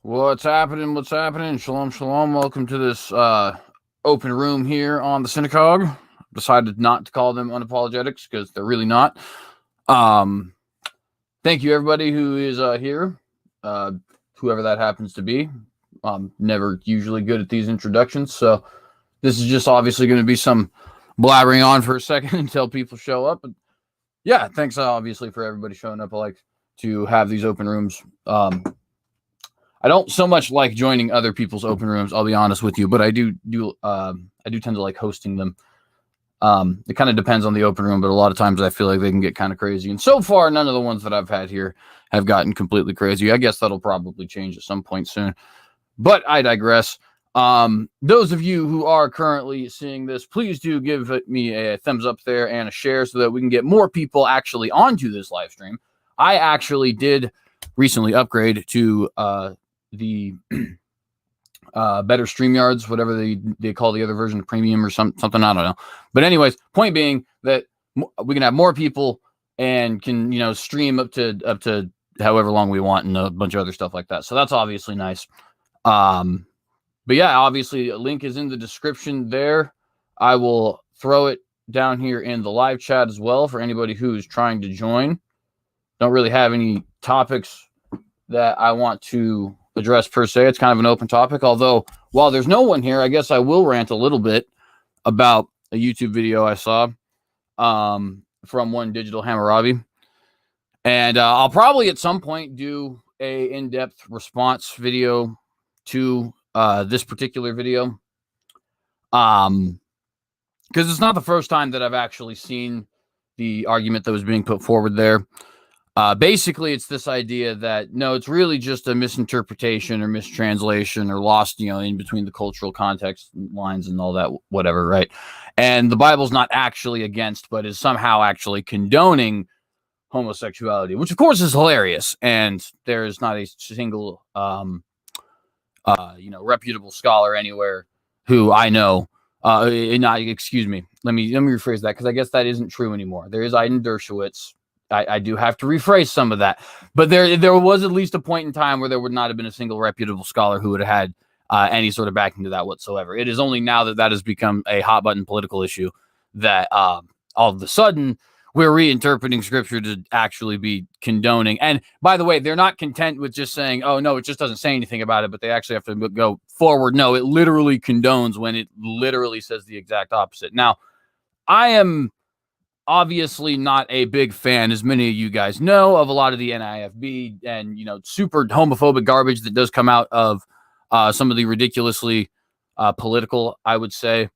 What's happening? What's happening? Shalom, shalom. Welcome to this open room here on the Cynicogue. Decided not to call them unapologetics because they're really not. Thank you, everybody who is here, whoever that happens to be. I'm never usually good at these introductions, so this is just obviously going to be some blabbering on for a second until people show up. But yeah, thanks obviously for everybody showing up. I like to have these open rooms. I don't so much like joining other people's open rooms, I'll be honest with you, but I do tend to like hosting them. It kind of depends on the open room, but a lot of times I feel like they can get kind of crazy. And so far, none of the ones that I've had here have gotten completely crazy. I guess that'll probably change at some point soon. But I digress. Those of you who are currently seeing this, please do give me a thumbs up there and a share so that we can get more people actually onto this live stream. I actually did recently upgrade to the better StreamYards, whatever they call the other version of premium or something, I don't know. But anyways, point being that we can have more people and can, stream up to however long we want and a bunch of other stuff like that. So that's obviously nice. But yeah, obviously a link is in the description there. I will throw it down here in the live chat as well for anybody who's trying to join. Don't really have any topics that I want to address per se. It's kind of an open topic, although while there's no one here, I guess I will rant a little bit about a YouTube video I saw from one Digital Hammurabi, and I'll probably at some point do a in-depth response video to this particular video, because it's not the first time that I've actually seen the argument that was being put forward there. Basically, it's this idea that, no, it's really just a misinterpretation or mistranslation or lost, in between the cultural context lines and all that, whatever, right? And the Bible's not actually against, but is somehow actually condoning homosexuality, which, of course, is hilarious. And there is not a single, reputable scholar anywhere who I know. Excuse me. Let me rephrase that, because I guess that isn't true anymore. There is Aiden Dershowitz. I do have to rephrase some of that, but there was at least a point in time where there would not have been a single reputable scholar who would have had any sort of backing to that whatsoever. It is only now that has become a hot button political issue that all of a sudden we're reinterpreting scripture to actually be condoning. And by the way, they're not content with just saying, oh no, it just doesn't say anything about it, but they actually have to go forward. No, it literally condones when it literally says the exact opposite. Now, I am obviously not a big fan, as many of you guys know, of a lot of the NIFB and, super homophobic garbage that does come out of some of the ridiculously political, I would say,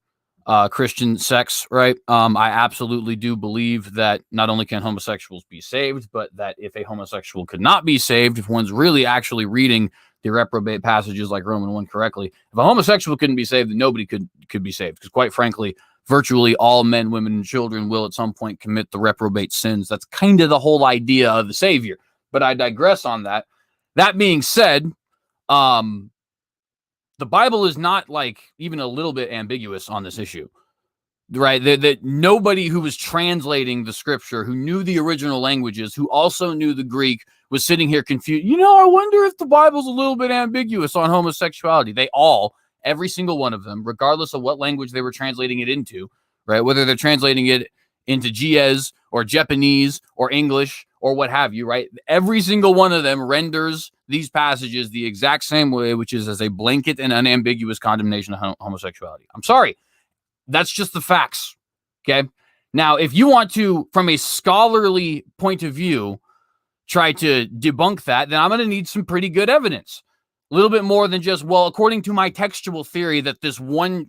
Christian sects, right? I absolutely do believe that not only can homosexuals be saved, but that if a homosexual could not be saved, if one's really actually reading the reprobate passages like Roman 1 correctly, if a homosexual couldn't be saved, then nobody could be saved. Because quite frankly, virtually all men, women, and children will at some point commit the reprobate sins. That's kind of the whole idea of the Savior. But I digress on that. That being said, the Bible is not like even a little bit ambiguous on this issue, right? That nobody who was translating the scripture, who knew the original languages, who also knew the Greek, was sitting here confused. I wonder if the Bible's a little bit ambiguous on homosexuality. They all, every single one of them, regardless of what language they were translating it into, right? Whether they're translating it into Giez or Japanese or English or what have you, right? Every single one of them renders these passages the exact same way, which is as a blanket and unambiguous condemnation of homosexuality. I'm sorry. That's just the facts, okay? Now, if you want to, from a scholarly point of view, try to debunk that, then I'm going to need some pretty good evidence. A little bit more than just, well, according to my textual theory that this one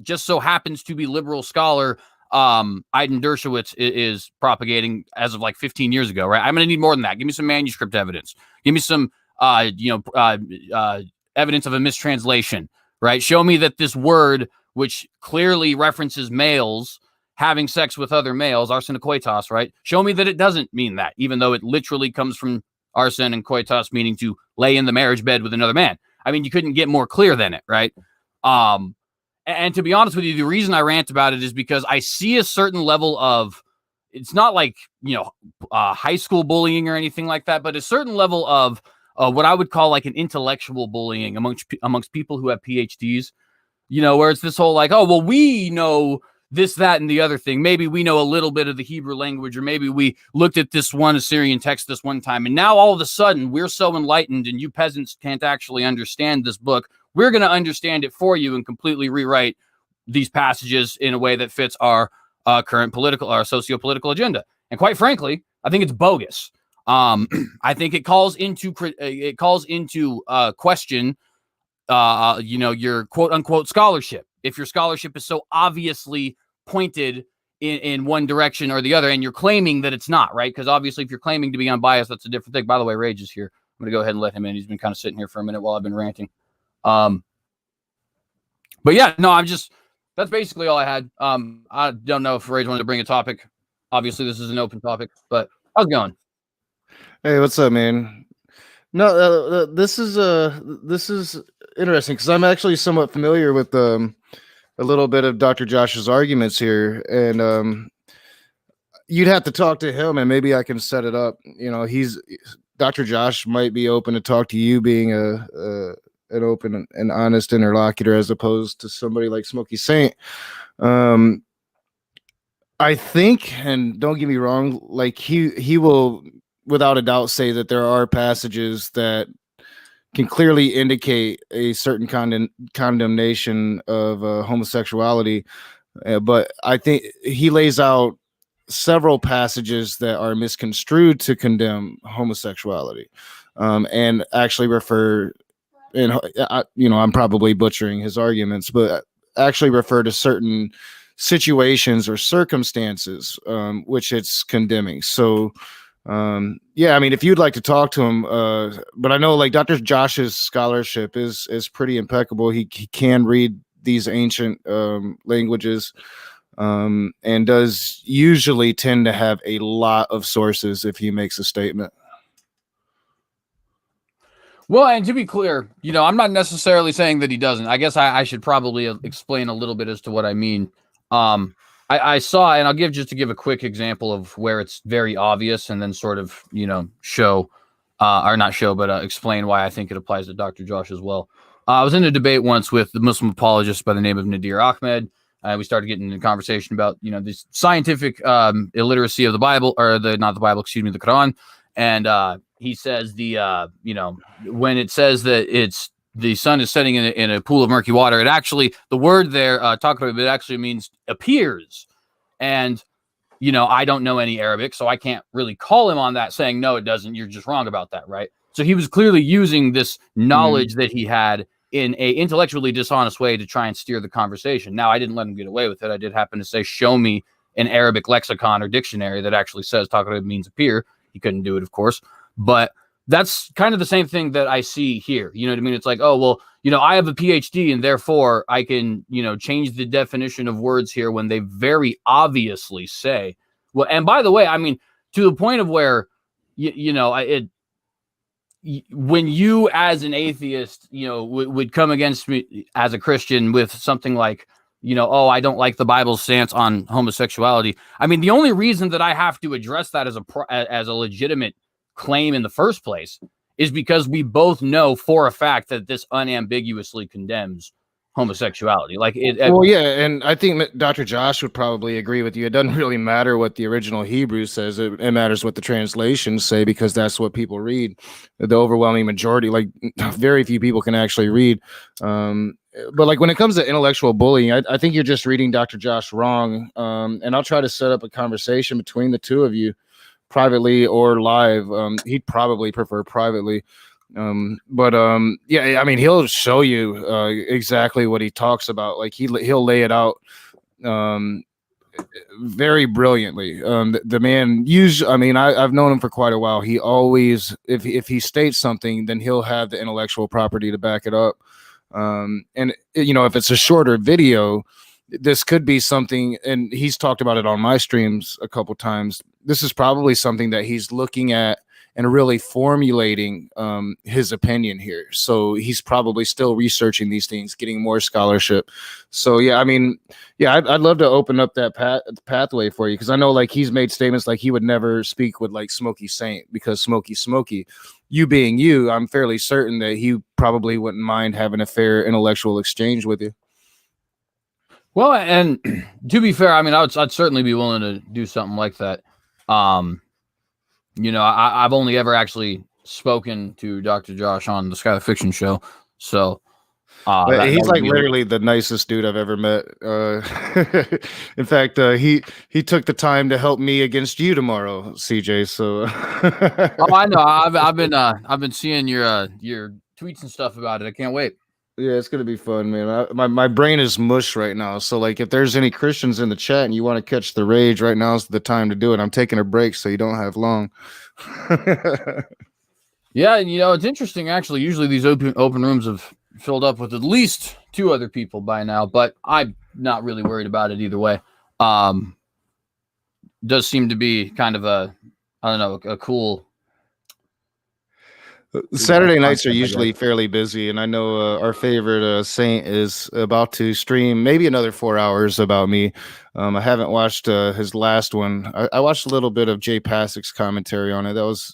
just so happens to be liberal scholar, Aiden Dershowitz is propagating as of like 15 years ago, right? I'm going to need more than that. Give me some manuscript evidence. Give me some, evidence of a mistranslation, right? Show me that this word, which clearly references males having sex with other males, arsen koitos, right? Show me that it doesn't mean that, even though it literally comes from arsen and koitos, meaning to lay in the marriage bed with another man. I mean, you couldn't get more clear than it, right? And to be honest with you, the reason I rant about it is because I see a certain level of, it's not like, high school bullying or anything like that, but a certain level of what I would call like an intellectual bullying amongst people who have PhDs, you know, where it's this whole like, oh, well, we know this, that, and the other thing. Maybe we know a little bit of the Hebrew language, or maybe we looked at this one Assyrian text this one time, and now all of a sudden we're so enlightened and you peasants can't actually understand this book. We're going to understand it for you and completely rewrite these passages in a way that fits our current political, our socio-political agenda. And quite frankly, I think it's bogus. I think it calls into question, you know, your quote unquote scholarship. If your scholarship is so obviously pointed in one direction or the other, and you're claiming that it's not, right? Because obviously, if you're claiming to be unbiased, that's a different thing. By the way, Rage is here. I'm going to go ahead and let him in. He's been kind of sitting here for a minute while I've been ranting. But yeah, no, that's basically all I had. I don't know if Rage wanted to bring a topic. Obviously, this is an open topic, but how's it going? Hey, what's up, man? No, this is interesting because I'm actually somewhat familiar with a little bit of Dr. Josh's arguments here, and you'd have to talk to him, and maybe I can set it up. You know, Dr. Josh might be open to talk to you, being an open and honest interlocutor, as opposed to somebody like Smokey Saint. I think, and don't get me wrong, like he will without a doubt say that there are passages that can clearly indicate a certain condemnation of homosexuality. But I think he lays out several passages that are misconstrued to condemn homosexuality, and actually refer, and you know, I'm probably butchering his arguments, but actually refer to certain situations or circumstances which it's condemning. So yeah, I mean, if you'd like to talk to him, but I know like Dr. Josh's scholarship is pretty impeccable. He can read these ancient languages, and does usually tend to have a lot of sources if he makes a statement. Well, and to be clear, you know, I'm not necessarily saying that he doesn't. I guess I should probably explain a little bit as to what I mean. I saw, and I'll give a quick example of where it's very obvious, and then sort of, you know, show, or not show, but explain why I think it applies to Dr. Josh as well. I was in a debate once with the Muslim apologist by the name of Nadir Ahmed. We started getting into a conversation about, you know, this scientific illiteracy of the Bible, or the Quran. And he says you know, when it says that it's the sun is setting in a pool of murky water, it actually, the word there, it actually means appears. And, you know, I don't know any Arabic, so I can't really call him on that, saying, no, it doesn't. You're just wrong about that, right? So he was clearly using this knowledge that he had in a intellectually dishonest way to try and steer the conversation. Now, I didn't let him get away with it. I did happen to say, show me an Arabic lexicon or dictionary that actually says taqrib means appear. He couldn't do it, of course. But that's kind of the same thing that I see here. You know what I mean? It's like, oh, well, you know, I have a PhD and therefore I can, you know, change the definition of words here when they very obviously say, well, and by the way, I mean, to the point of where, you know, when you as an atheist, you know, would come against me as a Christian with something like, you know, oh, I don't like the Bible's stance on homosexuality. I mean, the only reason that I have to address that as a legitimate claim in the first place is because we both know for a fact that this unambiguously condemns homosexuality. Like it. Well, yeah, and I think Dr. Josh would probably agree with you. It doesn't really matter what the original Hebrew says. It matters what the translations say, because that's what people read. The overwhelming majority, like very few people can actually read. But like when it comes to intellectual bullying, I think you're just reading Dr. Josh wrong. And I'll try to set up a conversation between the two of you, privately or live. He'd probably prefer privately. Yeah, I mean, he'll show you exactly what he talks about. Like he'll lay it out very brilliantly. The man I mean, I've known him for quite a while. He always, if he states something, then he'll have the intellectual property to back it up. And you know, if it's a shorter video, this could be something, and he's talked about it on my streams a couple times. This is probably something that he's looking at and really formulating his opinion here. So he's probably still researching these things, getting more scholarship. So yeah, I mean, yeah, I'd love to open up that pathway for you, because I know like he's made statements like he would never speak with like Smokey Saint because Smokey. You being you, I'm fairly certain that he probably wouldn't mind having a fair intellectual exchange with you. Well, and to be fair, I mean, I'd certainly be willing to do something like that. You know, I've only ever actually spoken to Dr. Josh on the Skylar Fiction Show, so he's like literally the nicest dude I've ever met. In fact, he took the time to help me against you tomorrow, CJ. So, oh, I know. I've been seeing your tweets and stuff about it. I can't wait. Yeah, it's gonna be fun, man. My brain is mush right now. So, like, if there's any Christians in the chat and you want to catch the rage, right now is the time to do it. I'm taking a break, so you don't have long. Yeah, and you know, it's interesting actually. Usually these open rooms have filled up with at least 2 other people by now, but I'm not really worried about it either way. Does seem to be kind of a cool. Saturday nights are usually fairly busy, and I know our favorite saint is about to stream maybe another 4 hours about me. I haven't watched his last one. I watched a little bit of Jay Passick's commentary on it. That was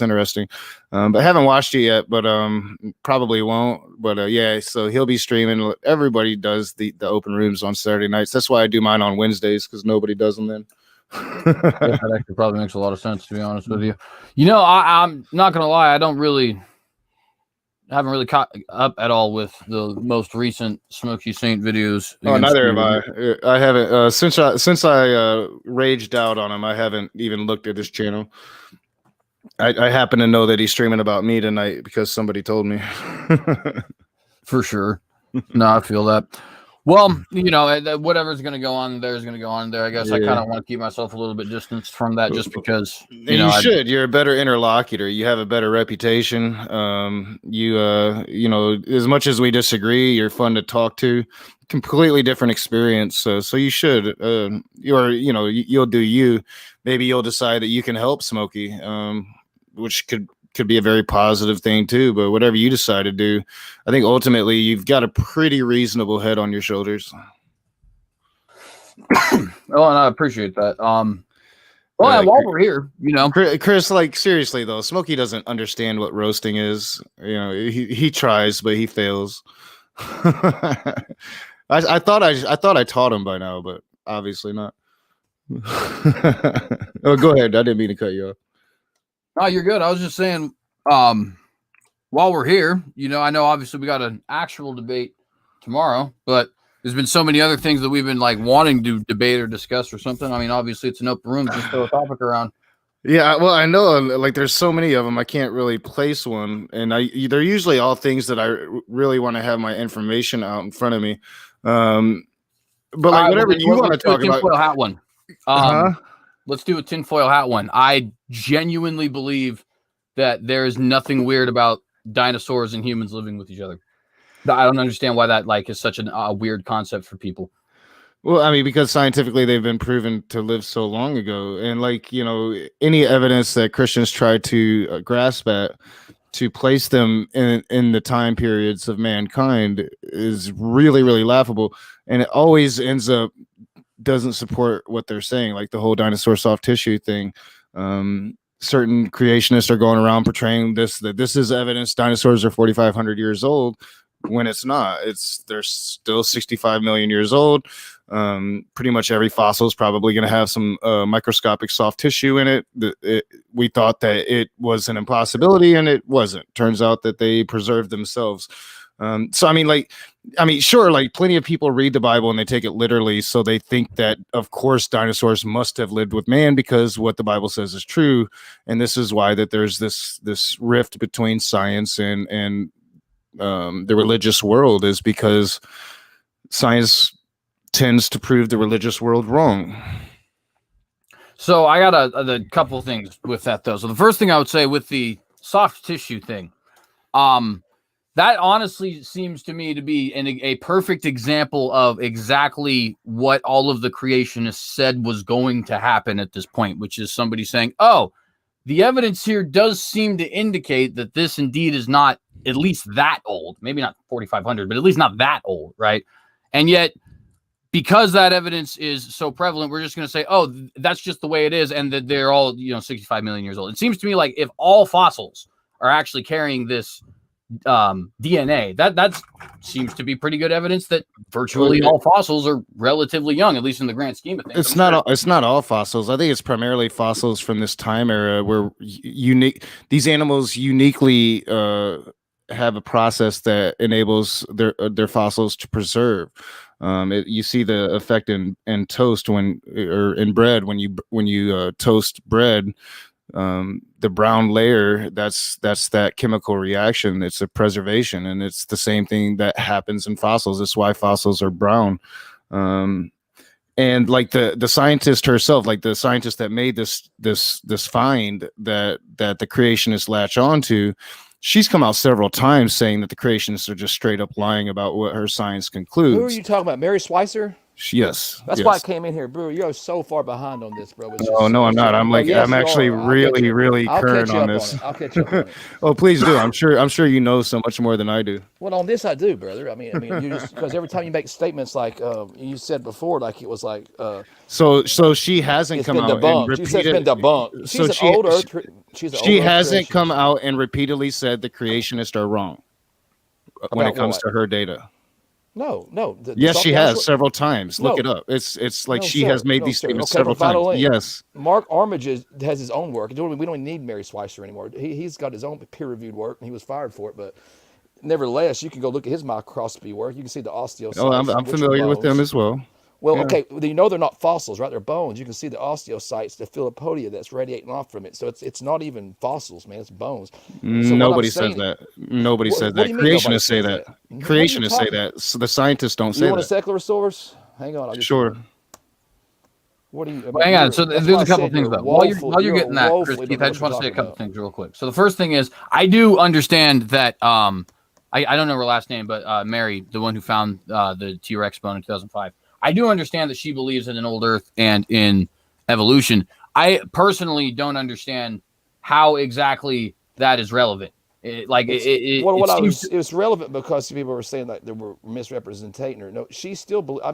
interesting, but I haven't watched it yet. But probably won't. But yeah, so he'll be streaming. Everybody does the open rooms on Saturday nights. That's why I do mine on Wednesdays, because nobody does them then. That actually probably makes a lot of sense, to be honest with you. You know, I'm not gonna lie, I haven't really caught up at all with the most recent Smokey Saint videos. Oh, neither have I. I haven't since I raged out on him. I haven't even looked at his channel. I happen to know that he's streaming about me tonight because somebody told me. For sure. No, I feel that. Well, you know, whatever's going to go on there is going to go on there. I guess I kind of want to keep myself a little bit distanced from that, just because you should. You're a better interlocutor. You have a better reputation. You know, as much as we disagree, you're fun to talk to. Completely different experience. So you should. You'll do you. Maybe you'll decide that you can help Smokey, which could be a very positive thing too. But whatever you decide to do, I think ultimately you've got a pretty reasonable head on your shoulders. Well, and I appreciate that. While we're here, you know, Chris, like seriously though, Smokey doesn't understand what roasting is. You know, he tries, but he fails. I thought I taught him by now, but obviously not. Oh, go ahead. I didn't mean to cut you off. No, you're good. I was just saying, while we're here, you know, I know obviously we got an actual debate tomorrow, but there's been so many other things that we've been like wanting to debate or discuss or something. I mean, obviously it's an open room, just throw a topic around. Yeah, well, I know like there's so many of them, I can't really place one, and they're usually all things that I really want to have my information out in front of me. But like whatever you want to talk about. Tinfoil hat one. Let's do a tinfoil hat one. I genuinely believe that there is nothing weird about dinosaurs and humans living with each other. I don't understand why that like is such a weird concept for people. Well, I mean, because scientifically they've been proven to live so long ago, and like, you know, any evidence that Christians try to grasp at to place them in the time periods of mankind is really, really laughable, and it always ends up doesn't support what they're saying, like the whole dinosaur soft tissue thing. Certain creationists are going around portraying that this is evidence dinosaurs are 4,500 years old, when it's not. They're still 65 million years old. Pretty much every fossil is probably going to have some microscopic soft tissue in it. We thought that it was an impossibility, and it wasn't. Turns out that they preserved themselves. So I mean, sure, like plenty of people read the Bible and they take it literally, so they think that of course dinosaurs must have lived with man because what the Bible says is true, and this is why that there's this rift between science and the religious world, is because science tends to prove the religious world wrong. So I got a couple things with that though. So the first thing I would say with the soft tissue thing, that honestly seems to me to be a perfect example of exactly what all of the creationists said was going to happen at this point, which is somebody saying, oh, the evidence here does seem to indicate that this indeed is not at least that old, maybe not 4,500, but at least not that old, right? And yet, because that evidence is so prevalent, we're just going to say, oh, that's just the way it is, and that they're all, 65 million years old. It seems to me like if all fossils are actually carrying this DNA, that seems to be pretty good evidence that virtually all fossils are relatively young, at least in the grand scheme of things. It's not all fossils. I think it's primarily fossils from this time era where these animals uniquely have a process that enables their fossils to preserve. You see the effect in toast or in bread when you toast bread. The brown layer, that's that chemical reaction. It's a preservation, and it's the same thing that happens in fossils. That's why fossils are brown. And like the scientist herself, like the scientist that made this find that the creationists latch onto, she's come out several times saying that the creationists are just straight up lying about what her science concludes. Who are you talking about? Mary Schweitzer? Yes. That's why I came in here, bro. You're so far behind on this, bro. No, I'm not. I'm actually really current on this. I'll catch you up on it. Oh, please do. I'm sure you know so much more than I do. Well, on this I do, brother. I mean, you just because every time you make statements like you said before, like it was like. So she hasn't come out and repeated. She said it's been debunked. She hasn't come out and repeatedly said the creationists are wrong when it comes to her data. No. Yes, she has several times. Look it up. It's like she has made these statements several times. Yes. Mark Armitage has his own work. We don't even need Mary Schweitzer anymore. He's got his own peer-reviewed work, and he was fired for it. But nevertheless, you can go look at his microscopy work. You can see the osteocytes. Oh, I'm familiar with them as well. Well, okay, they're not fossils, right? They're bones. You can see the osteocytes, the philopodia that's radiating off from it. So it's not even fossils, man. It's bones. So nobody says that. Nobody says that. Creationists say that. Creationists say that. So the scientists don't say that. You want a secular source? Hang on. Sure. What do you? Hang on. So there's a couple things though. While you're getting that, Chris Keith, I just want to say a couple things real quick. So the first thing is, I do understand that. I don't know her last name, but Mary, the one who found the T-Rex bone in 2005. I do understand that she believes in an old Earth and in evolution. I personally don't understand how exactly that is relevant. It was relevant because people were saying that there were misrepresenting her. No, she still. I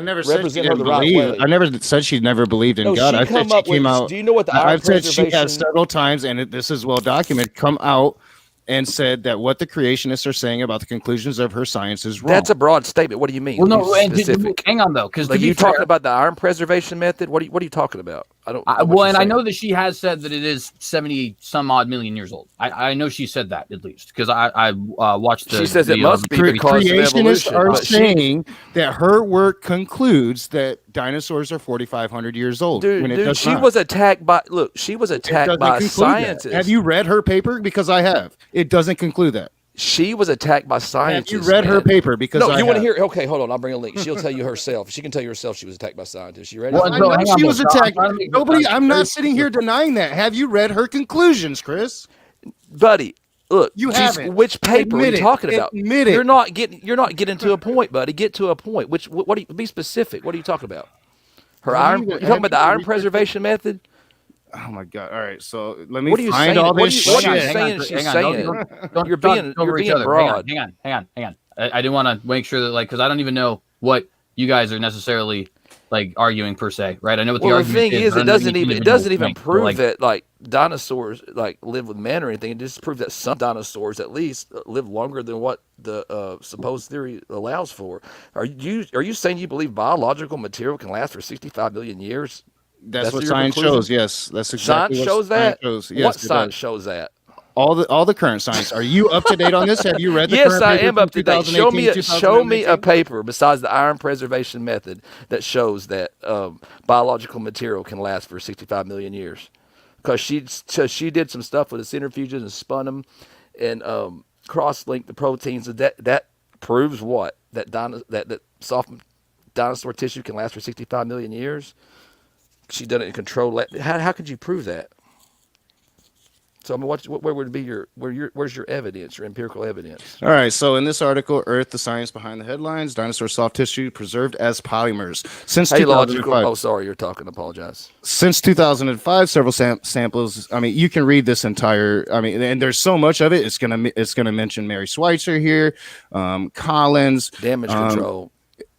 never said she didn't believe. I never said she never believed in God. I said she came out. Do you know what the iron preservation? I've said she has several times, and this is well documented. Come out and said that what the creationists are saying about the conclusions of her science is wrong. That's a broad statement. What do you mean? Well, no, hang on though, because you talking about the iron preservation method. What are you talking about? I don't. I know that she has said that it is 70 some odd million years old. I know she said that at least because I watched the. She says it must be because creationists are saying that her work concludes that dinosaurs are 4,500 years old. Dude, she was attacked by. Look, she was attacked by scientists. Have you read her paper? Because I have. It doesn't conclude that. She was attacked by scientists. Have you read her paper? Because you want to hear? Okay, hold on. I'll bring a link. She'll tell you herself. She can tell you herself she was attacked by scientists. You ready? Well, I know she was attacked. Nobody. I'm not sitting here denying that. Have you read her conclusions, Chris? Buddy, look. You haven't. Which paper are you talking about? Admit it. You're not getting to a point, buddy. Get to a point. Be specific. What are you talking about? Her iron. You talking about the iron preservation method? Oh my God! All right, so let me find all this shit. What are you saying? She's saying you're being broad. Hang on. I do want to make sure that because I don't even know what you guys are necessarily arguing per se, right? I know what the argument thing is. It doesn't even prove that dinosaurs live with men or anything. It just proves that some dinosaurs at least live longer than what the supposed theory allows for. Are you saying you believe biological material can last for 65 million years? That's what science shows. Yes, that's exactly what science shows. Yes, what science shows that? All the current science. Are you up to date on this? Have you read the yes, current I paper am up to date. Show me a paper besides the iron preservation method that shows that biological material can last for 65 million years. Because she did some stuff with the centrifuges and spun them and cross-linked the proteins. That proves what? That soft dinosaur tissue can last for 65 million years. She done it in controlled lab. How could you prove that? So I mean, where would be where's your evidence, your empirical evidence? All right. So in this article, Earth, the science behind the headlines, dinosaur soft tissue preserved as polymers. Since Hey, 2005. logical. Oh, sorry, you're talking. Apologize. Since 2005, several samples. I mean, you can read this entire. I mean, and there's so much of it. It's gonna mention Mary Schweitzer here, Collins, Damage control.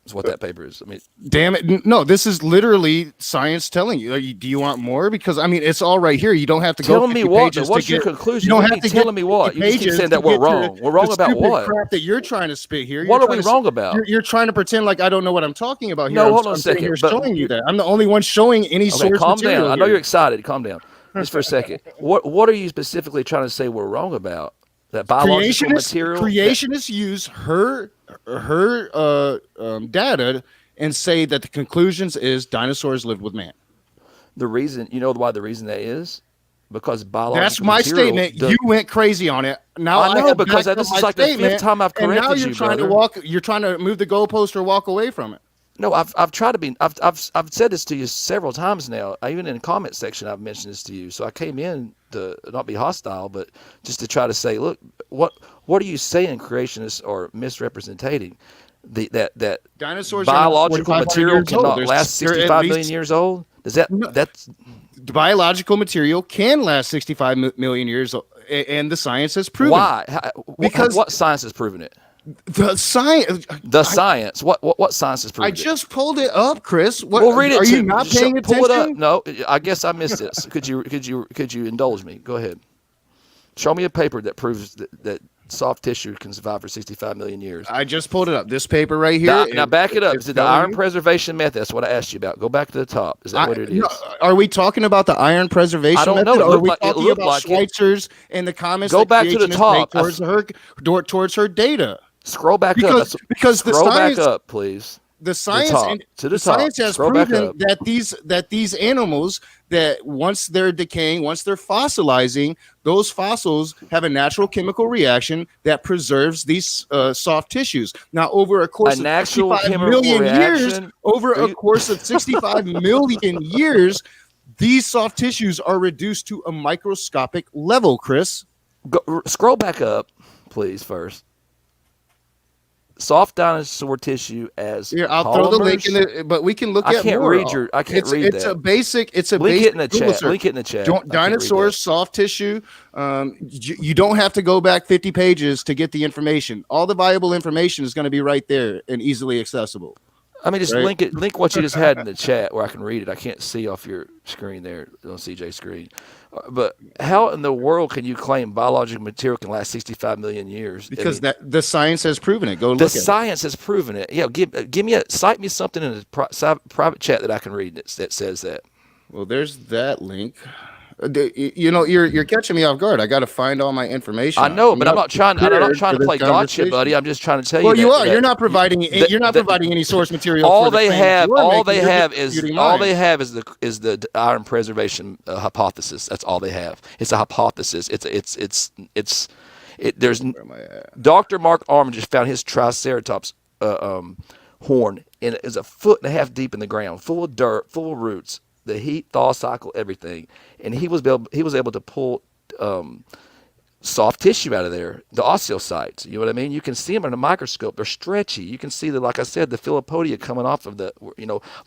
Is what that paper is. I mean, damn it! No, this is literally science telling you. Do you want more? Because I mean, it's all right here. You don't have to tell go. me what. What's your conclusion? You don't have to telling me what. You just keep saying that we're wrong. We're wrong about what? Crap that you're trying to spit here. What are we wrong about? You're trying to pretend like I don't know what I'm talking about here. No, hold on a second. You're showing you that I'm the only one showing any source. Calm down. Here. I know you're excited. Calm down. Just for a second. What are you specifically trying to say we're wrong about? That biological material. Creationists use her data and say that the conclusions is dinosaurs lived with man. The reason, you know why the reason that is? Because biological That's my statement. You went crazy on it. Now I know because this is like the fifth time I've corrected and now you're you, trying brother. You're trying to move the goalpost or walk away from it. No, I've tried to be. I've said this to you several times now. Even in the comment section, I've mentioned this to you. So I came in to not be hostile, but just to try to say, look, what are you saying? Creationists are misrepresenting that dinosaurs biological material cannot last 65 million years old. Does that's biological material can last 65 million years old, and the science has proven. Why? Because what science has proven it? The science. What science has proven it? I just pulled it up, Chris. Well, read it. Are you not paying attention? Pull it up. No, I guess I missed it. Could you indulge me? Go ahead. Show me a paper that proves that soft tissue can survive for 65 million years. I just pulled it up. This paper right here. Now back it up. Is it the iron preservation method? That's what I asked you about. Go back to the top. Is that what it is? No, are we talking about the iron preservation method? I don't know. Or are we talking about Schweitzer's and the comments? Go back to the top. Towards her data. Scroll back up. Because the scroll science, back up, please. The science has proven that these animals, that once they're decaying, once they're fossilizing, those fossils have a natural chemical reaction that preserves these soft tissues. Now, over a course of 65 million years, these soft tissues are reduced to a microscopic level. Chris, scroll back up, please. First. Soft dinosaur tissue as here, I'll polymers. throw the link in it, but we can look at more. I can't read that. It's a basic. Link it in the chat. Link it in the chat. Dinosaurs, soft tissue. You don't have to go back 50 pages to get the information. All the valuable information is going to be right there and easily accessible. I mean, just link it. Link what you just had in the chat where I can read it. I can't see off your screen there on CJ's screen. But how in the world can you claim biological material can last 65 million years? Because the science has proven it. Go look at it. The science has proven it. Yeah, cite me something in a private chat that I can read that says that. Well, there's that link. You know, you're catching me off guard. I got to find all my information. I know, but I'm not trying to play gotcha, buddy. I'm just trying to tell you. Well, you are. You're not providing any source material. All they have is the iron preservation hypothesis. That's all they have. It's a hypothesis. There's Dr. Mark Armitage just found his Triceratops horn, and it is 1.5 feet deep in the ground, full of dirt, full of roots. The heat, thaw cycle, everything, and he was able to pull soft tissue out of there, the osteocytes. You know what I mean? You can see them under a microscope. They're stretchy. You can see like I said, the filopodia coming off of the.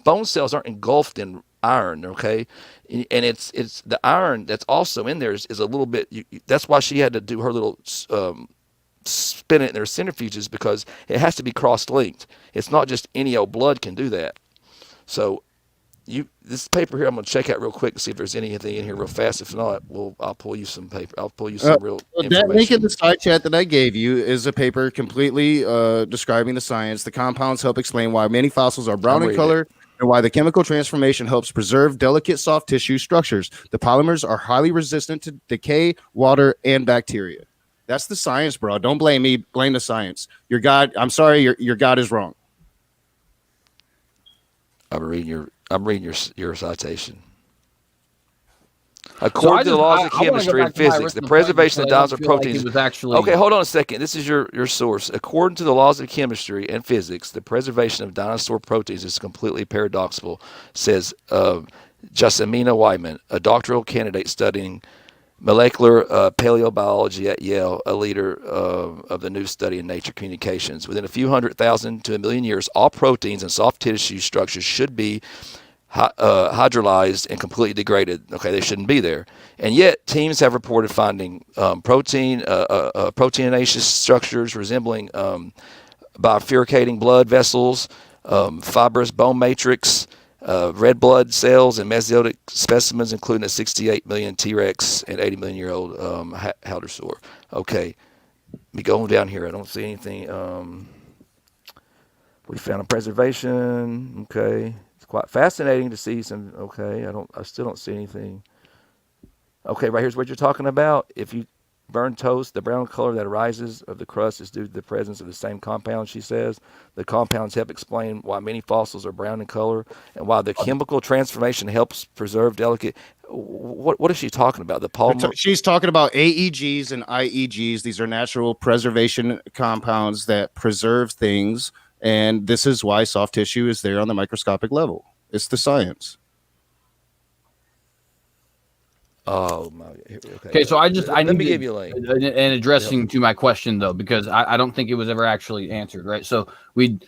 Bone cells aren't engulfed in iron. Okay, and it's the iron that's also in there is a little bit. That's why she had to do her little. Spin it in their centrifuges because it has to be cross-linked. It's not just any old blood can do that. So. This paper here, I'm going to check out real quick and see if there's anything in here real fast. If not, I'll pull you some paper. I'll pull you some real information. That link in the side chat that I gave you is a paper completely describing the science. The compounds help explain why many fossils are brown in color and why the chemical transformation helps preserve delicate soft tissue structures. The polymers are highly resistant to decay, water, and bacteria. That's the science, bro. Don't blame me. Blame the science. Your God, I'm sorry, your God is wrong. I'm reading your citation. According to the laws of chemistry and physics, the preservation of dinosaur proteins. Okay, hold on a second. This is your source. According to the laws of chemistry and physics, the preservation of dinosaur proteins is completely paradoxical, says Jasmina Wyman, a doctoral candidate studying molecular paleobiology at Yale, a leader of the new study in Nature Communications. Within a few 100,000 to a million years, all proteins and soft tissue structures should be hydrolyzed and completely degraded. Okay, they shouldn't be there. And yet, teams have reported finding proteinaceous structures resembling bifurcating blood vessels, fibrous bone matrix, red blood cells, and Mesozoic specimens, including a 68 million T-Rex and 80 million year old hadrosaur. Okay, me going down here. I don't see anything. We found a preservation. Okay, it's quite fascinating to see some. Okay, I still don't see anything. Okay, right here's what you're talking about. If you burn toast, the brown color that arises of the crust is due to the presence of the same compound, she says. The compounds help explain why many fossils are brown in color and why the chemical transformation helps preserve delicate. What is she talking about? The polymer? She's talking about AEGs and IEGs. These are natural preservation compounds that preserve things. And this is why soft tissue is there on the microscopic level. It's the science. Oh my. Okay, so I let me give you a link. And addressing to my question though, because I don't think it was ever actually answered, right? So we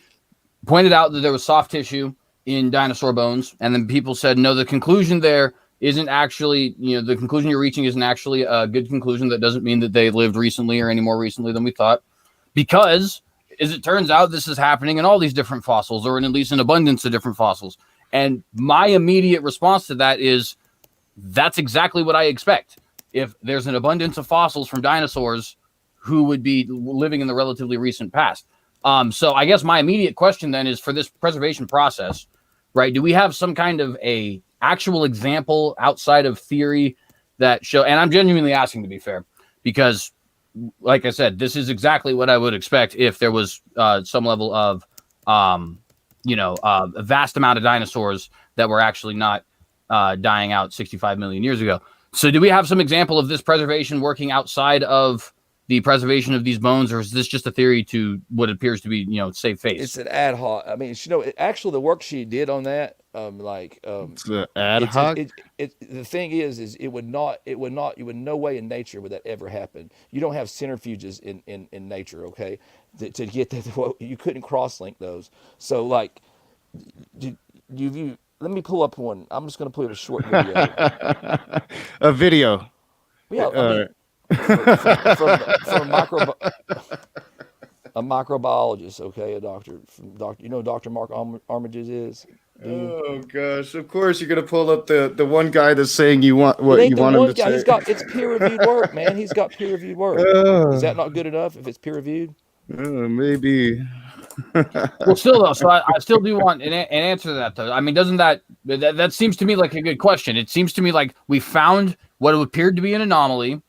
pointed out that there was soft tissue in dinosaur bones, and then people said no, the conclusion there isn't actually, the conclusion you're reaching isn't actually a good conclusion. That doesn't mean that they lived recently or any more recently than we thought, because as it turns out, this is happening in all these different fossils, or in at least an abundance of different fossils. And my immediate response to that is, that's exactly what I expect. If there's an abundance of fossils from dinosaurs who would be living in the relatively recent past. So I guess my immediate question then is, for this preservation process, right, do we have some kind of a actual example outside of theory that show, and I'm genuinely asking to be fair, because like I said, this is exactly what I would expect if there was some level of, a vast amount of dinosaurs that were actually not dying out 65 million years ago. So do we have some example of this preservation working outside of the preservation of these bones, or is this just a theory to what appears to be, save face? It's an ad hoc. I mean, actually the work she did on that, it's the ad hoc. The thing is it would no way in nature would that ever happen. You don't have centrifuges in nature, okay, to get that. You couldn't cross-link those. So like, let me pull up one. I'm just going to play a short video. A video. Yeah, from a microbiologist, okay, a doctor. You know who Dr. Mark Armitage is? Oh gosh! Of course, you're gonna pull up the one guy that's saying you want what you want him to say. It's peer-reviewed work, man. He's got peer-reviewed work. Is that not good enough if it's peer-reviewed? Maybe. Well, still though, so I still do want an answer to that though. I mean, doesn't that seems to me like a good question? It seems to me like we found what appeared to be an anomaly,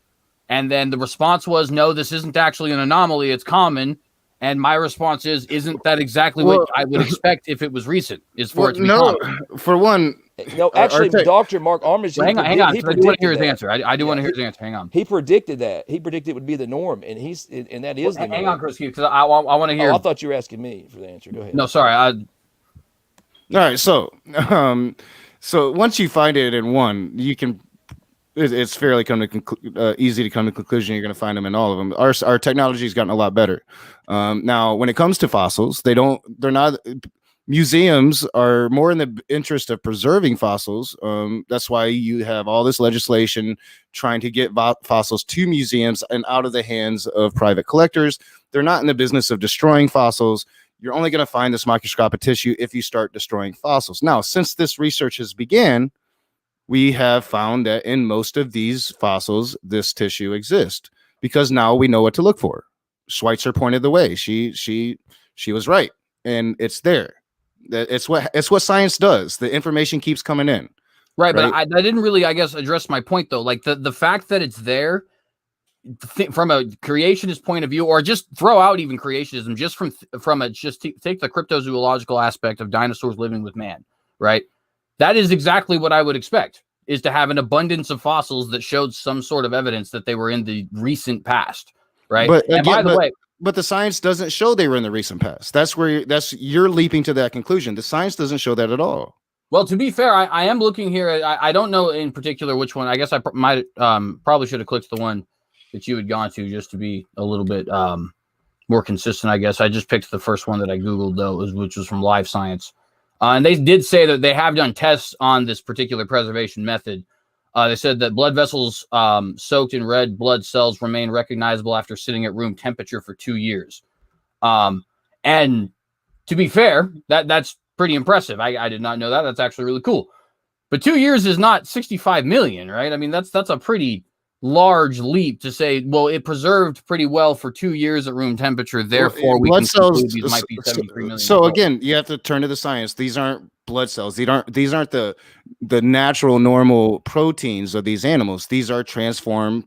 and then the response was, no, this isn't actually an anomaly, it's common. And my response is, isn't that exactly what I would expect if it was recent? Is for it to be common? For one. No, actually, Dr. Mark Armitage. Hang on. I do want to hear his answer. I do want to hear his answer. Hang on. He predicted that. He predicted it would be the norm, and that is the norm. Hang on, Chris, because I want to hear. I thought you were asking me for the answer. Go ahead. No, sorry. All right. So once you find it in one, you can. It's fairly easy to come to the conclusion you're going to find them in all of them. Our technology has gotten a lot better. Now, when it comes to fossils, they're not. Museums are more in the interest of preserving fossils. That's why you have all this legislation trying to get fossils to museums and out of the hands of private collectors. They're not in the business of destroying fossils. You're only going to find this microscopic tissue if you start destroying fossils. Now, since this research has begun, we have found that in most of these fossils, this tissue exists because now we know what to look for. Schweitzer pointed the way. She was right, and it's there. It's what science does. The information keeps coming in. Right? But I didn't really, I guess, address my point though. Like the fact that it's there from a creationist point of view, or just throw out even creationism, just take the cryptozoological aspect of dinosaurs living with man, right? That is exactly what I would expect, is to have an abundance of fossils that showed some sort of evidence that they were in the recent past, right? But the science doesn't show they were in the recent past. That's where you're leaping to that conclusion. The science doesn't show that at all. Well, to be fair, I am looking here. I don't know in particular which one. I guess I might probably should have clicked the one that you had gone to just to be a little bit more consistent. I guess I just picked the first one that I googled though, which was from Live Science, and they did say that they have done tests on this particular preservation method. They said that blood vessels soaked in red blood cells remain recognizable after sitting at room temperature for 2 years. And to be fair, that's pretty impressive. I did not know that. That's actually really cool. But 2 years is not 65 million, right? I mean, that's a pretty large leap to say, well, it preserved pretty well for 2 years at room temperature. Therefore, we can conclude these might be 73 million. So again, you have to turn to the science. These aren't blood cells. These aren't the natural normal proteins of these animals. These are transformed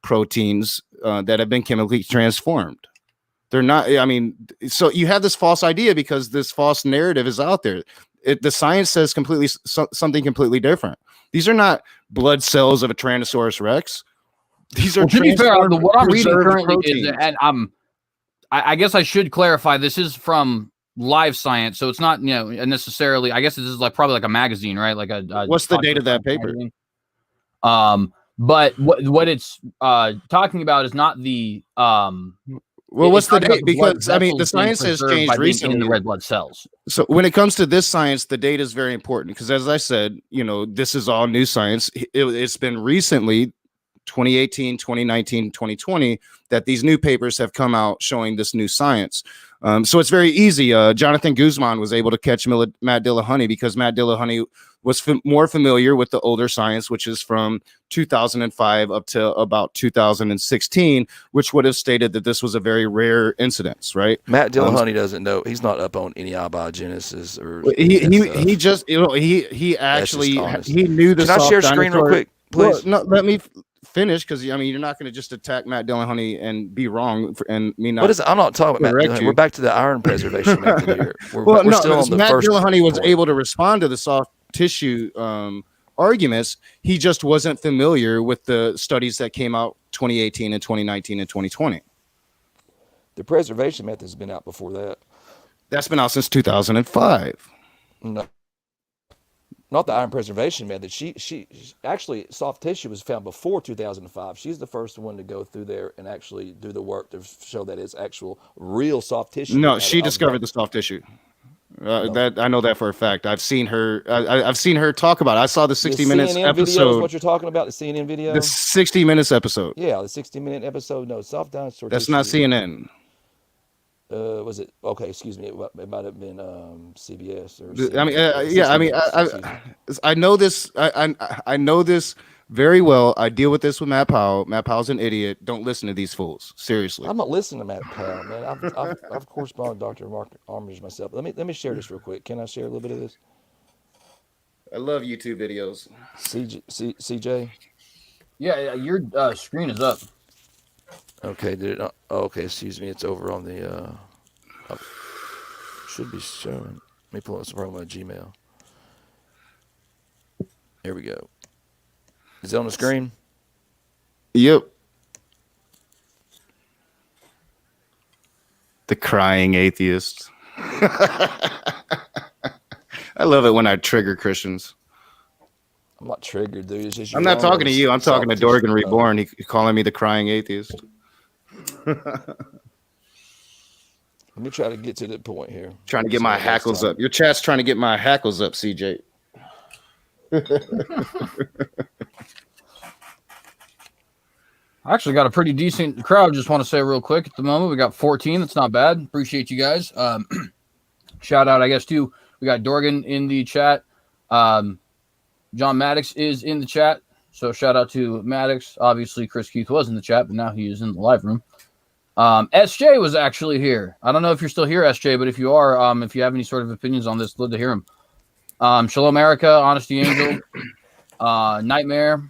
proteins that have been chemically transformed. They're not, I mean, so you have this false idea because this false narrative is out there. The science says something completely different. These are not blood cells of a Tyrannosaurus Rex. These are, to be fair, what I'm reading currently is, and I guess I should clarify, this is from Live Science, so it's not, necessarily, I guess this is probably like a magazine, right? Like a what's the date of that paper? Magazine. But what it's talking about is not the well, what's the date? Because I mean, the science has changed recently in the red blood cells. So when it comes to this science, the data is very important because, as I said, this is all new science. It's been recently, 2018, 2019, 2020, that these new papers have come out showing this new science. So it's very easy. Jonathan Guzman was able to catch Matt Dillahunty because Matt Dillahunty was more familiar with the older science, which is from 2005 up to about 2016, which would have stated that this was a very rare incidence, right? Matt Dillahunty doesn't know. He's not up on any abiogenesis or he just he actually he knew the. Can I share screen real quick, please? Well, no, let me finish because I mean you're not going to just attack Matt Dillahunty and be wrong and me not. What is it? I'm not talking about Matt Dillahunty. We're back to the iron preservation method here. We're still on the Matt Dillahunty was able to respond to the soft tissue arguments. He just wasn't familiar with the studies that came out 2018 and 2019 and 2020. The preservation method has been out before that. That's been out since 2005. No, not the iron preservation method. She actually, soft tissue was found before 2005. She's the first one to go through there and actually do the work to show that it's actual real soft tissue. No, she discovered the soft tissue. That I know that for a fact. I've seen her. I've seen her talk about it. I saw the 60 Minutes CNN episode. Video is what you're talking about, the CNN video. The 60 Minutes episode. Yeah, the 60-minute episode. No, soft dinosaur. That's not CNN. Was it okay? Excuse me. It might have been CBS or. I mean, yeah. I mean, I know this. I know this very well. I deal with this with Matt Powell. Matt Powell's an idiot. Don't listen to these fools. Seriously. I'm not listening to Matt Powell, man. I've corresponded with Dr. Mark Armitage myself. Let me share this real quick. Can I share a little bit of this? I love YouTube videos. CJ. Yeah, your screen is up. Okay, did it? Okay, excuse me. It's over on the. Should be showing. Let me pull up some from my Gmail. Here we go. Is it on the screen? Yep. The crying atheist. I love it when I trigger Christians. I'm not triggered, dude. It's just I'm not talking to you. I'm talking to Dorgan Reborn. He's calling me the crying atheist. Let me try to get to the point here. Trying to get my hackles up. Your chat's trying to get my hackles up, CJ. I actually got a pretty decent crowd. Just want to say real quick at the moment, we got 14. That's not bad. Appreciate you guys. Shout out, I guess, too. We got Dorgan in the chat. John Maddox is in the chat. So shout out to Maddox. Obviously, Chris Keith was in the chat, but now he is in the live room. SJ was actually here. I don't know if you're still here, SJ, but if you are, if you have any sort of opinions on this, love to hear him. Shalom Erica, Honesty Angel, Nightmare.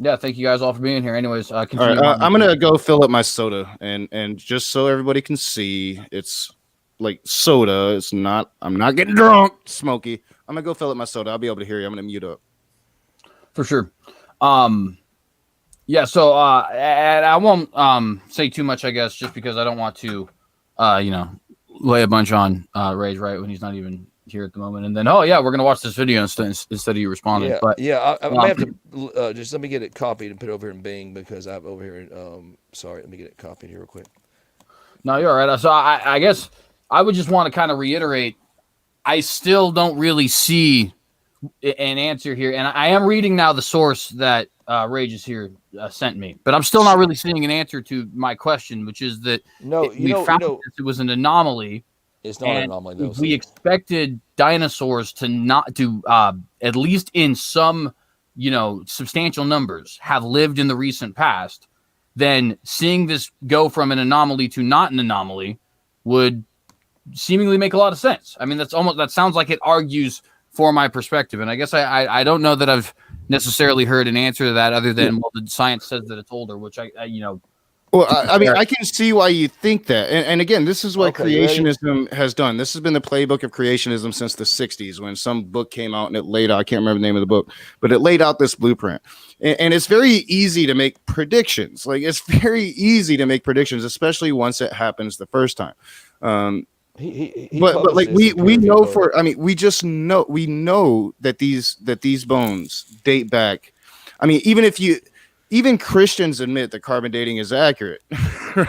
Yeah, thank you guys all for being here. Anyways, all right, I'm gonna go fill up my soda, and just so everybody can see, it's like soda. It's not. I'm not getting drunk, Smokey. I'm gonna go fill up my soda. I'll be able to hear you. I'm gonna mute up. For sure. Yeah. So, and I won't say too much, I guess, just because I don't want to, lay a bunch on Rage right when he's not even here at the moment, and then we're gonna watch this video instead of you responding. I may have to just let me get it copied and put it over here in Bing because I'm over here. Sorry, let me get it copied here real quick. No, you're all right. So I guess I would just want to kind of reiterate, I still don't really see an answer here, and I am reading now the source that Rages here sent me, but I'm still not really seeing an answer to my question, which is that it was an anomaly. It's not an anomaly, though. We expected dinosaurs to at least in some, substantial numbers have lived in the recent past. Then seeing this go from an anomaly to not an anomaly would seemingly make a lot of sense. I mean, that sounds like it argues for my perspective. And I guess I don't know that I've necessarily heard an answer to that other than, well, the science says that it's older, which Well, I mean, I can see why you think that. And again, this is what creationism has done. This has been the playbook of creationism since the 60s when some book came out and it laid out, I can't remember the name of the book, but it laid out this blueprint. And it's very easy to make predictions. Like, it's very easy to make predictions, especially once it happens the first time. But like we know we know that these bones date back. I mean, even Christians admit that carbon dating is accurate,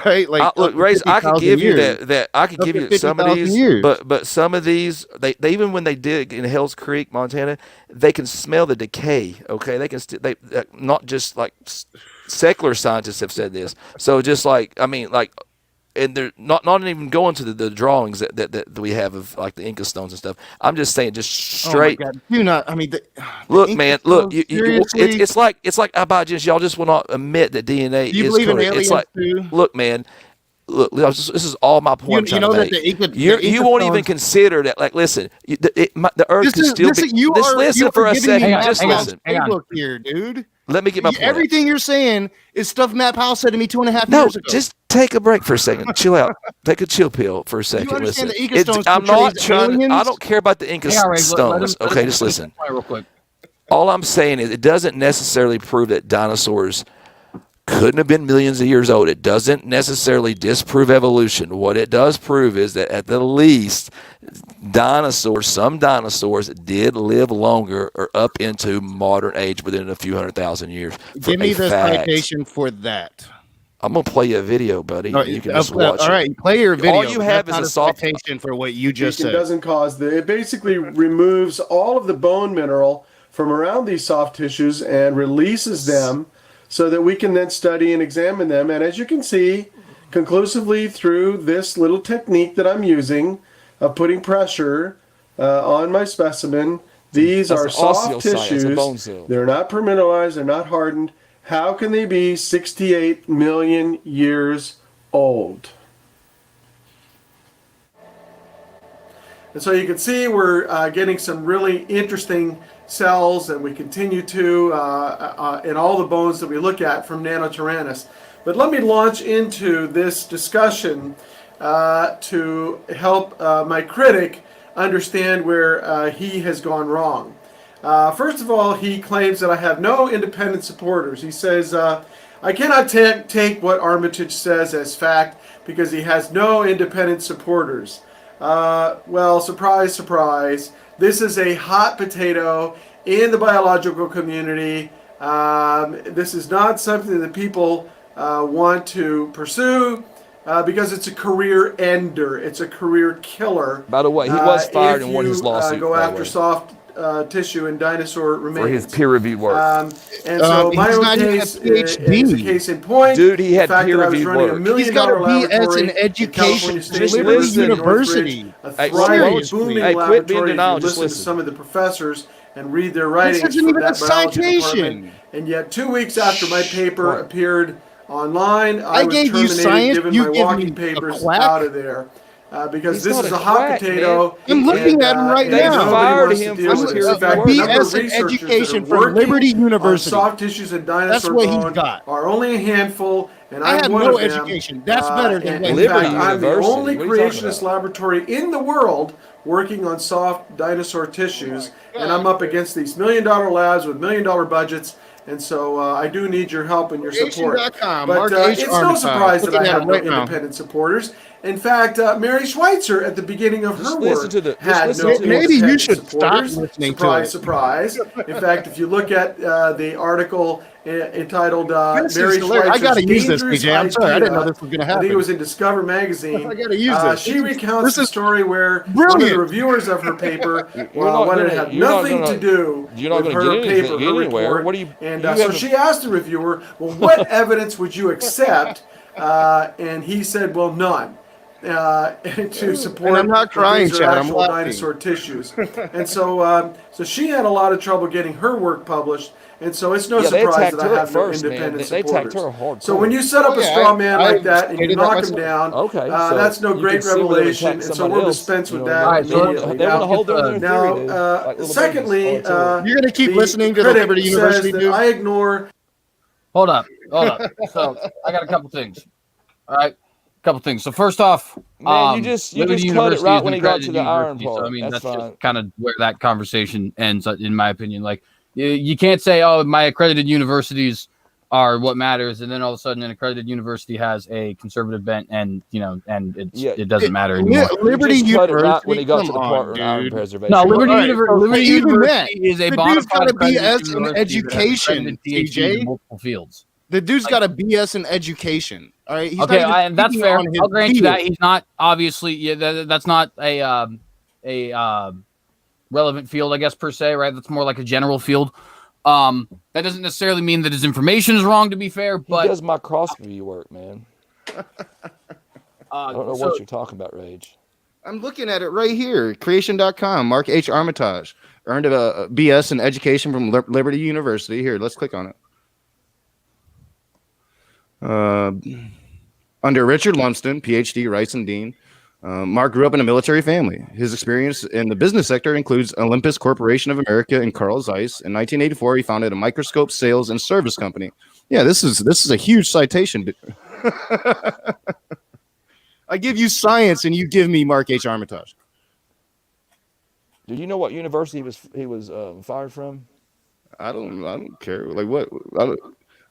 right? Like, look, Ray, I could give you that. I could give you some of these, but some of these, they even when they dig in Hell's Creek, Montana, they can smell the decay. Okay, they can not just like secular scientists have said this. So just like and they're not even going to the drawings that we have of like the Inca stones and stuff. I'm just saying, just straight. Oh my God. Do not. I mean, look, man. Look, it's like abiogenesis. Y'all just will not admit that DNA do you is believe correct. In aliens it's like, too? Look, man. Look, this is all my point. You know that the Inca you won't even consider that. Like, listen, the Earth can still be. Just listen for a second. Just listen. Playbook here, dude. Let me get my point. Everything you're saying is stuff Matt Powell said to me 2.5 years ago. Just take a break for a second. Chill out. Take a chill pill for a second. You understand listen. The Inca stones I'm not trying. Aliens? I don't care about the Inca stones. Okay, just listen. Real quick. All I'm saying is it doesn't necessarily prove that dinosaurs couldn't have been millions of years old. It doesn't necessarily disprove evolution. What it does prove is that at the least, some dinosaurs did live longer or up into modern age within a few 100,000 years. Give me the citation for that. I'm going to play you a video, buddy. You can just watch all right, play your video. All you have is a citation for what you just said. It doesn't cause it basically removes all of the bone mineral from around these soft tissues and releases them so that we can then study and examine them. And as you can see, conclusively through this little technique that I'm using of putting pressure on my specimen, these are soft tissues. They're not permineralized, they're not hardened. How can they be 68 million years old? And so you can see we're getting some really interesting cells, and we continue to in all the bones that we look at from Nanotyrannus. But let me launch into this discussion to help my critic understand where he has gone wrong. First of all, he claims that I have no independent supporters. He says, I cannot take what Armitage says as fact because he has no independent supporters. Well, surprise, surprise. This is a hot potato in the biological community. This is not something that people want to pursue because it's a career ender. It's a career killer. By the way, he was fired and won his lawsuit. Go after soft tissue and dinosaur remains. For his peer-reviewed work. And so my own case is a case in point. Dude, he had peer-reviewed work. He's got a BS in education from Liberty University. A thriving, booming quit being laboratory. denial. Listen to some of the professors and read their writings This isn't even a citation. And yet 2 weeks after my paper appeared online, I was gave you terminated, science, given you my give walking me a papers quack? out of there. Because He's this not is a a hot quack, potato. man. I'm looking at him right They now. fired him for BS in education from Liberty University. Soft tissues and dinosaur That's what he's bone got. are only a handful, and I I'm have one no of them. education. That's better than in Liberty fact, I'm the University. only What are you talking creationist about? laboratory in the world working on soft dinosaur tissues, and I'm up against these $1 million labs with $1 million budgets. And so I do need your help and your support. Creation.com, But Mark H. it's no Armitage. surprise that I Looking at have it no right now. independent supporters. In fact, Mary Schweitzer at the beginning of her work had no maybe you should supporters. stop listening Surprise, to it. surprise. In fact, if you look at the article entitled This Mary is hilarious. I Schweitzer's gotta use this, Dangerous DJ. I'm sorry, I didn't know Idea, this was gonna I think happen. it was in Discover magazine. I gotta use this. She recounts the story where one of brilliant. the reviewers of her paper wanted to have nothing to do with her paper, her report. And so she asked the reviewer, well, what evidence would you accept? And he said, well, none. To support and I'm not crying, these are Chad. I'm actual laughing. dinosaur tissues. And so she had a lot of trouble getting her work published. And so it's no surprise that I have no independent supporters. So when you set up a straw man like that and you knock him down, that's no great revelation. And so we'll dispense with that immediately. Now, secondly, you're going to keep listening to the Liberty University dude? I ignore. Hold up. So I got a couple things. All right. Couple things. So first off, man, you just cut it right when he got to the iron part. So, I mean, that's just kind of where that conversation ends, in my opinion. Like, you can't say, "Oh, my accredited universities are what matters," and then all of a sudden, an accredited university has a conservative bent, and it doesn't matter anymore. Liberty University, right when he got to the part on iron preservation. No, Liberty University is a dude's got a bona fide BS in education, TJ, in multiple fields. The dude's got a BS in education. All right. Okay, and that's fair. I'll grant you that he's not obviously. Yeah, that's not a relevant field, I guess, per se. Right? That's more like a general field. That doesn't necessarily mean that his information is wrong. To be fair, but he does microscopy work, man. I don't know what you're talking about, Rage. I'm looking at it right here. Creation.com. Mark H. Armitage earned a BS in education from Liberty University. Here, let's click on it. Under Richard Lumsden, PhD, Rice and Dean, Mark grew up in a military family. His experience in the business sector includes Olympus Corporation of America and Carl Zeiss. In 1984, he founded a microscope sales and service company. Yeah, this is a huge citation. I give you science, and you give me Mark H. Armitage. Did you know what university he was fired from? I don't care. Like what?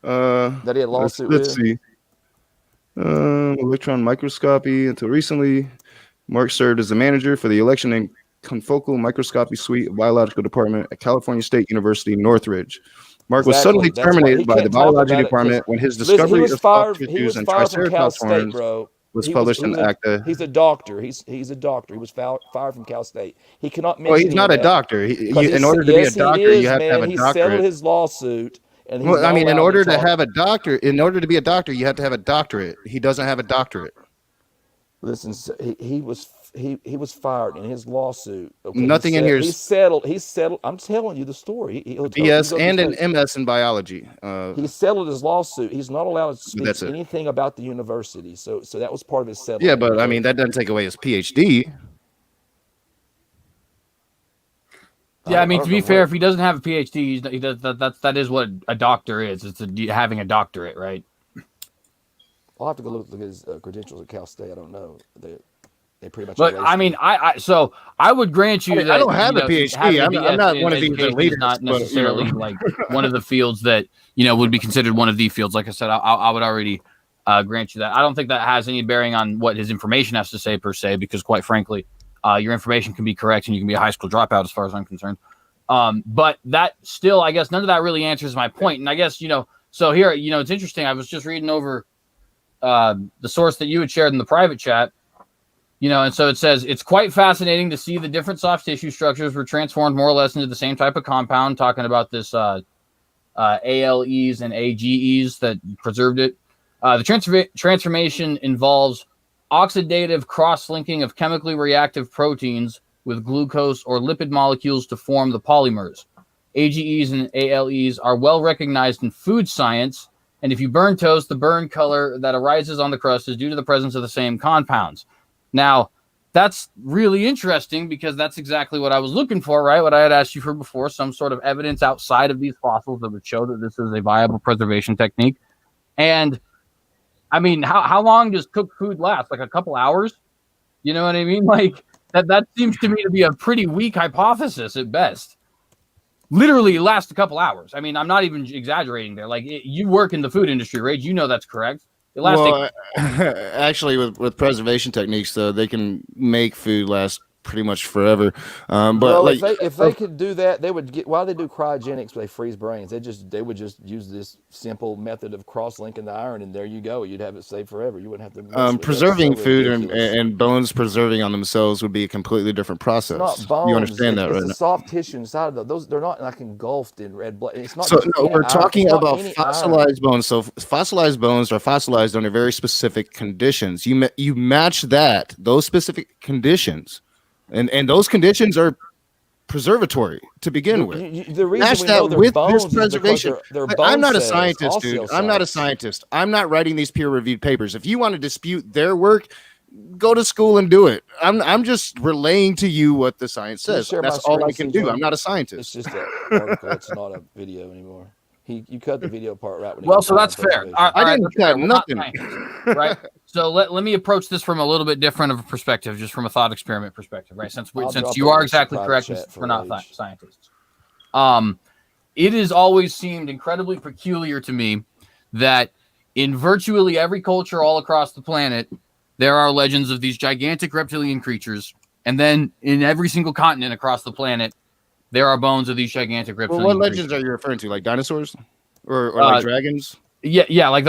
That he had a lawsuit let's see. Electron microscopy. Until recently, Mark served as the manager for the election and confocal microscopy suite of biological department at California State University, Northridge. Mark was suddenly terminated by the biology department when his discovery of soft tissues and triceratops horns was published in ACTA. He's a doctor. He's a doctor. He was fired from Cal State. He cannot mention. Well, he's not a doctor. In order to be a doctor, you have to have a doctorate. He settled his lawsuit. Well, I mean, in order to have a doctor, in order to be a doctor, you have to have a doctorate. He doesn't have a doctorate. Listen, he was fired in his lawsuit. Okay? Nothing in here. He settled. I'm telling you the story. BS and an MS in biology. He settled his lawsuit. He's not allowed to speak anything about the university. So that was part of his settlement. Yeah, but I mean, that doesn't take away his PhD. Yeah, I mean, to be fair, if he doesn't have a PhD, that is what a doctor is. It's having a doctorate, right? I'll have to go look at his credentials at Cal State. I don't know. They pretty much. But I mean, I would grant you that I don't have a PhD. I'm not one of these leaders. Not necessarily like one of the fields that would be considered one of the fields. Like I said, I would already grant you that. I don't think that has any bearing on what his information has to say per se, because quite frankly, your information can be correct and you can be a high school dropout as far as I'm concerned. But that still, I guess, none of that really answers my point. And I guess, so here, it's interesting. I was just reading over the source that you had shared in the private chat, and so it says, it's quite fascinating to see the different soft tissue structures were transformed more or less into the same type of compound, talking about this ALEs and AGEs that preserved it. The transformation involves oxidative cross-linking of chemically reactive proteins with glucose or lipid molecules to form the polymers. AGEs and ALEs are well recognized in food science, and if you burn toast, the burn color that arises on the crust is due to the presence of the same compounds. Now, that's really interesting because that's exactly what I was looking for, right? What I had asked you for before, some sort of evidence outside of these fossils that would show that this is a viable preservation technique. And I mean, how long does cooked food last? Like a couple hours? You know what I mean? Like that seems to me to be a pretty weak hypothesis at best. Literally lasts a couple hours. I mean, I'm not even exaggerating there. Like you work in the food industry, right? You know that's correct. Well, actually, with preservation techniques, though, they can make food last pretty much forever. But well, like, if they could do that, they would get. Why they do cryogenics? Where they freeze brains. They would just use this simple method of cross-linking the iron, and there you go. You'd have it saved forever. You wouldn't have to mess with it. preserving So food ridiculous. and bones preserving on themselves would be a completely different process. It's not bones. You understand that, It's right? the soft tissue inside of those. They're not like engulfed in red blood. It's not. So just no, we're iron. talking It's not about any fossilized bones. So fossilized bones are fossilized under very specific conditions. You match those specific conditions, and those conditions are preservatory to begin with. The reason Match we that know they're with bones this is because preservation. they're I'm bone not a cells, scientist, dude. I'm not a osteocytes. scientist. I'm not writing these peer-reviewed papers. If you want to dispute their work, go to school and do it. I'm just relaying to you what the science Can you says. share That's my all I screen, can do. CJ? I'm not a It's scientist. just an article. It's not a video anymore. You cut the video part right when. Well, so that's fair. I didn't cut nothing. Right. So let me approach this from a little bit different of a perspective, just from a thought experiment perspective, right? Since you are exactly correct, we're not scientists. It has always seemed incredibly peculiar to me that in virtually every culture all across the planet, there are legends of these gigantic reptilian creatures, and then in every single continent across the planet, there are bones of these gigantic reptilian Well, what creatures. legends are you referring to? Like dinosaurs, or like dragons? Yeah, like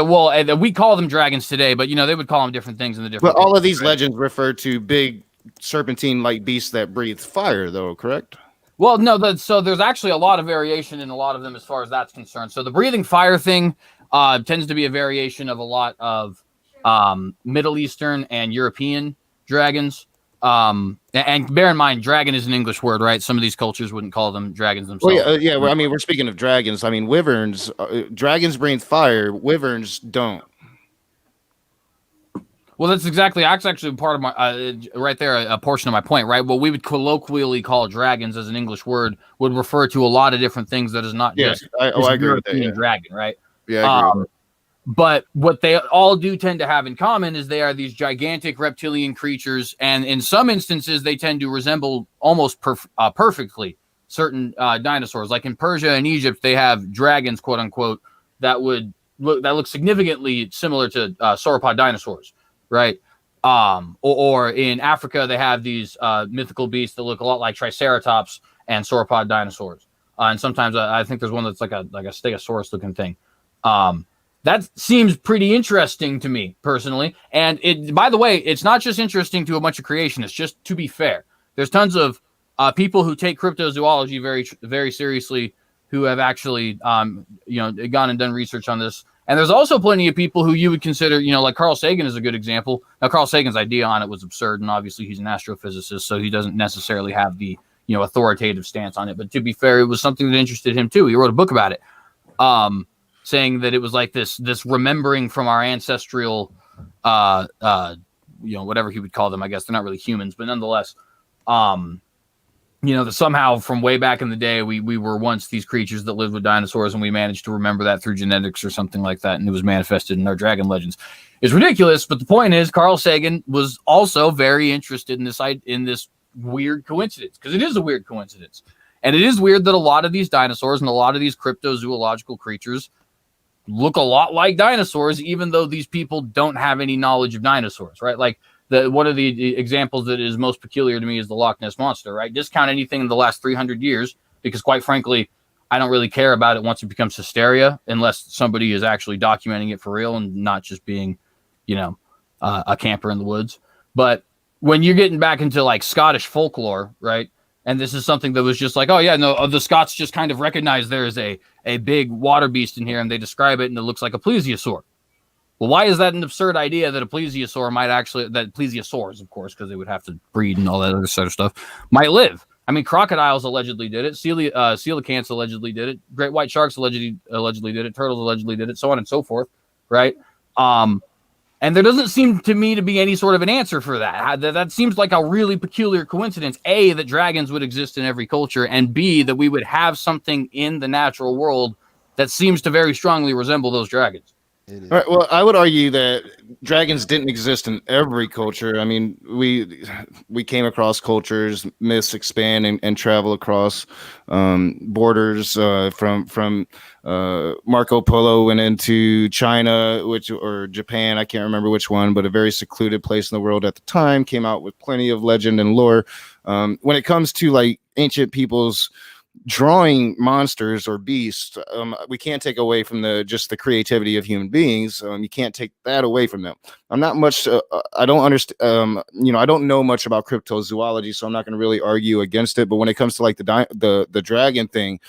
we call them dragons today, but they would call them different things in the different. But all of cultures, these right? legends refer to big serpentine-like beasts that breathe fire, though. Correct? Well, no, so there's actually a lot of variation in a lot of them as far as that's concerned. So the breathing fire thing tends to be a variation of a lot of Middle Eastern and European dragons. And bear in mind, dragon is an English word, right? Some of these cultures wouldn't call them dragons themselves. Well, yeah. Well, I mean, we're speaking of dragons. I mean, wyverns. Dragons breathe fire. Wyverns don't. Well, that's actually part of my right there, a portion of my point, right? What we would colloquially call dragons as an English word would refer to a lot of different things that is not just I agree with that. European Yeah. dragon, right? Yeah, I agree with that. But what they all do tend to have in common is they are these gigantic reptilian creatures, and in some instances, they tend to resemble almost perfectly certain dinosaurs. Like in Persia and Egypt, they have dragons, quote unquote, that look significantly similar to sauropod dinosaurs, right? Or in Africa, they have these mythical beasts that look a lot like triceratops and sauropod dinosaurs. And sometimes I think there's one that's like a stegosaurus looking thing. That seems pretty interesting to me personally. And by the way, it's not just interesting to a bunch of creationists. Just to be fair, there's tons of people who take cryptozoology very, very seriously, who have actually, gone and done research on this. And there's also plenty of people who you would consider, like Carl Sagan is a good example. Now, Carl Sagan's idea on it was absurd, and obviously he's an astrophysicist, so he doesn't necessarily have the, authoritative stance on it. But to be fair, it was something that interested him too. He wrote a book about it. Saying that it was like this remembering from our ancestral, whatever he would call them. I guess they're not really humans, but nonetheless, that somehow from way back in the day, we were once these creatures that lived with dinosaurs, and we managed to remember that through genetics or something like that, and it was manifested in our dragon legends. It's ridiculous, but the point is, Carl Sagan was also very interested in this weird coincidence, because it is a weird coincidence, and it is weird that a lot of these dinosaurs and a lot of these cryptozoological creatures look a lot like dinosaurs, even though these people don't have any knowledge of dinosaurs, right? Like one of the examples that is most peculiar to me is the Loch Ness Monster, right? Discount anything in the last 300 years, because quite frankly, I don't really care about it once it becomes hysteria, unless somebody is actually documenting it for real and not just being, a camper in the woods. But when you're getting back into like Scottish folklore, right? And this is something that was just like, oh yeah, no, the Scots just kind of recognize there is a big water beast in here, and they describe it, and it looks like a plesiosaur. Well, why is that an absurd idea that a plesiosaur that plesiosaurs, of course, because they would have to breed and all that other sort of stuff, might live? I mean, crocodiles allegedly did it. Coelacanths allegedly did it. Great white sharks allegedly did it. Turtles allegedly did it. So on and so forth, right? And there doesn't seem to me to be any sort of an answer for that. That seems like a really peculiar coincidence. A, that dragons would exist in every culture, and B, that we would have something in the natural world that seems to very strongly resemble those dragons. It is. All right, well, I would argue that dragons didn't exist in every culture. I mean, we came across cultures, myths expand and travel across borders. From Marco Polo went into China, or Japan, I can't remember which one, but a very secluded place in the world at the time, came out with plenty of legend and lore. When it comes to like ancient peoples drawing monsters or beasts, we can't take away from just the creativity of human beings. You can't take that away from them. I'm not much. I don't understand. I don't know much about cryptozoology, so I'm not going to really argue against it. But when it comes to like the dragon thing,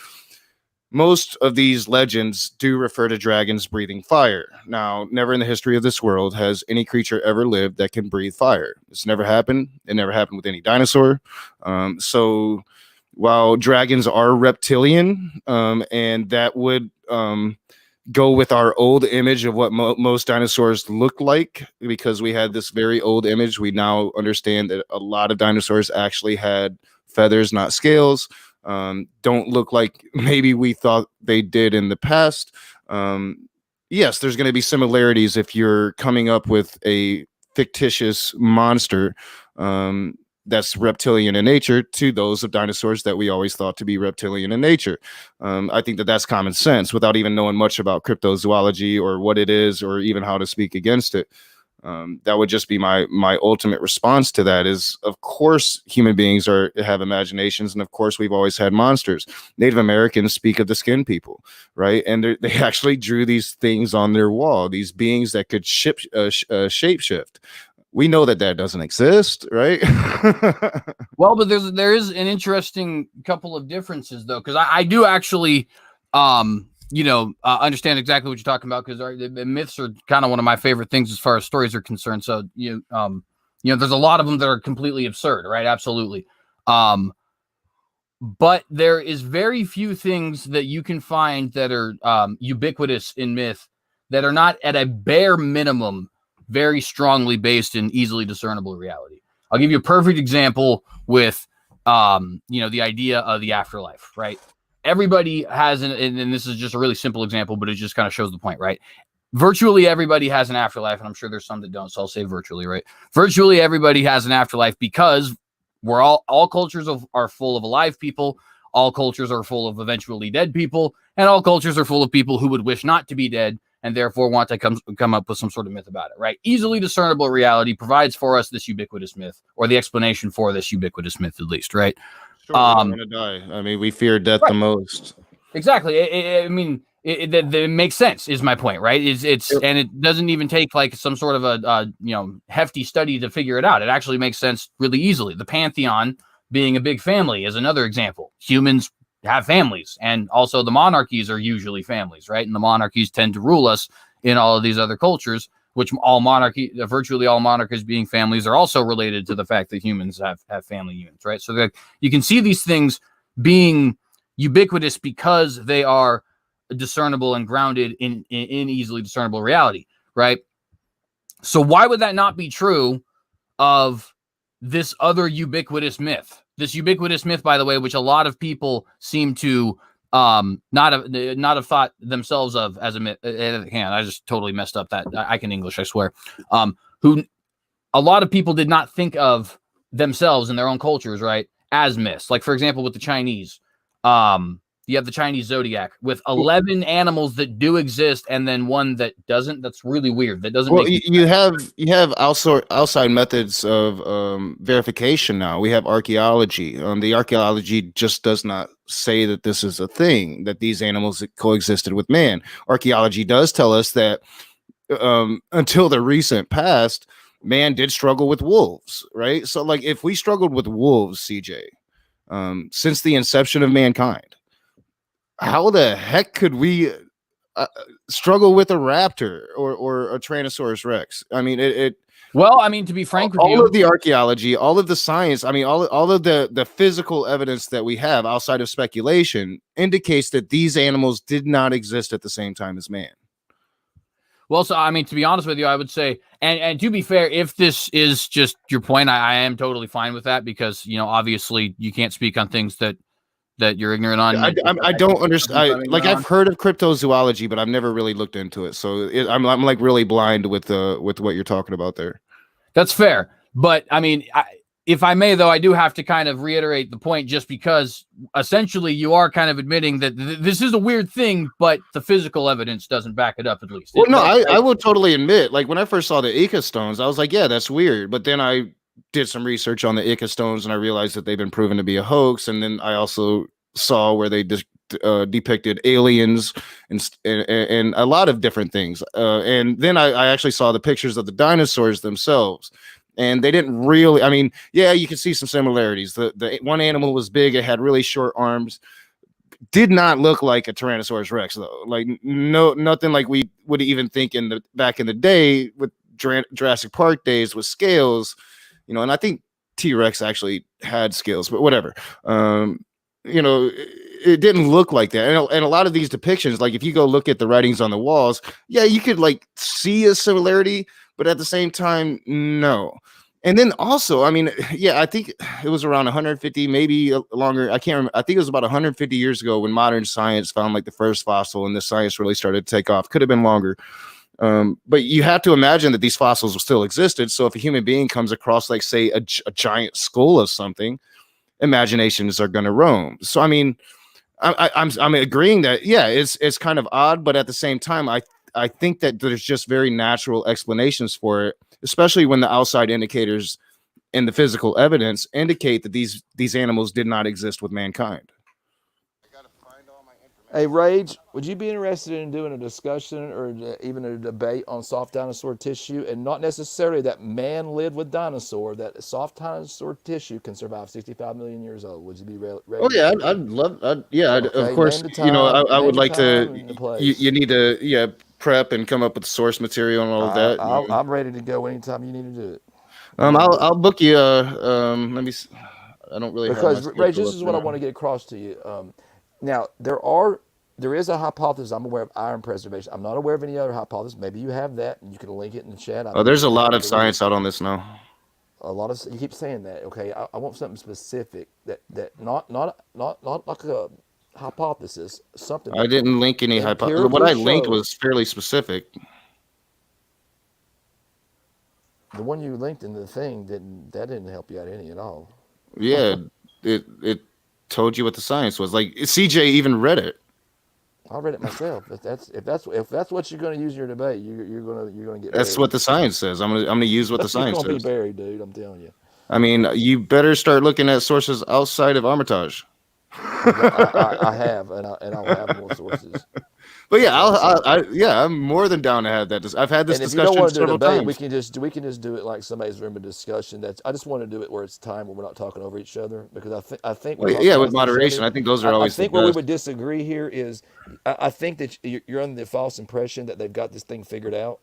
most of these legends do refer to dragons breathing fire. Now, never in the history of this world has any creature ever lived that can breathe fire. It's never happened. It never happened with any dinosaur. So while dragons are reptilian, and that would go with our old image of what most dinosaurs look like, because we had this very old image, we now understand that a lot of dinosaurs actually had feathers, not scales. Don't look like maybe we thought they did in the past. Yes, there's going to be similarities if you're coming up with a fictitious monster that's reptilian in nature to those of dinosaurs that we always thought to be reptilian in nature. I think that that's common sense without even knowing much about cryptozoology or what it is or even how to speak against it. That would just be my ultimate response to that is, of course, human beings have imaginations. And of course, we've always had monsters. Native Americans speak of the skin people, right? And they actually drew these things on their wall, these beings that could shapeshift. We know that doesn't exist, right? Well, but there is an interesting couple of differences, though, because I do actually, understand exactly what you're talking about, because the myths are kind of one of my favorite things as far as stories are concerned. So, there's a lot of them that are completely absurd, right? Absolutely. But there is very few things that you can find that are ubiquitous in myth that are not at a bare minimum very strongly based in easily discernible reality. I'll give you a perfect example with, the idea of the afterlife, right? Everybody has, and this is just a really simple example, but it just kind of shows the point, right? Virtually everybody has an afterlife, and I'm sure there's some that don't, so I'll say virtually, right? Virtually everybody has an afterlife because we're all cultures are full of alive people, all cultures are full of eventually dead people, and all cultures are full of people who would wish not to be dead and therefore want to come up with some sort of myth about it, right? Easily discernible reality provides for us this ubiquitous myth, or the explanation for this ubiquitous myth, at least, right? Sure, we don't want to die. I mean, we fear death the most. Exactly. It makes sense, is my point, right? And it doesn't even take like some sort of a hefty study to figure it out. It actually makes sense really easily. The pantheon being a big family is another example. Humans have families, and also the monarchies are usually families, right? And the monarchies tend to rule us in all of these other cultures, which virtually all monarchies being families are also related to the fact that humans have family units, right? So that you can see these things being ubiquitous because they are discernible and grounded in easily discernible reality, right? So why would that not be true of this other ubiquitous myth? This ubiquitous myth, by the way, which a lot of people seem to not have thought themselves of as a myth. I just totally messed up that. I can English, I swear. Who a lot of people did not think of themselves in their own cultures, right, as myths. Like, for example, with the Chinese, you have the Chinese zodiac with 11 animals that do exist and then one that doesn't. That's really weird. That doesn't. Well, you have outside methods of verification now. We have archaeology. The archaeology just does not say that this is a thing, that these animals coexisted with man. Archaeology does tell us that until the recent past, man did struggle with wolves, right? So, like, if we struggled with wolves, CJ, since the inception of mankind, how the heck could we struggle with a raptor or a Tyrannosaurus Rex? I mean, Well, I mean, to be frank with you, all of the archaeology, all of the science, I mean, all of the physical evidence that we have outside of speculation indicates that these animals did not exist at the same time as man. Well, so I mean, to be honest with you, I would say, and to be fair, if this is just your point, I am totally fine with that, because obviously you can't speak on things that that you're ignorant on? I don't understand. Like I've heard of cryptozoology, but I've never really looked into it. So I'm like really blind with what you're talking about there. That's fair. But I mean, if I may, though, I do have to kind of reiterate the point, just because essentially you are kind of admitting that this is a weird thing, but the physical evidence doesn't back it up, at least. Well, no, I will totally admit, like when I first saw the Ica stones, I was like, yeah, that's weird. But then I did some research on the Ica stones and I realized that they've been proven to be a hoax. And then I also saw where they depicted aliens and a lot of different things. And then I actually saw the pictures of the dinosaurs themselves. And they didn't really, I mean, yeah, you can see some similarities. The one animal was big, it had really short arms. Did not look like a Tyrannosaurus Rex, though. Like nothing like we would even think back in the day with Jurassic Park days with scales, you know. And I think T-Rex actually had scales, but whatever. You know, it didn't look like that. And a lot of these depictions, like if you go look at the writings on the walls, yeah, you could like see a similarity, but at the same time, no. And then also, I mean, yeah, I think it was around 150, maybe longer. I can't remember. I think it was about 150 years ago when modern science found like the first fossil and the science really started to take off. Could have been longer. But you have to imagine that these fossils still existed. So if a human being comes across, like, say, a giant skull of something, imaginations are going to roam. So, I mean, I'm agreeing that, yeah, it's kind of odd, but at the same time, I think that there's just very natural explanations for it, especially when the outside indicators and the physical evidence indicate that these animals did not exist with mankind. Hey, Rage, would you be interested in doing a discussion or even a debate on soft dinosaur tissue, and not necessarily that man lived with dinosaur, that soft dinosaur tissue can survive 65 million years old? Would you be ready? Oh yeah, I'd love. Okay, of course, you know, I would like to. You need to prep and come up with source material and all of that. I'm ready to go anytime you need to do it. I'll book you. Let me. I don't really because Rage, this is what I want to get across to you. Now, there is a hypothesis I'm aware of, iron preservation. I'm not aware of any other hypothesis. Maybe you have that, and you can link it in the chat. There's a lot of science out on this now. You keep saying that, okay? I want something specific that not like a hypothesis. Something. I didn't link any hypothesis. What I linked was fairly specific. The one you linked in the thing didn't help you out any at all. Yeah, it told you what the science was. Like CJ even read it. I read it myself. If that's what you're going to use in your debate, you're going to get. That's buried. What the science says. I'm gonna use what the science says. You're going to be buried, dude. I'm telling you. I mean, you better start looking at sources outside of Armitage. I have, and I'll have more sources. But yeah, I'm more than down to have that. I've had this discussion several times. We can just do it like somebody's room of discussion. I just want to do it where it's time where we're not talking over each other, because I think with moderation. I think those are always. I think where we would disagree here is I think that you're under the false impression that they've got this thing figured out,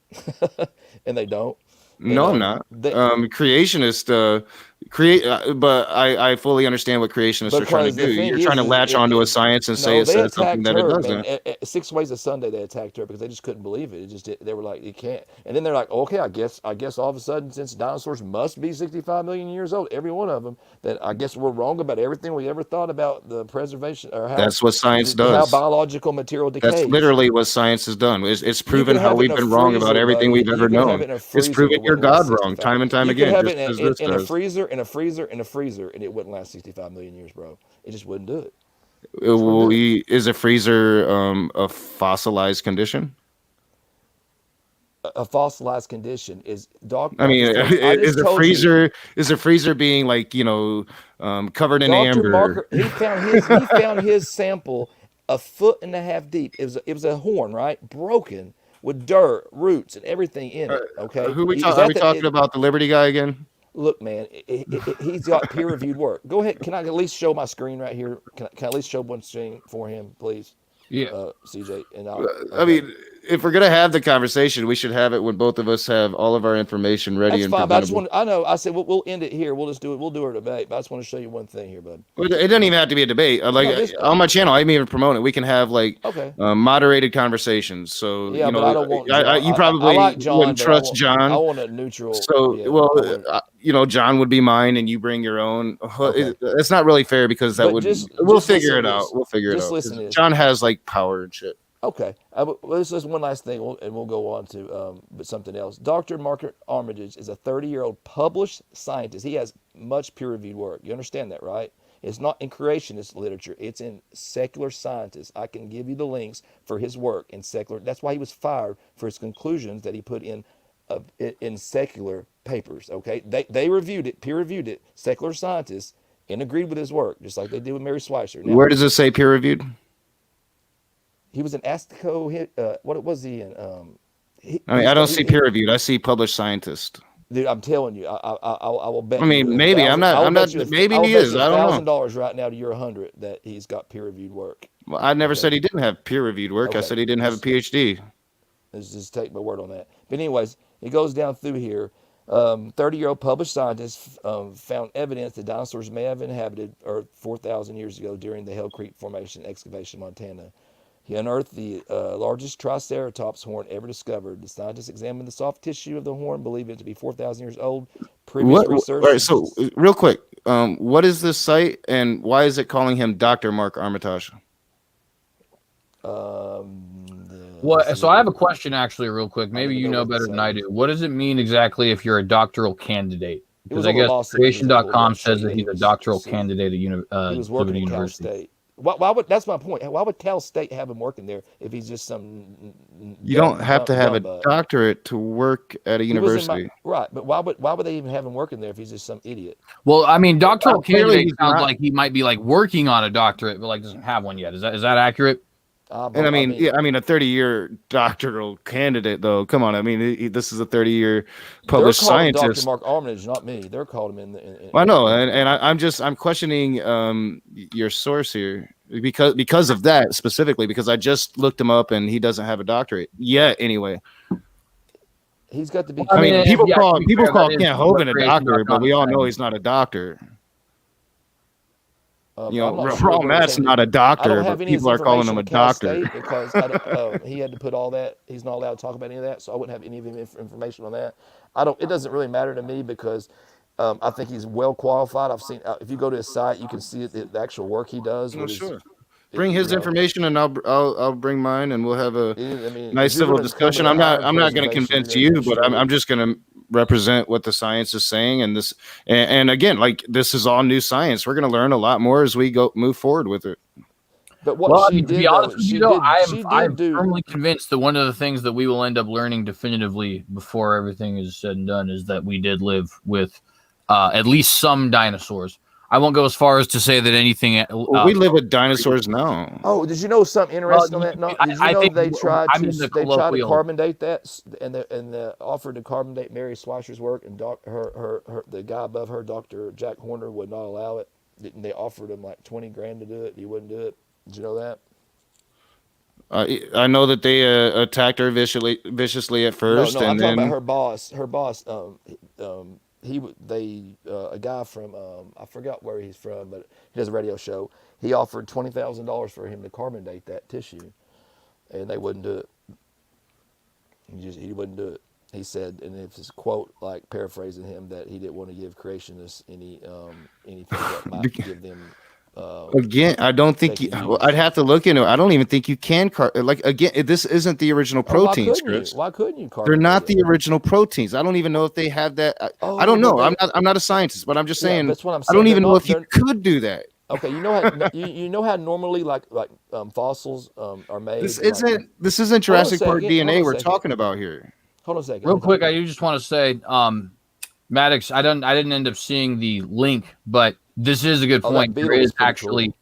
and they don't. No, I'm not. Creationist but I fully understand what creationists are trying to do. You're trying to latch onto a science and say it says something that it doesn't. 6 Ways of Sunday, they attacked her because they just couldn't believe it. They were like, you can't. And then they're like, okay, I guess all of a sudden, since dinosaurs must be 65 million years old, every one of them, that I guess we're wrong about everything we ever thought about the preservation or how. That's what science does. How biological material decays. That's literally what science has done. It's proven how we've been wrong about everything we've ever known. It's proven you're God wrong time and time again. You could have it in a freezer, in a freezer, and it wouldn't last 65 million years, bro. It just wouldn't do it. Is a freezer a fossilized condition? A fossilized condition is dog. I mean, is a freezer being like, covered in amber? Marker, he found his sample 1.5 foot deep. It was a horn, right? Broken with dirt, roots, and everyking in it. Okay. Are we talking about the Liberty guy again? Look, man, he's got peer-reviewed work. Go ahead. Can I at least show my screen right here? Can I at least show one screen for him, please? Yeah. CJ. And if we're gonna have the conversation, we should have it when both of us have all of our information ready. That's and fine. But I just presentable. want. I know. I said we'll end it here. We'll just do it. We'll do our debate. But I just want to show you one thing here, bud. It doesn't even have to be a debate. On my channel, I even promote it. We can have moderated conversations. So yeah, but I don't want. You probably I like John, wouldn't trust John. I want a neutral. So John would be mine, and you bring your own. Okay. It's not really fair because we'll figure it out. We'll figure it out. Listen to this. John has like power and shit. Okay, this is one last thing, and we'll go on to but something else. Dr. Mark Armitage is a 30-year-old published scientist. He has much peer-reviewed work. You understand that, right? It's not in creationist literature. It's in secular scientists. I can give you the links for his work in secular. That's why he was fired for his conclusions that he put in secular papers. Okay, they reviewed it, peer-reviewed it, secular scientists, and agreed with his work, just like they did with Mary Schweitzer. Now, where does it say peer-reviewed? He was an Astico. What was he in? I don't see peer-reviewed. I see published scientist. Dude, I'm telling you, I will bet. I mean, maybe I'm not. Maybe he is. I don't know. $1,000 right now to your 100 that he's got peer-reviewed work. Well, I never said he didn't have peer-reviewed work. I said he didn't have a PhD. Let's just take my word on that. But anyways, it goes down through here. 30-year-old published scientists found evidence that dinosaurs may have inhabited Earth 4,000 years ago during the Hell Creek Formation excavation in Montana. He unearthed the largest Triceratops horn ever discovered. The scientists examined the soft tissue of the horn, believing it to be 4,000 years old. Previous research. All right, so real quick, what is this site and why is it calling him Dr. Mark Armitage? So I have a question actually, real quick. Maybe you know better than I do. What does it mean exactly if you're a doctoral candidate? Because I guess creation.com says that he's a doctoral candidate at he was working at Cal State. Why would that's my point? Why would Cal State have him working there if he's just some? You don't have to have a doctorate to work at a university, right? But why would they even have him working there if he's just some idiot? Well, I mean, doctoral candidate sounds like he might be like working on a doctorate, but like doesn't have one yet. Is that accurate? And I mean, a 30-year doctoral candidate, though. Come on, I mean, this is a 30-year published scientist. Dr. Mark Armitage, not me. They're called him in I know, and I'm questioning your source here because of that specifically, because I just looked him up and he doesn't have a doctorate yet. Anyway, he's got to be. I mean, people call Kent Hovind a doctor, but we all know he's not a doctor. Raul Matt's not a doctor, but people are calling him a doctor. Because he had to put all that. He's not allowed to talk about any of that, so I wouldn't have any of information on that. It doesn't really matter to me because I think he's well qualified. I've seen if you go to his site, you can see the actual work he does. Sure. Bring his information, and I'll bring mine, and we'll have a nice civil discussion. I'm not going to convince you, but I'm just going to represent what the science is saying, and again, like this is all new science. We're going to learn a lot more as we move forward with it. But what she did, to be honest with you, I'm firmly convinced that one of the things that we will end up learning definitively before everything is said and done is that we did live with at least some dinosaurs. I won't go as far as to say that anything. We live with dinosaurs now. Oh, did you know something interesting on that? No, did you know they tried to carbon date that, and they offered to carbon date Mary Schweitser's work, and the guy above her, Dr. Jack Horner, would not allow it. Didn't they offered him like $20,000 to do it? He wouldn't do it. Did you know that? I know that they attacked her viciously at first. No, I'm talking about her boss. Her boss. A guy from I forgot where he's from, but he does a radio show. He offered $20,000 for him to carbon date that tissue, and they wouldn't do it. He wouldn't do it. He said, and it's his quote, like paraphrasing him, that he didn't want to give creationists anything that might give them. Again, I don't think I'd have to look into it. I don't even think you can this isn't the original proteins, Chris. Why couldn't you? They're not the original proteins. I don't even know if they have that. I don't know. I'm not a scientist, but I'm just saying. That's what I'm saying. I don't even know if you could do that. Okay, you know how normally like fossils are made. This isn't Jurassic Park DNA we're talking about here. Hold on a second. Real quick, I do just want to say, Maddox, I didn't end up seeing the link, but this is a good point. There is actually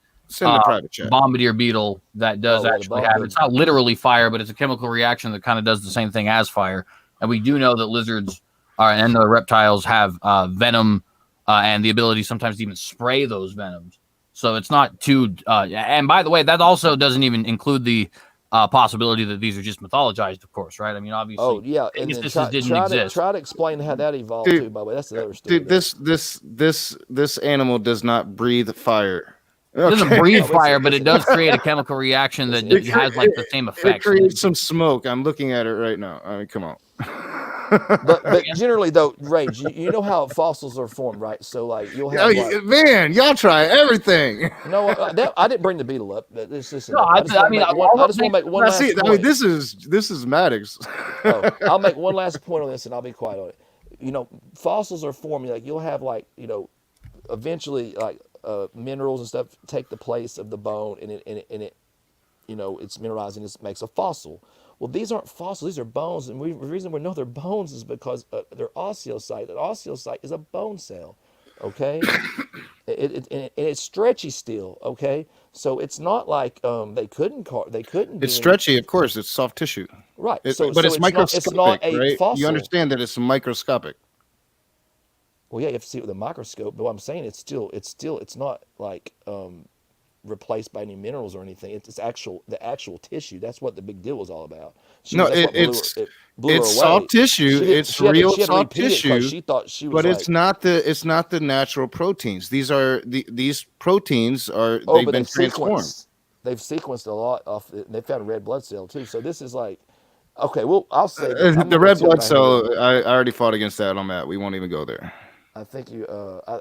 bombardier beetle that does actually have. It's not literally fire, but it's a chemical reaction that kind of does the same thing as fire. And we do know that lizards and the reptiles have venom and the ability sometimes to even spray those venoms. So it's not too. And by the way, that also doesn't even include the possibility that these are just mythologized, of course, right? I mean, obviously. Oh yeah, and then try to explain how that evolved too. By the way, that's the other story. Dude, this animal does not breathe fire. It doesn't breathe fire, but it does create a chemical reaction that has like the same effect. It creates some smoke. I'm looking at it right now. I mean, come on. but generally though, Rage, you know how fossils are formed, right? So like you'll have man, y'all try everything. No, I didn't bring the beetle up. It's just I just want to make one last point. I mean, this is Maddox. I'll make one last point on this, and I'll be quiet on it. You know, fossils are forming. Like you'll have eventually like minerals and stuff take the place of the bone, and it it's mineralized and it makes a fossil. Well, these aren't fossils; these are bones, and the reason we know they're bones is because they're osteocyte. An osteocyte is a bone cell, okay? It's stretchy still, okay? So it's not like they couldn't. It's stretchy, of course. It's soft tissue, right? But it's microscopic, it's not a right? Fossil. You understand that it's microscopic. Well, yeah, you have to see it with a microscope. But what I'm saying, it's not like replaced by any minerals or anything. It's the actual tissue. That's what the big deal was all about. It's soft tissue. It's real soft tissue. She thought she was, but it's not the natural proteins. These proteins are they've been transformed. They've sequenced a lot off. They found a red blood cell too. So this is like, okay. Well, I'll say the red blood cell. I already fought against that on that. We won't even go there. I think you.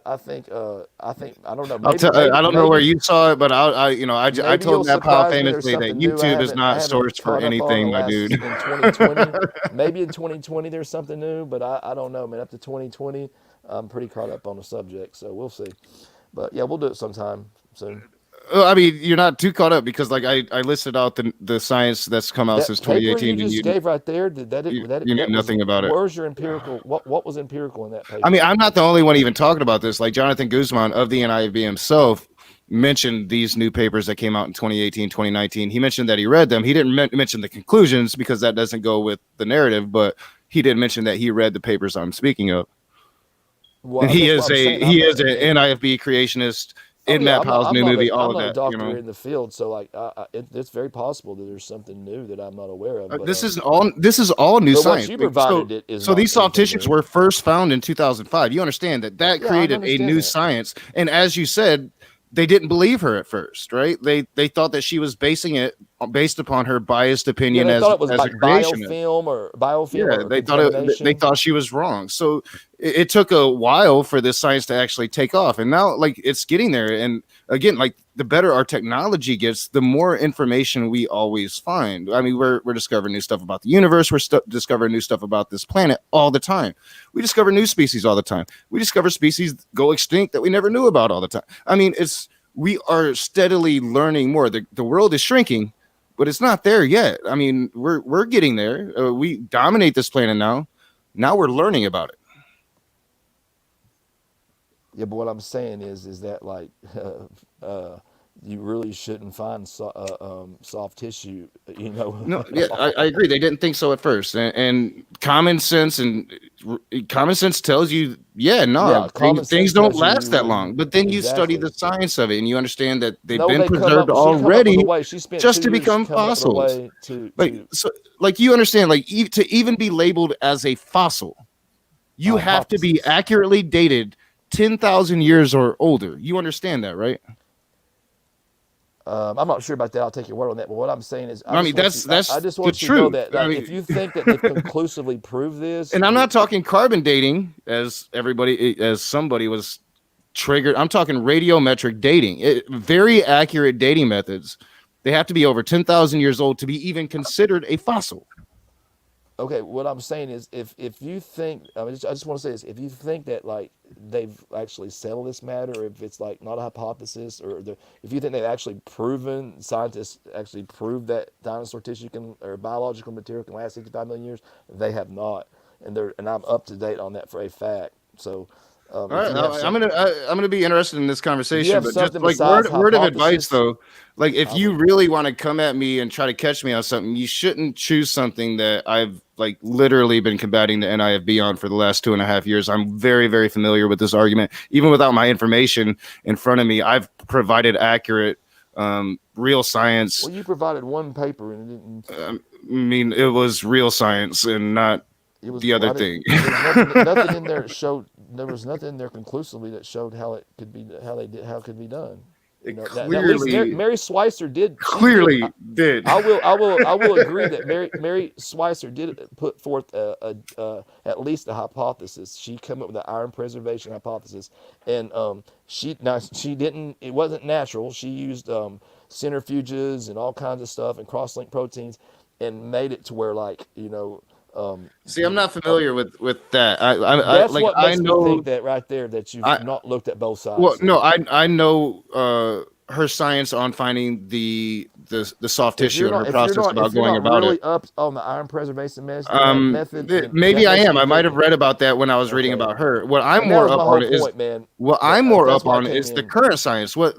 I think. I don't know. I don't know where you saw it, but I told that pal famously that YouTube is not sourced for anything, my dude. In 2020, maybe in 2020 there's something new, but I don't know, man. Up to 2020, I'm pretty caught up on the subject, so we'll see. But yeah, we'll do it sometime soon. I mean, you're not too caught up because, like, I listed out the science that's come out since 2018. You just gave right there. You knew nothing about it. Where's your empirical? What was empirical in that paper? I mean, I'm not the only one even talking about this. Like Jonathan Guzman of the NIFB himself mentioned these new papers that came out in 2018, 2019. He mentioned that he read them. He didn't mention the conclusions because that doesn't go with the narrative, but he did mention that he read the papers I'm speaking of. Well, and he is an NIFB creationist. In Matt Powell's new movie, all of that. I'm not a doctor in the field, so like it's very possible that there's something new that I'm not aware of. But, this is all new science. What you provided so these soft tissues were first found in 2005. You understand that created a new science, and as you said, they didn't believe her at first, right? They thought that she was basing it based upon her biased opinion they as thought it was as like a creationist. biofilm. Yeah, they thought she was wrong. So it took a while for this science to actually take off, and now like it's getting there. And again, like the better our technology gets, the more information we always find. I mean, we're discovering new stuff about the universe. We're discovering new stuff about this planet all the time. We discover new species all the time. We discover species go extinct that we never knew about all the time. I mean, we are steadily learning more. The world is shrinking, but it's not there yet. I mean, we're getting there. We dominate this planet now. Now we're learning about it. Yeah, but what I'm saying is that like you really shouldn't find soft tissue. No, yeah, I agree. They didn't think so at first, and common sense tells you, things don't last that long. But then you study the science of it, and you understand that they've been preserved already just to become fossils. You understand, like to even be labeled as a fossil, you have to be accurately dated 10,000 years or older. You understand that, right? I'm not sure about that. I'll take your word on that. But what I'm saying is, I just want you to know that if you think that they've conclusively proved this, and I'm not talking carbon dating as somebody was triggered. I'm talking radiometric dating. Very accurate dating methods. They have to be over 10,000 years old to be even considered a fossil. Okay, what I'm saying is, if you think, I just want to say this: if you think that like they've actually settled this matter, if it's like not a hypothesis, if you think they've actually proven, scientists actually proved that dinosaur tissue or biological material can last 65 million years, they have not, and I'm up to date on that for a fact. So. All right, I'm gonna be interested in this conversation, but just like word of advice though, like if you really want to come at me and try to catch me on something, you shouldn't choose something that I've like literally been combating the NIFB on for the last 2.5 years. I'm very, very familiar with this argument. Even without my information in front of me, I've provided accurate real science. Well, you provided one paper and it didn't. I mean, it was real science and not the other thing. Nothing in there showed. There was nothing in there conclusively that showed how it could be, how it could be done. You know, at least Mary Schweitzer did. Clearly did. I will agree that Mary Schweitzer did put forth at least a hypothesis. She came up with the iron preservation hypothesis, and she didn't. It wasn't natural. She used centrifuges and all kinds of stuff and cross-linked proteins, and made it to where, like, you know. See, I'm not familiar with that. That's like, what makes I know me think that right there, that you've not looked at both sides. Well, no, I know her science on finding the soft tissue and her process about going about really it. Up on the iron preservation method. Maybe I am. I might have read about that when I was reading about her. What I'm more up on is what I'm more up on is the current science. What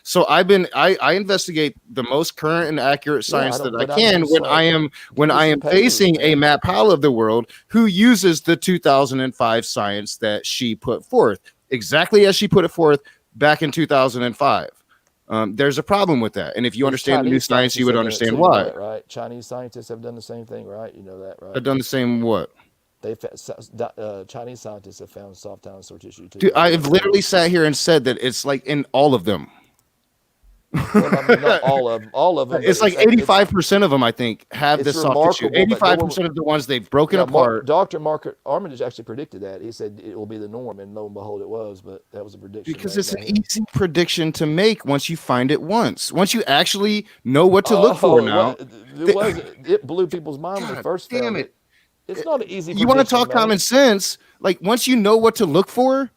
so I investigate the most current and accurate science that I can when I am facing a Matt Powell of the world who uses the 2005 science that she put forth exactly as she put it forth back in 2005. There's a problem with that, and if you understand the new science, you would understand why. Right? Chinese scientists have done the same thing, right? You know that, right? Have done the same what? Chinese scientists have found soft dinosaur tissue too. Dude, I've literally sat here and said that it's like in all of them. Well, I mean, not all of them. It's like 85% of them, I think, have this soft tissue. 85% of the ones they've broken apart. Dr. Mark Armitage actually predicted that. He said it will be the norm, and lo and behold, it was. But that was a prediction. Because it's an easy prediction to make once you find it once. Once you actually know what to look for now. It blew people's minds when they first found it. It's not an easy prediction. You want to talk common sense? Like, once you know what to look for,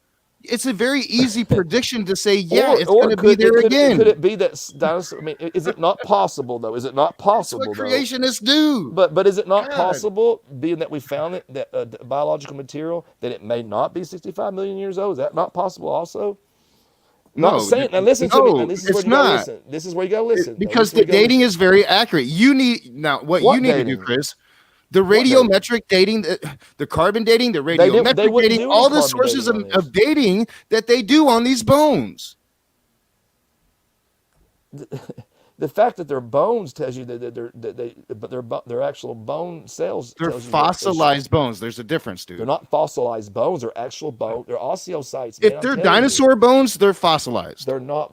it's a very easy prediction to say, yeah, it's going to be there again. Could it be that dinosaur? I mean, is it not possible though? Is it not possible? That's what creationists do. But is it not possible, being that we found it, that biological material, that it may not be 65 million years old? Is that not possible also? No, now listen to me. And this is where you gotta listen. This is where you gotta listen. Because the dating is very accurate. You need what you need to do, Chris. The radiometric dating, the carbon dating, the radiometric dating, all the sources of dating that they do on these bones. The fact that they're bones tells you that they're actual bone cells. They're fossilized bones. There's a difference, dude. They're not fossilized bones. They're actual bones. They're osteocytes. If they're dinosaur bones, they're fossilized. They're not.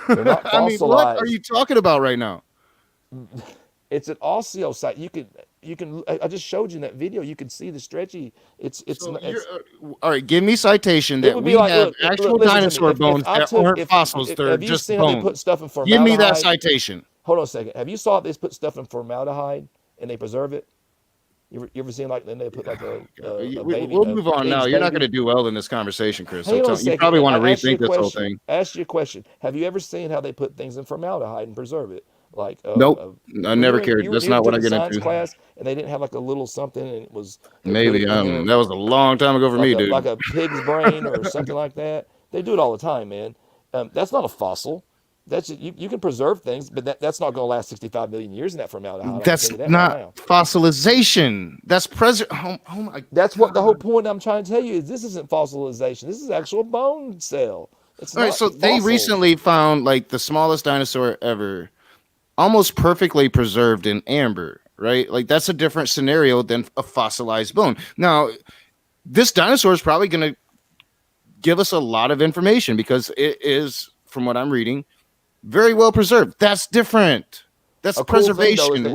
They're not fossilized. I mean, what are you talking about right now? It's an osteocyte. You can. I just showed you in that video. You can see the stretchy. All right. Give me citation that we have actual dinosaur bones that aren't fossils. They're just bones. They put stuff in formaldehyde? Give me that citation. Hold on a second. Have you saw they put stuff in formaldehyde and they preserve it? You ever seen then they put like a baby? We'll move on now. You're not going to do well in this conversation, Chris. You probably want to rethink this whole thing. Ask you a question. Have you ever seen how they put things in formaldehyde and preserve it? Like nope, I never cared. That's not what I get into. Class, and they didn't have like a little something, and it was maybe that was a long time ago for me, dude. Like a pig's brain or something like that. They do it all the time, man. That's not a fossil. That's you can preserve things, but that's not going to last 65 million years in that formaldehyde. That's not fossilization. That's That's what the whole point I'm trying to tell you is. This isn't fossilization. This is actual bone cell. It's all right. So they recently found like the smallest dinosaur ever, almost perfectly preserved in amber, right? Like that's a different scenario than a fossilized bone. Now, this dinosaur is probably going to give us a lot of information because it is, from what I'm reading, very well preserved. That's different. That's preservation. They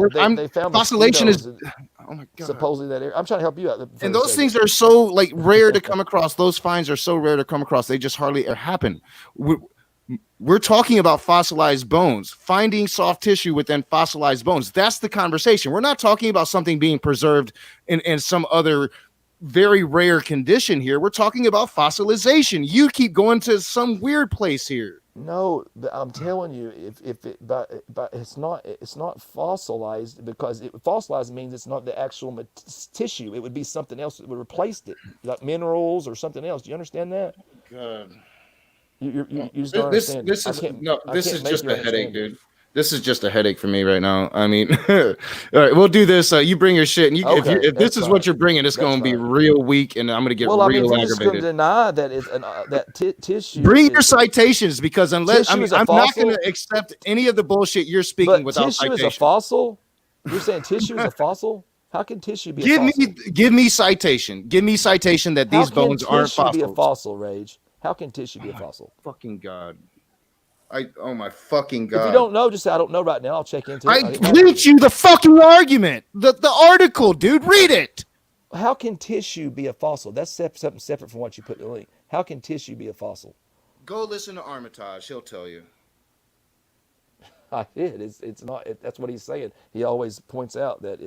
found fossilization is. Oh my god! Supposedly that area. I'm trying to help you out. And those things are so like rare to come across. Those finds are so rare to come across. They just hardly happen. We're talking about fossilized bones, finding soft tissue within fossilized bones. That's the conversation. We're not talking about something being preserved in some other very rare condition here. We're talking about fossilization. You keep going to some weird place here. No, but I'm telling you, but it's not fossilized because fossilized means it's not the actual tissue. It would be something else that would replace it, like minerals or something else. Do you understand that? God. You just don't understand. This is just a headache, dude. This is just a headache for me right now. I mean, all right, we'll do this. You bring your shit, and if this is what you're bringing, it's going to be real weak, and I'm going to get real aggravated. Well, I mean, if you're just going to deny that it's that tissue. Bring your citations, because unless I'm not going to accept any of the bullshit you're speaking without tissue citation. Is a fossil? You're saying tissue is a fossil? How can tissue be a fossil? Give me citation. Give me citation that these bones aren't fossils. How can tissue be a fossil, Rage? How can tissue be a fossil? Fucking God. Oh my fucking God. If you don't know, just say I don't know right now. I'll check into it. I linked you the fucking argument. The article, dude. Read it. How can tissue be a fossil? That's something separate from what you put in the link. How can tissue be a fossil? Go listen to Armitage. He'll tell you. I did. It's not. That's what he's saying. He always points out that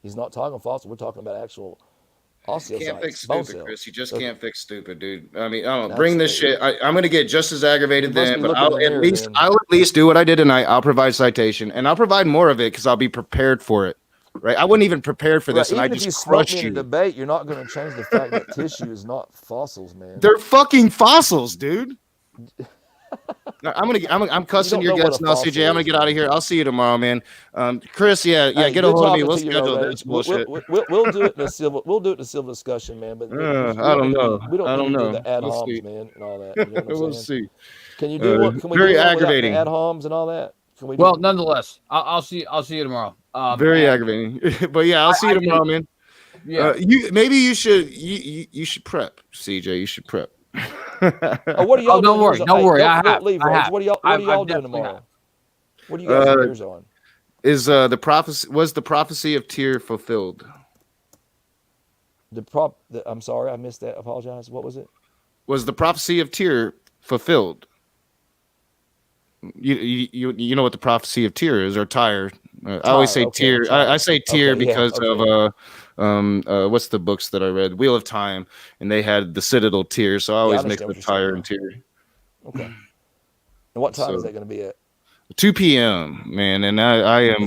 he's not talking fossil. We're talking about actual osteocytes. Can't fix stupid, Chris. You just can't fix stupid, dude. I mean, I don't bring this shit. I'm gonna get just as aggravated then, but I'll at least do what I did tonight. I'll provide citation, and I'll provide more of it because I'll be prepared for it. Right? I wasn't even prepared for this, and I just crushed you. Even if you debate, you're not going to change the fact that tissue is not fossils, man. They're fucking fossils, dude. I'm cussing your guts now, CJ. I'm gonna get out of here. I'll see you tomorrow, man. Chris, get a hold of me. We'll schedule this bullshit. We'll do it in a civil. We'll do it in a civil discussion, man. But I don't know. We don't need to do the ad homs, man, and all that. You know what we'll see. Can you do one? Can we very do aggravating ad homs and all that? Can we? Well, nonetheless, I'll see you tomorrow. Very aggravating, but yeah, I'll see you tomorrow, man. Yeah, you should prep, CJ. You should prep. What are y'all? Don't worry. What are y'all doing tomorrow? What do you guys have yours on? Was the prophecy of Tyr fulfilled? I'm sorry, I missed that. I apologize. What was it? Was the prophecy of Tyr fulfilled? You know what the prophecy of Tyr is, or Tyre? I always say Tyr. I say Tyr because of what's the books that I read? Wheel of Time, and they had the Citadel Tyr, so I always mix with Tyre and Tyr. Okay. And what time is that going to be at? 2 p.m. man, and I am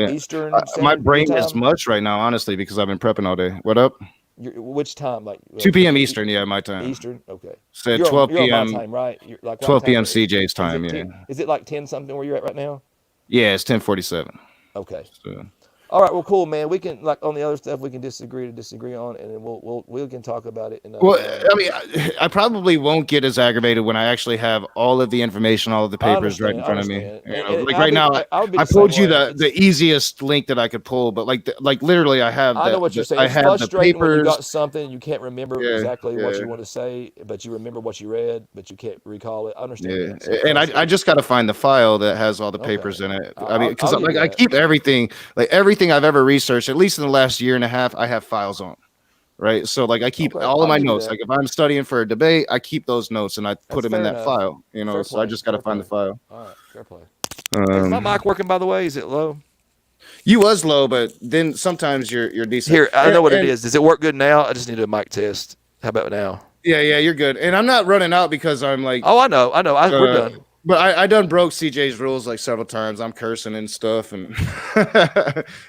Eastern. My brain is much right now, honestly, because I've been prepping all day. What up? Which time? Like 2 p.m. Eastern, yeah, my time. Eastern, okay. Said 12 p.m. You're on my time, right? You're like 12 p.m. CJ's time, yeah. Is it like 10 something where you're at right now? Yeah, it's 10:47. Okay. So. All right, well, cool, man. We can, like, on the other stuff, we can disagree on, and then we can talk about it. Well, I mean, I probably won't get as aggravated when I actually have all of the information, all of the papers right in front of me. Like right now, I pulled you the easiest link that I could pull, but like literally, I have. I know what you're saying. It's frustrating when you got something you can't remember exactly what you want to say, but you remember what you read, but you can't recall it. I understand. Yeah, and I just got to find the file that has all the papers in it. I mean, because I keep everything, everything I've ever researched, at least in the last year and a half, I have files on, right? So like I keep all of my notes. Like if I'm studying for a debate, I keep those notes and I put them in that file. So I just got to find the file. All right, fair play. Is my mic working, by the way? Is it low? You was low, but then sometimes you're decent. Here, I know what it is. Does it work good now? I just need a mic test. How about now? Yeah, you're good. And I'm not running out because I'm like. Oh, I know. We're done. But I done broke CJ's rules like several times. I'm cursing and stuff, and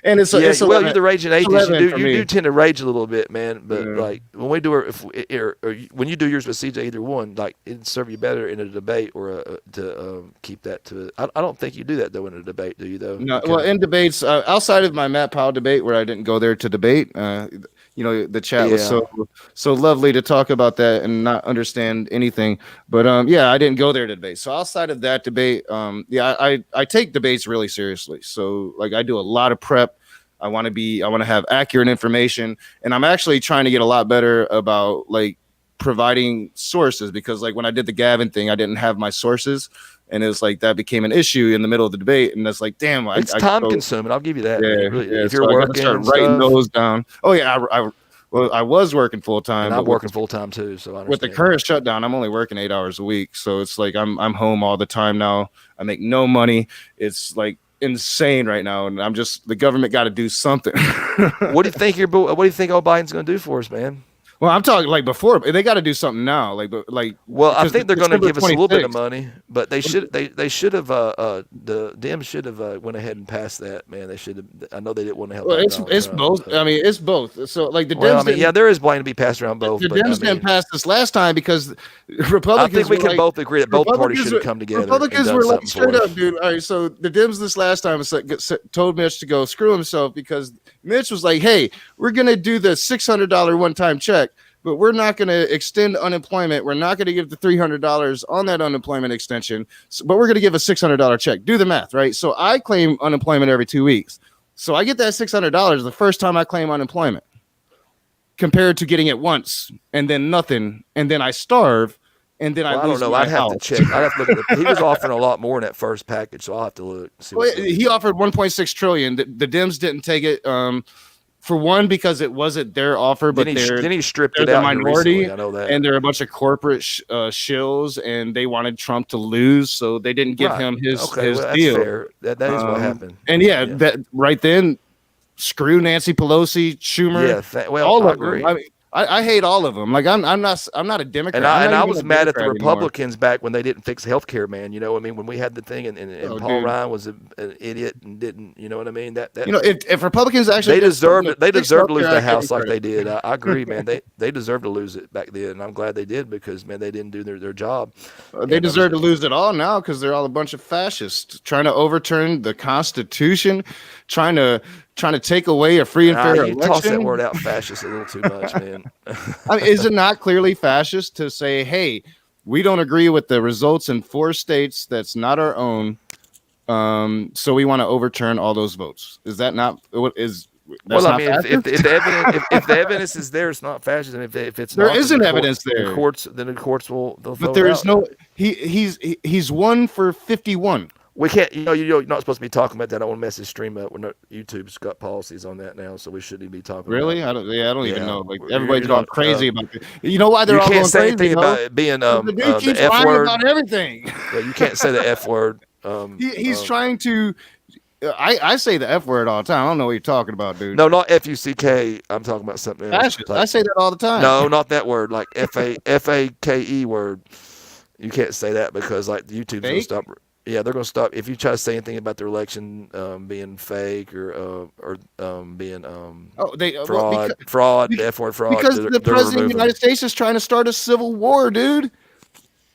and it's you're the raging atheist. You do tend to rage a little bit, man. But like when we do when you do yours with CJ, either one, like it'd serve you better in a debate or to keep that to. I don't think you do that though in a debate, do you? Though. No. Well, in debates outside of my Matt Powell debate where I didn't go there to debate. The chat was so lovely to talk about that and not understand anything. But I didn't go there to debate. So outside of that debate, I take debates really seriously. So like I do a lot of prep. I want to have accurate information, and I'm actually trying to get a lot better about like providing sources, because like when I did the Gavin thing, I didn't have my sources. And it's like that became an issue in the middle of the debate, and it's like, damn, it's time consuming. I'll give you that. Yeah, if you're working, start writing those down. Oh yeah, I was working full time. I'm working full time too, so I understand. With the current shutdown, I'm only working 8 hours a week, so it's like I'm home all the time now. I make no money. It's like insane right now, and the government got to do something. What do you think all Biden's going to do for us, man? Well, I'm talking like before. They got to do something now. Well, I think they're going to give us a little bit of 26th. money, but they should have the Dems should have went ahead and passed that. Man, they should have. I know they didn't want to help. Well, out it's Donald Trump, both. but- I mean, it's both. So like the Dems. Well, I mean, yeah, there is blame to be passed around both. The but, Dems didn't pass this last time because Republicans. I think we were can like, both agree that both parties should have come together. Republicans and were done like something straight for up, us. dude. All right, so the Dems this last time told Mitch to go screw himself because Mitch was like, "Hey, we're gonna do the $600 one-time check, but we're not going to extend unemployment. We're not going to give the $300 on that unemployment extension, but we're going to give a $600 check." Do the math, right? So I claim unemployment every 2 weeks. So I get that $600 the first time I claim unemployment, compared to getting it once and then nothing, and then I starve, and then Well, I I lose don't know. my I'd have house. to check. I'd have to look at the, he was offering a lot more in that first package, so I'll have to look. See Well, what's up. he offered 1.6 trillion. The Dems didn't take it. For one, because it wasn't their offer, but then he stripped they're it the out here minority, recently. I know that. and they're a bunch of corporate shills, and they wanted Trump to lose, so they didn't give him his well, that's deal. fair. That is what happened. And that right then, screw Nancy Pelosi, Schumer, Yeah, all I of agree. them. I mean, I hate all of them. Like I'm not a Democrat. And I was even a mad at the Democrat anymore. Republicans back when they didn't fix healthcare, man. You know, I mean, when we had the thing and Paul dude. Ryan was an idiot and didn't, you know what I mean? That if Republicans actually they did deserved something they fix deserved to lose healthcare, the I give House them like they credit. did. I agree, man. They deserved to lose it back then, and I'm glad they did because man, they didn't do their job. They deserve to lose it all now because they're all a bunch of fascists trying to overturn the Constitution, trying to take away a free and fair You election. toss that word out, fascist, a little too much, man. I mean, is it not clearly fascist to say, "Hey, we don't agree with the results in 4 states that's not our own, so we want to overturn all those votes"? Is that not what is? That's Well, I not mean, if the evidence is there, it's not fascism. If it's There not, then isn't the evidence there. Then the courts will. They'll But throw there it is out. no. He's 1 for 51. We can't. You're not supposed to be talking about that. I don't want to mess his stream up. YouTube's got policies on that now, so we shouldn't even be talking. Really? About I don't even Yeah. know. Like You're everybody's not, going crazy about it. You know why they're You all going can't say crazy? anything Ho? about it being the dude the keeps F lying word. about everything. Yeah, you can't say the F word. He's trying to. I say the F word all the time. I don't know what you're talking about, dude. No, not F-U-C-K. I'm talking about something else. Fascist. Like- I say that all the time. No, not that word. Like F-A-K-E word. You can't say that because like YouTube's gonna Fake? stop. Yeah, they're gonna stop if you try to say anything about the election being fake or being fraud, fraud. the F word fraud. Because they're the president of the removing it. United States is trying to start a civil war, dude.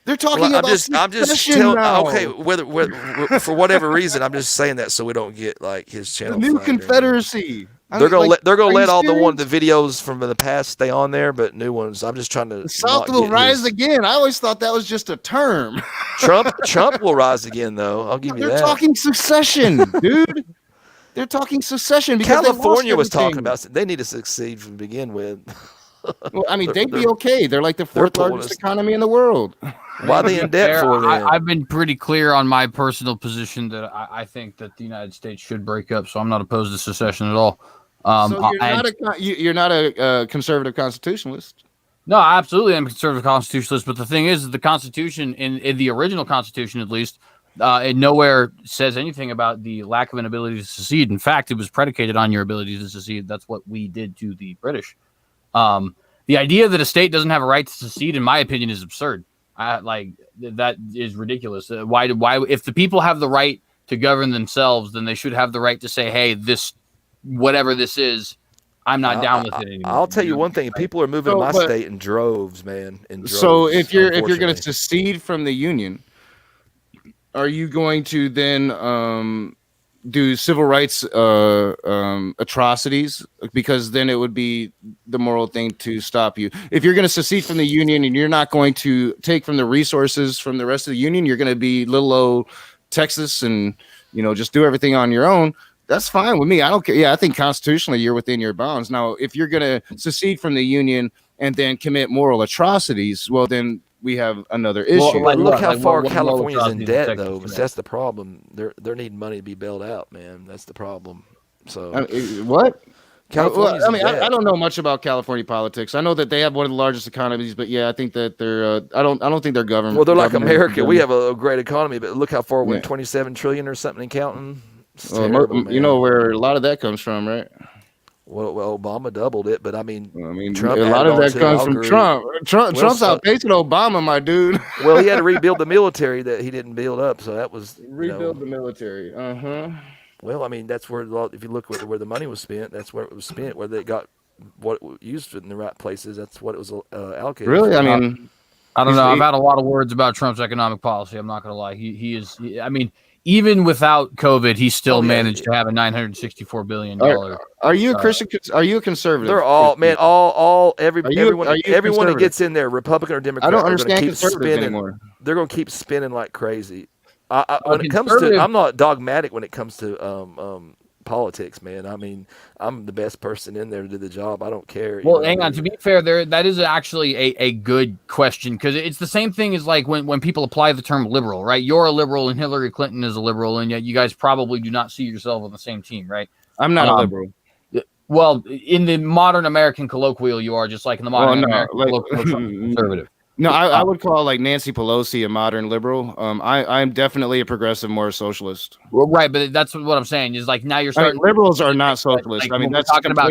They're talking Well, about I'm just secession telling. now. Okay, whether for whatever reason, I'm just saying that so we don't get like his The channel. new flagged or anything. Confederacy. I They're mean, gonna like, let are you all the serious? videos from the past stay on there, but new ones. I'm just trying to. The South not will get rise his- again. I always thought that was just a term. Trump will rise again, though. I'll give you They're that. talking secession, dude. They're talking secession because they lost California was everything. talking about they need to succeed from the begin with. Well, I mean, they'd be they're- okay. They're like the 4th pulling largest us- economy in the world. Why they in debt Fair, for then? I've been pretty clear on my personal position that I think that the United States should break up, so I'm not opposed to secession at all. So you're not a conservative constitutionalist. No, absolutely, I'm a conservative constitutionalist. But the thing is, the Constitution, in the original Constitution at least, it nowhere says anything about the lack of an ability to secede. In fact, it was predicated on your ability to secede. That's what we did to the British. The idea that a state doesn't have a right to secede, in my opinion, is absurd. That is ridiculous. Why? If the people have the right to govern themselves, then they should have the right to say, "Hey, this, whatever this is, I'm not down with it anymore." I'll tell you one thing: people are moving to my but- state in droves, man. In droves, So if you're going to unfortunately. secede from the union, are you going to then do civil rights atrocities? Because then it would be the moral thing to stop you. If you're going to secede from the union and you're not going to take from the resources from the rest of the union, you're going to be little old Texas and just do everything on your own. That's fine with me. I don't care. Yeah, I think constitutionally you're within your bounds. Now, if you're going to secede from the union and then commit moral atrocities, well, then we have another issue. Well, Look how far what California's in atrocities debt, Texas though. commit? That's the problem. They're needing money to be bailed out, man. That's the problem. So What? California's Well, in debt. I don't know much about California politics. I know that they have one of the largest economies, but yeah, I think that they're. I don't think they're government. Well, they're like government- America. We have a great economy, but look how far we're Yeah. 27 trillion or something and counting. It's Well, terrible, you man. know where a lot of that comes from, right? Well, Obama doubled it, but I mean, Trump a lot of that comes from Trump. Trump's outpacing Obama, my dude. Well, he had to rebuild the military that he didn't build up, so that was rebuild the military. Well, I mean, that's where if you look where the money was spent, that's where it was spent. Where they got what used in the right places, that's what it was allocated. Really, for. I mean, I don't know. I've had a lot of words about Trump's economic policy. I'm not going to lie. He is. I mean, even without COVID, he still managed to have a $964 billion. Are you a Christian? Are you a conservative? They're all everyone that gets in there, Republican or Democrat. I don't understand conservatives anymore. They're going to keep spinning like crazy. When it comes to, I'm not dogmatic when it comes to politics, man. I mean, I'm the best person in there to do the job. I don't care. Well, hang on. To be fair, that is actually a good question, because it's the same thing as like when people apply the term liberal, right? You're a liberal and Hillary Clinton is a liberal, and yet you guys probably do not see yourself on the same team, right? I'm not a liberal. Well, in the modern American colloquial, you are, just like in the modern American colloquial conservative. No, I would call like Nancy Pelosi a modern liberal. I'm definitely a progressive, more socialist. Well, right, but that's what I'm saying is like now you're starting. Liberals are not socialist. Like, that's talking about.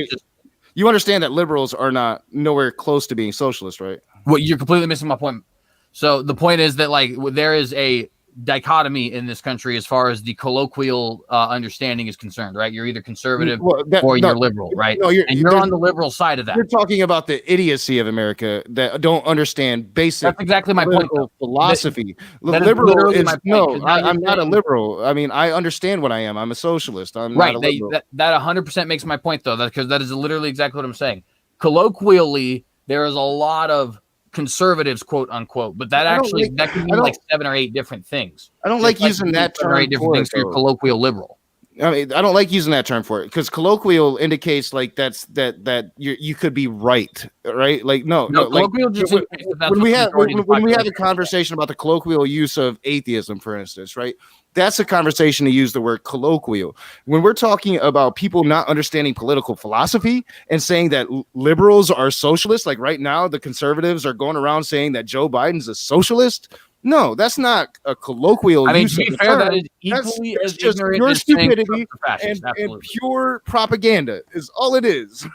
You understand that liberals are not nowhere close to being socialist, right? Well, you're completely missing my point. So the point is that like there is a dichotomy in this country as far as the colloquial understanding is concerned, right? You're either conservative or you're liberal, right? No, you're on the liberal side of that. You're talking about the idiocy of America that don't understand basic. That's exactly my point. Philosophy. Liberal is no. I'm not a liberal. I mean, I understand what I am. I'm a socialist. I'm right. Not a liberal. That 100% makes my point, though, because that is literally exactly what I'm saying. Colloquially, there is a lot of conservatives, quote unquote, but that can mean like 7 or 8 different things. I don't like using that term. 7 or 8 different things for your colloquial liberal. I mean, I don't like using that term for it because colloquial indicates like that you could be right? Like no. Colloquial just when we have a conversation about the colloquial use of atheism, for instance, right? That's a conversation to use the word colloquial. When we're talking about people not understanding political philosophy and saying that liberals are socialists, like right now, the conservatives are going around saying that Joe Biden's a socialist. No, that's not a colloquial. I mean, use to be fair, that is equally as just ignorant your as stupidity and pure propaganda is all it is.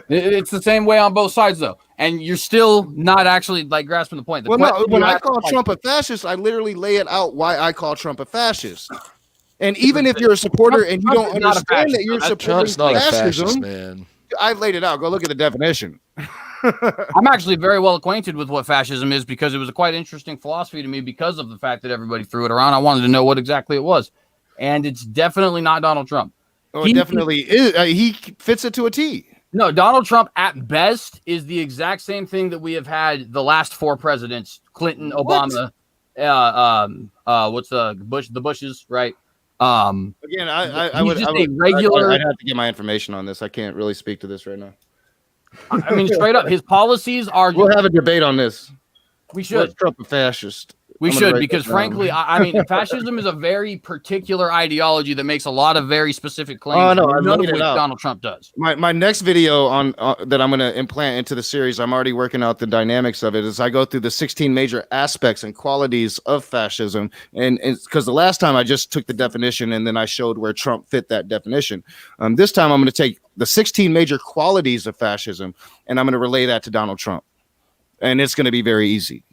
It's the same way on both sides, though, and you're still not actually like grasping the point. When I call Trump a fascist, I literally lay it out why I call Trump a fascist. And even if you're a supporter and you don't understand that you're supporting fascism, man, I laid it out. Go look at the definition. I'm actually very well acquainted with what fascism is because it was a quite interesting philosophy to me because of the fact that everybody threw it around. I wanted to know what exactly it was, and it's definitely not Donald Trump. Oh, it definitely is. He fits it to a T. No, Donald Trump at best is the exact same thing that we have had the last 4 presidents: Clinton, Obama, the Bushes, right? Again, I would regular. I'd have to get my information on this. I can't really speak to this right now. I mean, straight up, his policies are. We'll have a debate on this. We should. Was Trump a fascist? We should, because frankly, I mean, fascism is a very particular ideology that makes a lot of very specific claims. Oh, no, none of which Donald Trump does. My next video on that I'm going to implant into the series, I'm already working out the dynamics of it, is I go through the 16 major aspects and qualities of fascism. And it's because the last time I just took the definition and then I showed where Trump fit that definition. This time I'm going to take the 16 major qualities of fascism and I'm going to relay that to Donald Trump. And it's going to be very easy.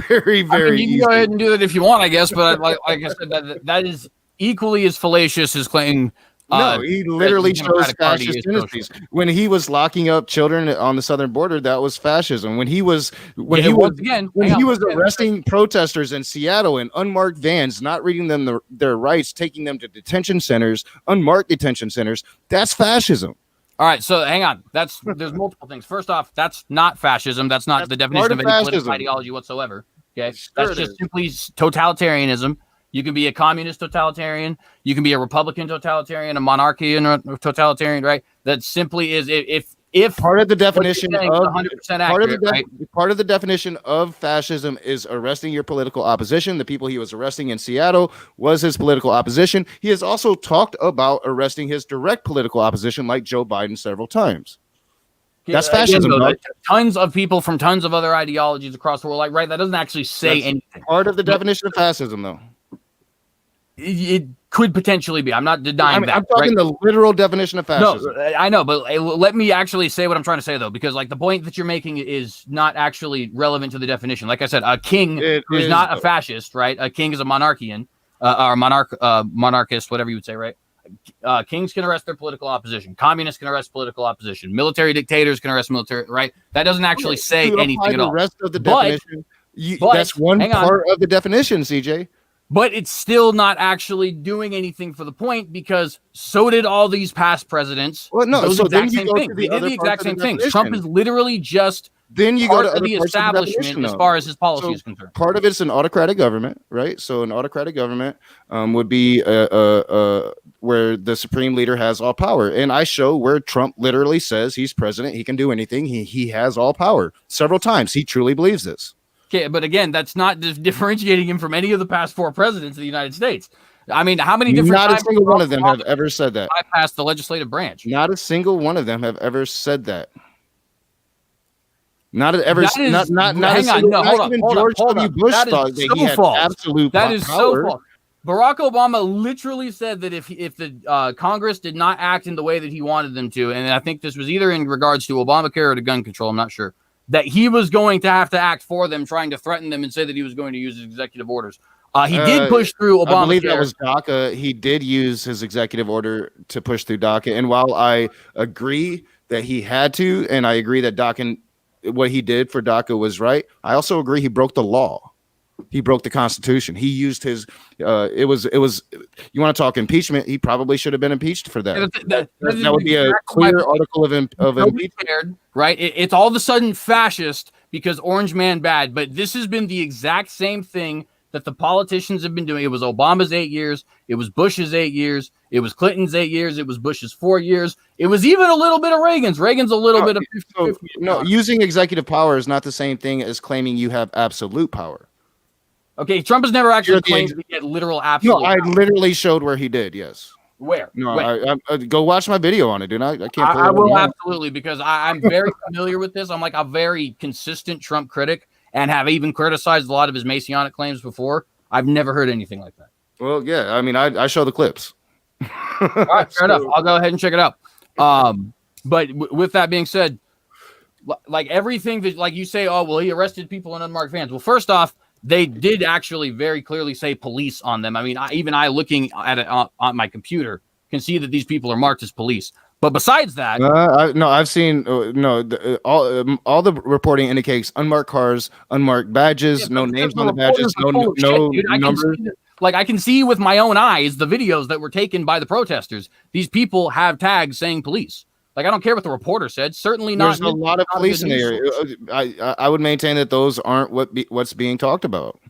very, very you can go ahead and do it if you want, I guess, but like I said, that is equally as fallacious as claiming. No, he literally shows fascist tendencies. When he was locking up children on the southern border, that was fascism. When he was arresting protesters in Seattle in unmarked vans, not reading them their rights, taking them to detention centers, unmarked detention centers, that's fascism. All right, so hang on. There's multiple things. First off, that's not fascism. That's not the definition of any political ideology whatsoever. Okay, that's just simply totalitarianism. You can be a communist totalitarian. You can be a Republican totalitarian, a monarchian totalitarian, right? That simply is if part of the definition of 100% accurate, part of the definition of fascism is arresting your political opposition. The people he was arresting in Seattle was his political opposition. He has also talked about arresting his direct political opposition, like Joe Biden, several times. That's fascism. Tons of people from tons of other ideologies across the world, like, right? That doesn't actually say anything. Part of the definition of fascism, though. it could potentially be. I'm not denying that. I'm talking the literal definition of fascism. No, I know, but let me actually say what I'm trying to say, though, because like the point that you're making is not actually relevant to the definition. Like I said, a king who is not a fascist, right? A king is a monarchian, or monarchist, whatever you would say, right? Kings can arrest their political opposition. Communists can arrest political opposition. Military dictators can arrest military, right? That doesn't actually say anything at all. The rest of the definition, that's one part of the definition, CJ. But it's still not actually doing anything for the point, because so did all these past presidents. Well, no, those so exact then you same go thing. to They did the exact same thing. Trump is literally just then you go to the establishment as far as his policy is concerned. Part of it's an autocratic government, right? So an autocratic government would be where the supreme leader has all power. And I show where Trump literally says he's president. He can do anything. He has all power several times. He truly believes this. Okay, but again, that's not differentiating him from any of the past 4 presidents of the United States. I mean, how many different Not a single one of them have ever said that. Bypass the legislative branch. Not a single one of them have ever said that. Not ever. Hang on. No, hold on. George W. Bush thought that he had absolute power. That is so false. Barack Obama literally said that if the Congress did not act in the way that he wanted them to, and I think this was either in regards to Obamacare or to gun control, I'm not sure, that he was going to have to act for them, trying to threaten them and say that he was going to use his executive orders. He did push through Obamacare. I believe that was DACA. He did use his executive order to push through DACA. And while I agree that he had to, and I agree that DACA, what he did for DACA was right, I also agree he broke the law. He broke the Constitution. He used his. It was. You want to talk impeachment? He probably should have been impeached for that. That would be a clear article of impeachment, right? It's all of a sudden fascist because Orange Man bad. But this has been the exact same thing that the politicians have been doing. It was Obama's 8 years. It was Bush's 8 years. It was Clinton's 8 years. It was Bush's 4 years. It was even a little bit of Reagan's. Reagan's a little bit of 50-50. No, using executive power is not the same thing as claiming you have absolute power. Okay, Trump has never actually claimed to get literal absolute. No, I literally showed where he did. Yes. Where? No, I go watch my video on it, dude. I can't. I will absolutely, because I'm very familiar with this. I'm like a very consistent Trump critic and have even criticized a lot of his Masonic claims before. I've never heard anything like that. Well, yeah, I mean, I show the clips. All right, fair enough. I'll go ahead and check it out. But with that being said, like everything that, like you say, oh well, he arrested people in unmarked vans. Well, first off, they did actually very clearly say police on them. I mean, even I looking at it on my computer can see that these people are marked as police. But besides that, I've seen all the reporting indicates unmarked cars, unmarked badges, no names on the badges, no numbers. I can see with my own eyes the videos that were taken by the protesters. These people have tags saying police. Like, I don't care what the reporter said. Certainly not. There's a lot of police in the area. I would maintain that those aren't what's being talked about.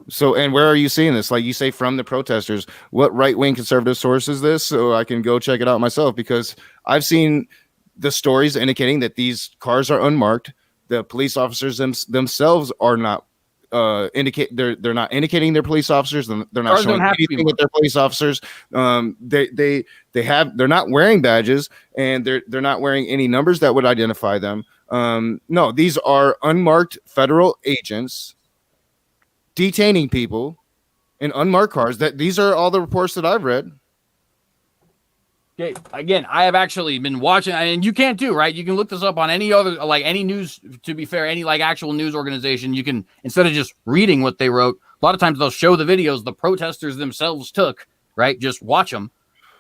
So, and where are you seeing this? Like you say, from the protesters. What right-wing conservative source is this? So I can go check it out myself, because I've seen the stories indicating that these cars are unmarked. The police officers themselves are not they're not indicating they're police officers. They're not showing anything that they're police officers. They're not wearing badges, and they're not wearing any numbers that would identify them. No, these are unmarked federal agents detaining people in unmarked cars. These are all the reports that I've read. Okay, again, I have actually been watching, and you can't do, right? You can look this up on any other, like any news, to be fair, any like actual news organization. You can, instead of just reading what they wrote, a lot of times they'll show the videos the protesters themselves took, right? Just watch them.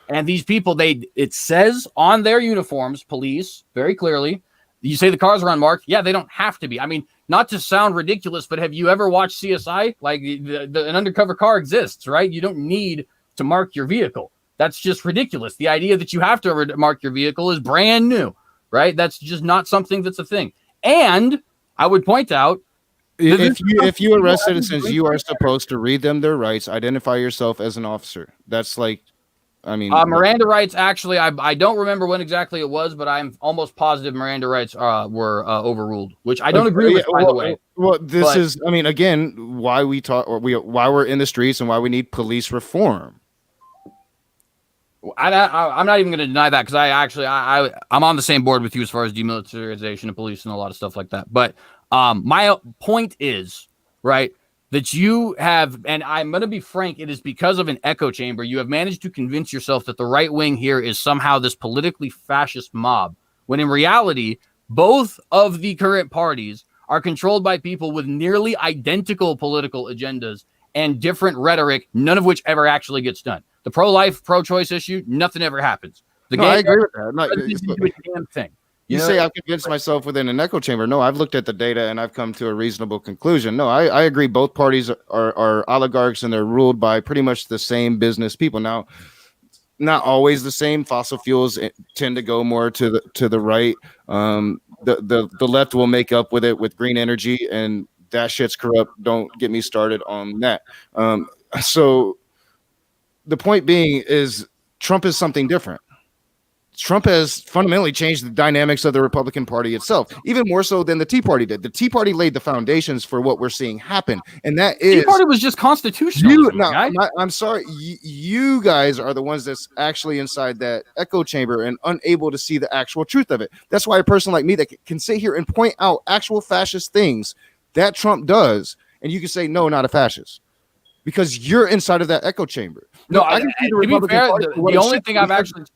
And these people, it says on their uniforms, police, very clearly. You say the cars are unmarked. Yeah, they don't have to be. I mean, not to sound ridiculous, but have you ever watched CSI? Like an undercover car exists, right? You don't need to mark your vehicle. That's just ridiculous. The idea that you have to mark your vehicle is brand new, right? That's just not something that's a thing. And I would point out, if you arrest citizens, you are supposed to read them their rights, identify yourself as an officer. That's like, I mean, Miranda rights. Actually, I don't remember when exactly it was, but I'm almost positive Miranda rights were overruled, which I don't agree with, by the way. Well, is, I mean, again, why we talk, or why we're in the streets, and why we need police reform. I'm not even going to deny that, because I'm on the same board with you as far as demilitarization of police and a lot of stuff like that. But my point is, right, that you have, and I'm going to be frank, it is because of an echo chamber. You have managed to convince yourself that the right wing here is somehow this politically fascist mob, when in reality, both of the current parties are controlled by people with nearly identical political agendas and different rhetoric, none of which ever actually gets done. The pro-life, pro-choice issue, nothing ever happens. I agree with that. No, damn thing. You say I've convinced myself within an echo chamber. No, I've looked at the data and I've come to a reasonable conclusion. No, I agree. Both parties are oligarchs and they're ruled by pretty much the same business people. Now, not always the same. Fossil fuels tend to go more to the right. The left will make up with it with green energy, and that shit's corrupt. Don't get me started on that. So the point being is Trump is something different. Trump has fundamentally changed the dynamics of the Republican Party itself, even more so than the Tea Party did. The Tea Party laid the foundations for what we're seeing happen, and that is Tea Party was just constitutional. I'm sorry, you guys are the ones that's actually inside that echo chamber and unable to see the actual truth of it. That's why a person like me that can sit here and point out actual fascist things that Trump does, and you can say no, not a fascist, because you're inside of that echo chamber. No, I can see the Republican Party. The only thing I've actually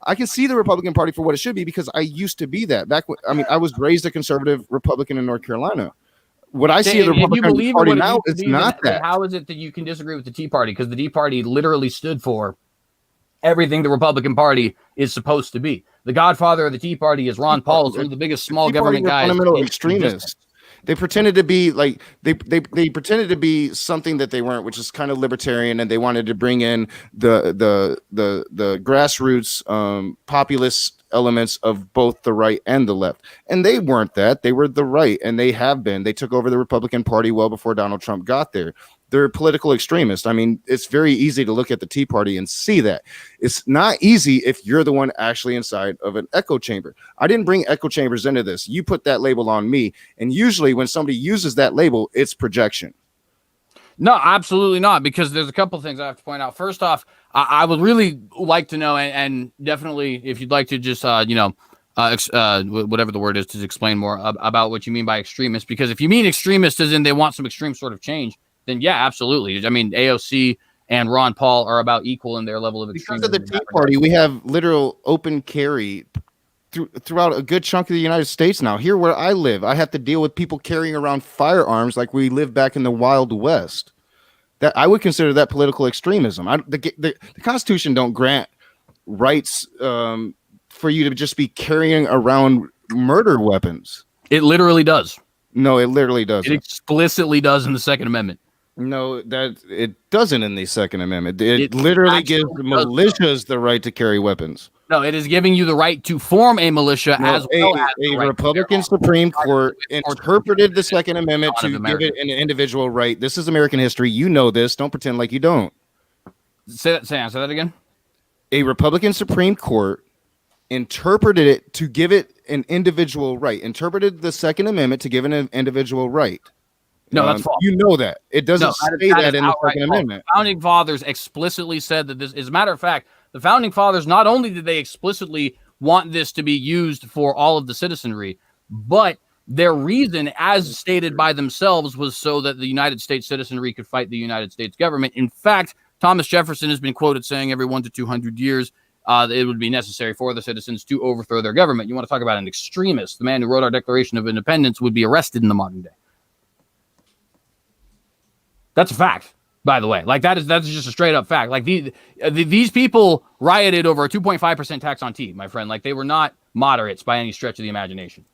I can see the Republican Party for what it should be because I used to be that back when I was raised a conservative Republican in North Carolina. What I see of the Republican Party now is not that. How is it that you can disagree with the Tea Party? Because the Tea Party literally stood for everything the Republican Party is supposed to be. The godfather of the Tea Party is Ron Paul, one of the biggest small government guys. Fundamental extremists. They pretended to be like they pretended to be something that they weren't, which is kind of libertarian, and they wanted to bring in the grassroots populist elements of both the right and the left. And they weren't that. They were the right, and they have been. They took over the Republican Party well before Donald Trump got there. They're political extremists. I mean, it's very easy to look at the Tea Party and see that. It's not easy if you're the one actually inside of an echo chamber. I didn't bring echo chambers into this. You put that label on me. And usually when somebody uses that label, it's projection. No, absolutely not, because there's a couple things I have to point out. First off, I would really like to know, and definitely if you'd like to just, whatever the word is, to explain more about what you mean by extremist, because if you mean extremist as in they want some extreme sort of change, then yeah, absolutely. I mean, AOC and Ron Paul are about equal in their level of extremism. Because of the Tea Party, we have literal open carry throughout a good chunk of the United States now. Here where I live, I have to deal with people carrying around firearms like we live back in the Wild West. That I would consider that political extremism. The Constitution don't grant rights for you to just be carrying around murder weapons. It literally does. No, it literally doesn't. It explicitly does in the Second Amendment. No, that it doesn't in the Second Amendment. It literally gives militias the right to carry weapons. No, it is giving you the right to form a militia as well as a Republican Supreme Court interpreted the Second Amendment to give it an individual right. This is American history. You know this. Don't pretend like you don't. Say that again. A Republican Supreme Court interpreted it to give it an individual right. Interpreted the Second Amendment to give it an individual right. No, that's false. You know that. It doesn't say that in the Second Amendment. The Founding Fathers explicitly said that this, as a matter of fact, the Founding Fathers, not only did they explicitly want this to be used for all of the citizenry, but their reason, as stated by themselves, was so that the United States citizenry could fight the United States government. In fact, Thomas Jefferson has been quoted saying every 1 to 200 years it would be necessary for the citizens to overthrow their government. You want to talk about an extremist? The man who wrote our Declaration of Independence would be arrested in the modern day. That's a fact, by the way. Like that's just a straight up fact. Like these people rioted over a 2.5% tax on tea, my friend. Like they were not moderates by any stretch of the imagination.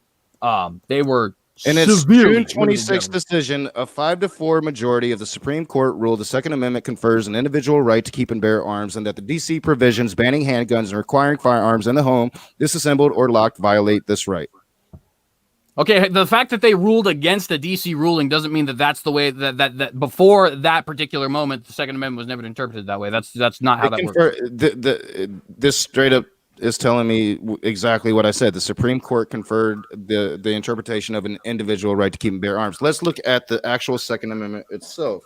They were. In its June 26th decision, a 5-4 majority of the Supreme Court ruled the Second Amendment confers an individual right to keep and bear arms, and that the D.C. provisions banning handguns and requiring firearms in the home, disassembled or locked, violate this right. Okay, the fact that they ruled against a D.C. ruling doesn't mean that that's the way that before that particular moment, the Second Amendment was never interpreted that way. That's not how that works. This straight up is telling me exactly what I said. The Supreme Court conferred the interpretation of an individual right to keep and bear arms. Let's look at the actual Second Amendment itself.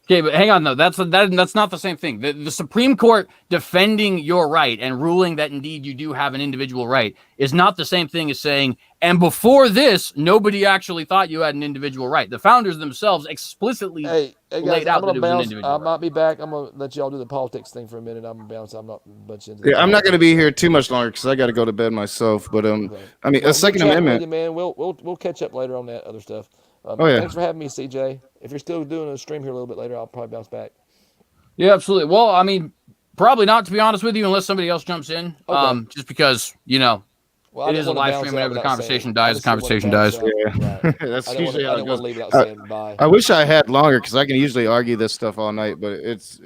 Okay, but hang on though. That's not the same thing. The Supreme Court defending your right and ruling that indeed you do have an individual right is not the same thing as saying, and before this, nobody actually thought you had an individual right. The founders themselves explicitly laid out that it was an individual I might be back. I'm gonna let y'all do the politics thing for a minute. I'm gonna bounce. I'm not much into. Yeah, I'm not gonna be here too much longer because I got to go to bed myself. But I mean, a Second Amendment. You, man, we'll catch up later on that other stuff. Yeah. Thanks for having me, CJ. If you're still doing a stream here a little bit later, I'll probably bounce back. Yeah, absolutely. Well, I mean, probably not, to be honest with you, unless somebody else jumps in. Okay. Just because, it is a live stream. Whenever the conversation dies, the conversation dies. Yeah. Right. That's I usually how it don't goes. want to leave without saying bye. I wish I had longer because I can usually argue this stuff all night, but it's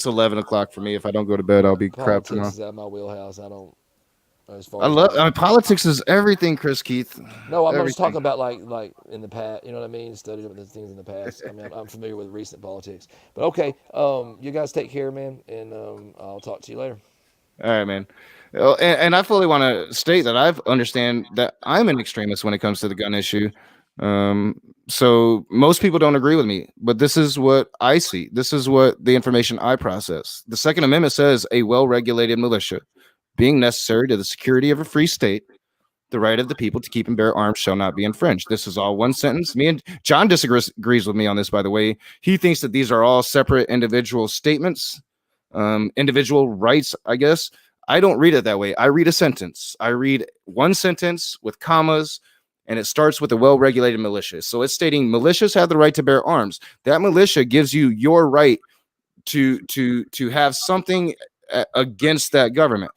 11 o'clock for me. If I don't go to bed, I'll be crap tomorrow. Politics is out of my wheelhouse. I don't. I mean, politics is everything, Chris Keith. No, I'm just talking about like in the past. You know what I mean? Studied the things in the past. I mean, I'm familiar with recent politics. But okay, you guys take care, man, and I'll talk to you later. All right, man. And I fully want to state that I understand that I'm an extremist when it comes to the gun issue. So most people don't agree with me, but this is what I see. This is what the information I process. The Second Amendment says a well-regulated militia, being necessary to the security of a free state, the right of the people to keep and bear arms shall not be infringed. This is all one sentence. Me and John disagrees with me on this, by the way. He thinks that these are all separate individual statements, individual rights, I guess. I don't read it that way. I read a sentence. I read one sentence with commas, and it starts with a well-regulated militia. So it's stating militias have the right to bear arms. That militia gives you your right to have something against that government.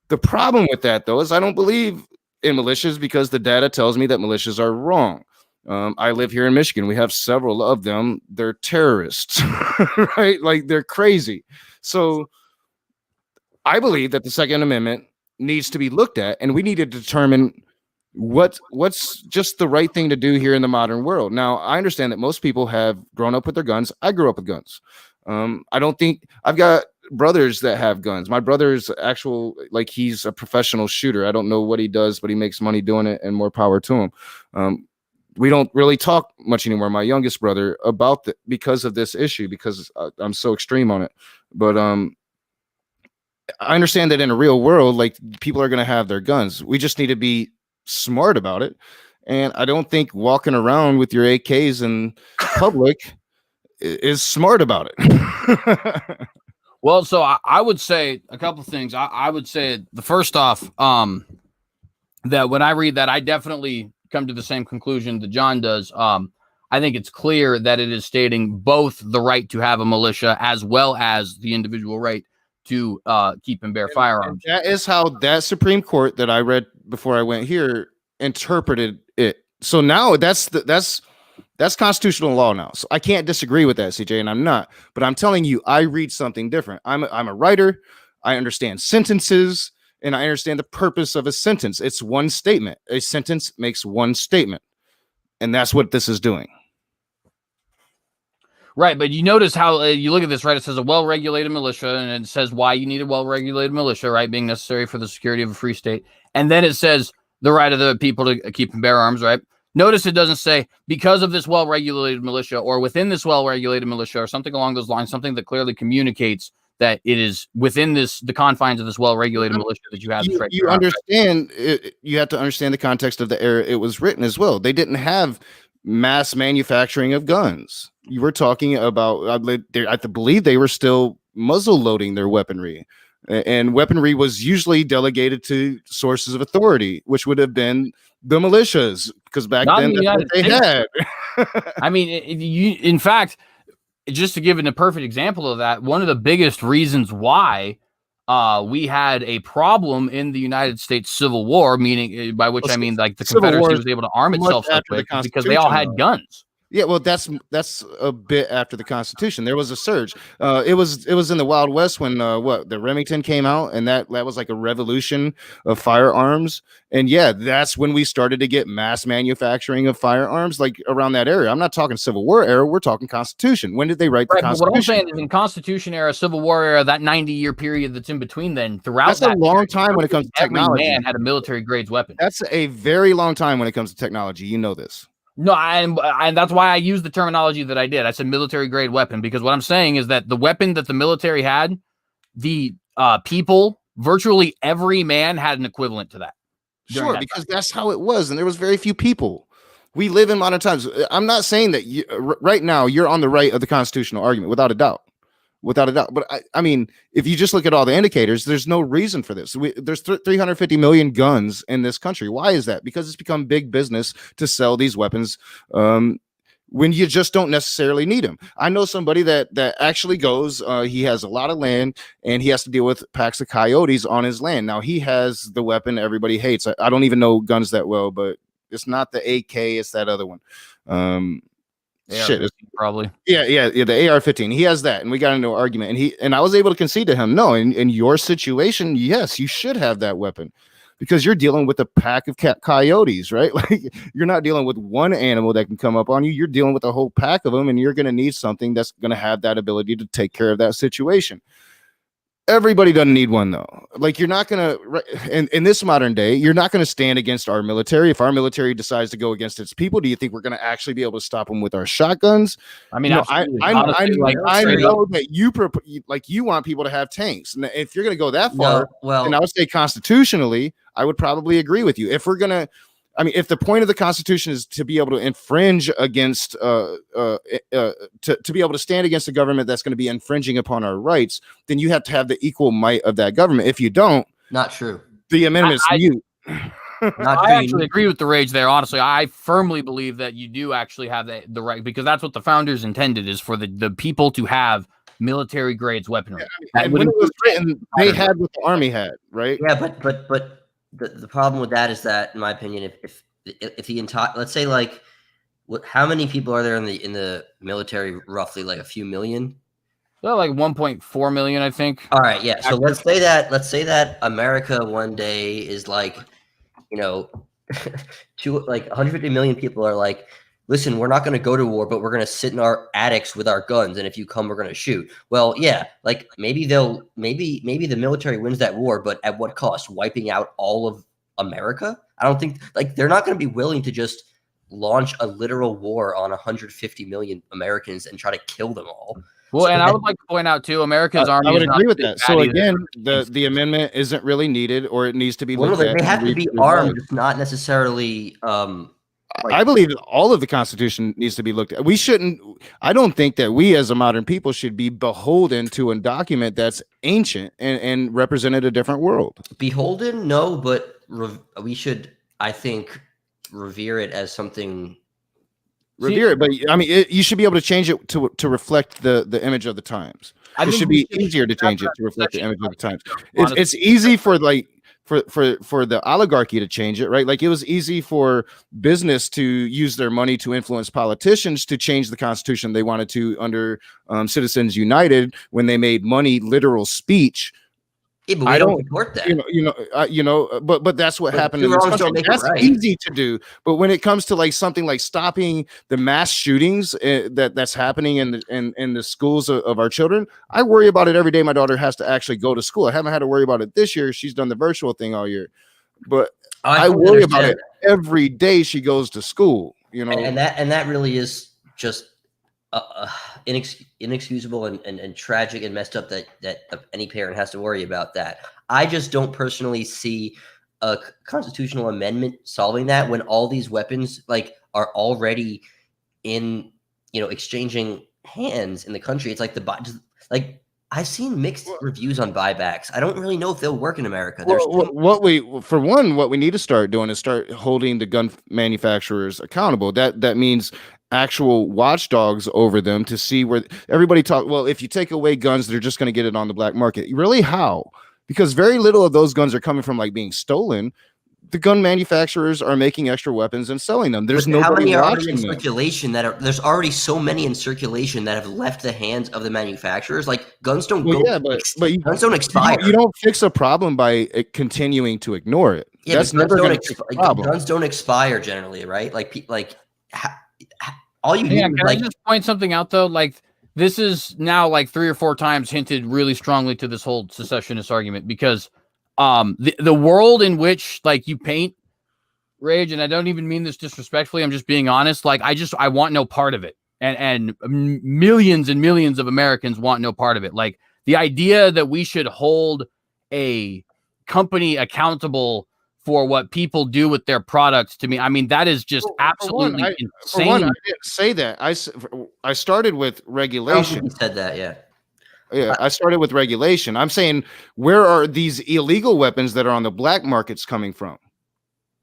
The problem with that, though, is I don't believe in militias because the data tells me that militias are wrong. I live here in Michigan. We have several of them. They're terrorists, right? Like they're crazy. So I believe that the Second Amendment needs to be looked at, and we need to determine what's just the right thing to do here in the modern world. Now, I understand that most people have grown up with their guns. I grew up with guns. I don't think I've got brothers that have guns. My brother's he's a professional shooter. I don't know what he does, but he makes money doing it, and more power to him. We don't really talk much anymore, my youngest brother, about because of this issue, because I'm so extreme on it. But I understand that in a real world, like, people are going to have their guns. We just need to be smart about it. And I don't think walking around with your AKs in public is smart about it. Well, so I would say a couple things. I would say the first off, that when I read that, I definitely come to the same conclusion that John does. I think it's clear that it is stating both the right to have a militia as well as the individual right to keep and bear firearms. That is how that Supreme Court that I read before I went here interpreted it. So now that's constitutional law now. So I can't disagree with that, CJ, and I'm not. But I'm telling you, I read something different. I'm a writer. I understand sentences, and I understand the purpose of a sentence. It's one statement. A sentence makes one statement, and that's what this is doing. Right, but you notice how you look at this, right? It says a well-regulated militia, and it says why you need a well-regulated militia, right? Being necessary for the security of a free state. And then it says the right of the people to keep and bear arms, right? Notice it doesn't say because of this well-regulated militia or within this well-regulated militia or something along those lines, something that clearly communicates that it is within the confines of this well-regulated militia that you have. You understand, you have to understand the context of the era it was written as well. They didn't have mass manufacturing of guns. You were talking about, I believe they were still muzzle loading their weaponry. And weaponry was usually delegated to sources of authority, which would have been the militias, because back then that's what they had. I mean, in fact, just to give it a perfect example of that, one of the biggest reasons why we had a problem in the United States Civil War, meaning by which I mean like the Confederacy was able to arm itself so quick because they all had guns. Yeah, well, that's a bit after the Constitution. There was a surge. It was in the Wild West when the Remington came out, and that was like a revolution of firearms. And yeah, that's when we started to get mass manufacturing of firearms, like around that area. I'm not talking Civil War era. We're talking Constitution. When did they write the Constitution? What I'm saying is in Constitution era, Civil War era, that 90-year period that's in between then, throughout that's a long time when it comes to technology. Every man had a military grades weapon. That's a very long time when it comes to technology. You know this. No, and that's why I used the terminology that I did. I said military grade weapon, because what I'm saying is that the weapon that the military had, the people, virtually every man had an equivalent to that. Sure, because that's how it was, and there was very few people. We live in modern times. I'm not saying that right now you're on the right of the constitutional argument, without a doubt. But I mean, if you just look at all the indicators, there's no reason for this. There's 350 million guns in this country. Why is that? Because it's become big business to sell these weapons when you just don't necessarily need them. I know somebody that actually goes, he has a lot of land and he has to deal with packs of coyotes on his land. Now he has the weapon everybody hates. I don't even know guns that well, but it's not the AK, it's that other one. Shit, probably. Yeah, the AR-15. He has that, and we got into an argument, and I was able to concede to him, no, in your situation, yes, you should have that weapon, because you're dealing with a pack of coyotes, right? Like, you're not dealing with one animal that can come up on you. You're dealing with a whole pack of them, and you're going to need something that's going to have that ability to take care of that situation. Everybody doesn't need one, though. Like, you're not going to, in this modern day, you're not going to stand against our military. If our military decides to go against its people, do you think we're going to actually be able to stop them with our shotguns? I mean, I know that you want people to have tanks. And if you're going to go that far, and I would say constitutionally, I would probably agree with you. If we're going to, I mean, if the point of the Constitution is to be able to infringe against, to be able to stand against a government that's going to be infringing upon our rights, then you have to have the equal might of that government. If you don't, not true. The amendment's mute. I actually agree with the rage there. Honestly, I firmly believe that you do actually have the right, because that's what the founders intended, is for the people to have military grades weaponry. Yeah, and when it was written, they had what the army had, right? Yeah, but the problem with that is that, in my opinion, if the entire, let's say, like, how many people are there in the military? Roughly like a few million. Well, like 1.4 million, I think. All right, yeah. So let's say that America one day is like, you know, like 150 million people are like, listen, we're not going to go to war, but we're going to sit in our attics with our guns, and if you come, we're going to shoot. Well, yeah, like maybe the military wins that war, but at what cost? Wiping out all of America? I don't think, like, they're not going to be willing to just launch a literal war on 150 million Americans and try to kill them all. Well, and I would like to point out too, America's army. I would agree with that. So again, the amendment isn't really needed, or it needs to be looked at. They have to be armed, not necessarily. I believe that all of the Constitution needs to be looked at. We shouldn't. I don't think that we, as a modern people, should be beholden to a document that's ancient and represented a different world. Beholden, no, but we should, I think, revere it as something. Revere it, but I mean, you should be able to change it to reflect the image of the times. It should be easier to change it to reflect the image of the times. It's easy for for the oligarchy to change it, right? Like, it was easy for business to use their money to influence politicians to change the Constitution they wanted to under Citizens United, when they made money literal speech. Yeah, but we don't support that. But that's what happened in this country. That's easy to do. But when it comes to like something like stopping the mass shootings that's happening in the schools of our children, I worry about it every day. My daughter has to actually go to school. I haven't had to worry about it this year. She's done the virtual thing all year, but I worry about it every day she goes to school. You know, and that really is just inexcusable and tragic and messed up that any parent has to worry about that. I just don't personally see a constitutional amendment solving that, when all these weapons like are already in, exchanging hands in the country. It's like I've seen mixed reviews on buybacks. I don't really know if they'll work in America. What we need to start doing is start holding the gun manufacturers accountable. That means actual watchdogs over them to see where everybody talk. Well, if you take away guns, they're just going to get it on the black market. Really? How? Because very little of those guns are coming from like being stolen. The gun manufacturers are making extra weapons and selling them. There's no. How many are already in circulation there's already so many in circulation that have left the hands of the manufacturers? Like, guns don't go. Yeah, but guns don't expire. You don't fix a problem by continuing to ignore it. Yeah, that's never going to fix a problem. Guns don't expire generally, right? All you need. Can I just point something out though? Like, this is now like 3 or 4 times hinted really strongly to this whole secessionist argument, because the world in which like you paint Rage, and I don't even mean this disrespectfully. I'm just being honest. Like, I want no part of it. And millions and millions of Americans want no part of it. Like, the idea that we should hold a company accountable for what people do with their products, to me, I mean, that is just absolutely insane. For one, I didn't say that. I started with regulation. You said that, yeah. Yeah, I started with regulation. I'm saying, where are these illegal weapons that are on the black markets coming from?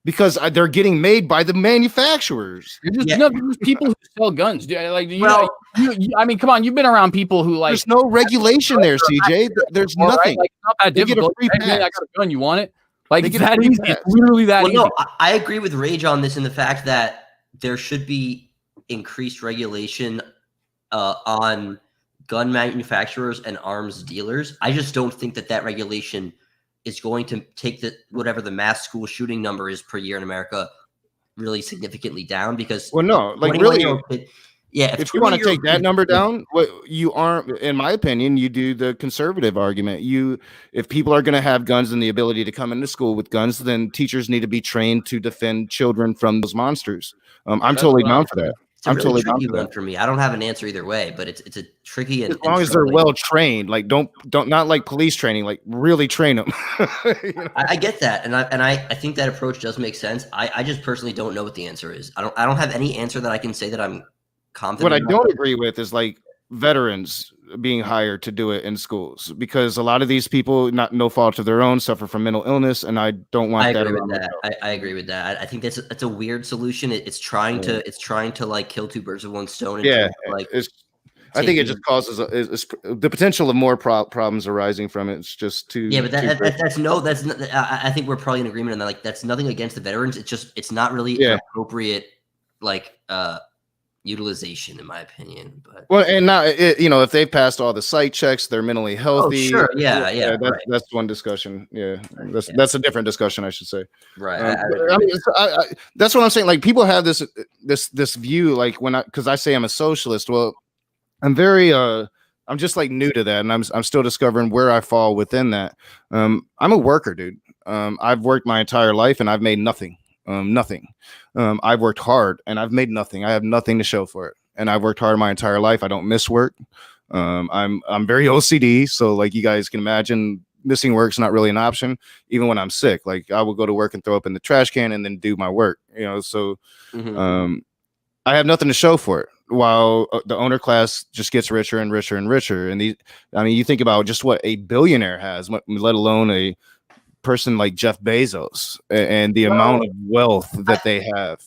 Because they're getting made by the manufacturers. You're just, there's people who sell guns. Like, I mean, come on, you've been around people who, like, there's no regulation there, CJ. There's nothing. Right? Like, it's not that difficult. Hey, man, I got a gun. You want it? Like, it's that easy. It's literally that easy. No, I agree with Rage on this in the fact that there should be increased regulation on gun manufacturers and arms dealers. I just don't think that regulation is going to take whatever the mass school shooting number is per year in America really significantly down, because if you want to take that number down, what you aren't, in my opinion, you do the conservative argument. If people are going to have guns and the ability to come into school with guns, then teachers need to be trained to defend children from those monsters. I'm totally down for that. It's a really tricky one for me. I don't have an answer either way, but it's a tricky and as long as they're well trained. Like, don't not like police training. Like, really train them. I get that, and I think that approach does make sense. I just personally don't know what the answer is. I don't have any answer that I can say that I'm confident. What I don't agree with is like veterans being hired to do it in schools, because a lot of these people, no fault of their own, suffer from mental illness, and I don't want that. I agree with that. I think that's a weird solution. It's trying to like kill two birds with one stone. And I think it just causes the potential of more problems arising from it. It's just too. Yeah, but I think we're probably in agreement on that. Like, that's nothing against the veterans. It's not really an appropriate utilization, in my opinion. But and now if they've passed all the site checks, they're mentally healthy. Oh, sure. That's one discussion. That's a different discussion, I should say. Right. That's what I'm saying. Like, people have this view, like, because I say I'm a socialist. Well, I'm just like new to that, and I'm still discovering where I fall within that. I'm a worker, dude. I've worked my entire life and I've made nothing. Nothing. I've worked hard and I've made nothing. I have nothing to show for it. And I've worked hard my entire life. I don't miss work. I'm very OCD. So, like, you guys can imagine, missing work's not really an option. Even when I'm sick, like, I will go to work and throw up in the trash can and then do my work, so I have nothing to show for it, while the owner class just gets richer and richer and richer. And you think about just what a billionaire has, let alone a person like Jeff Bezos, and the amount of wealth that they have.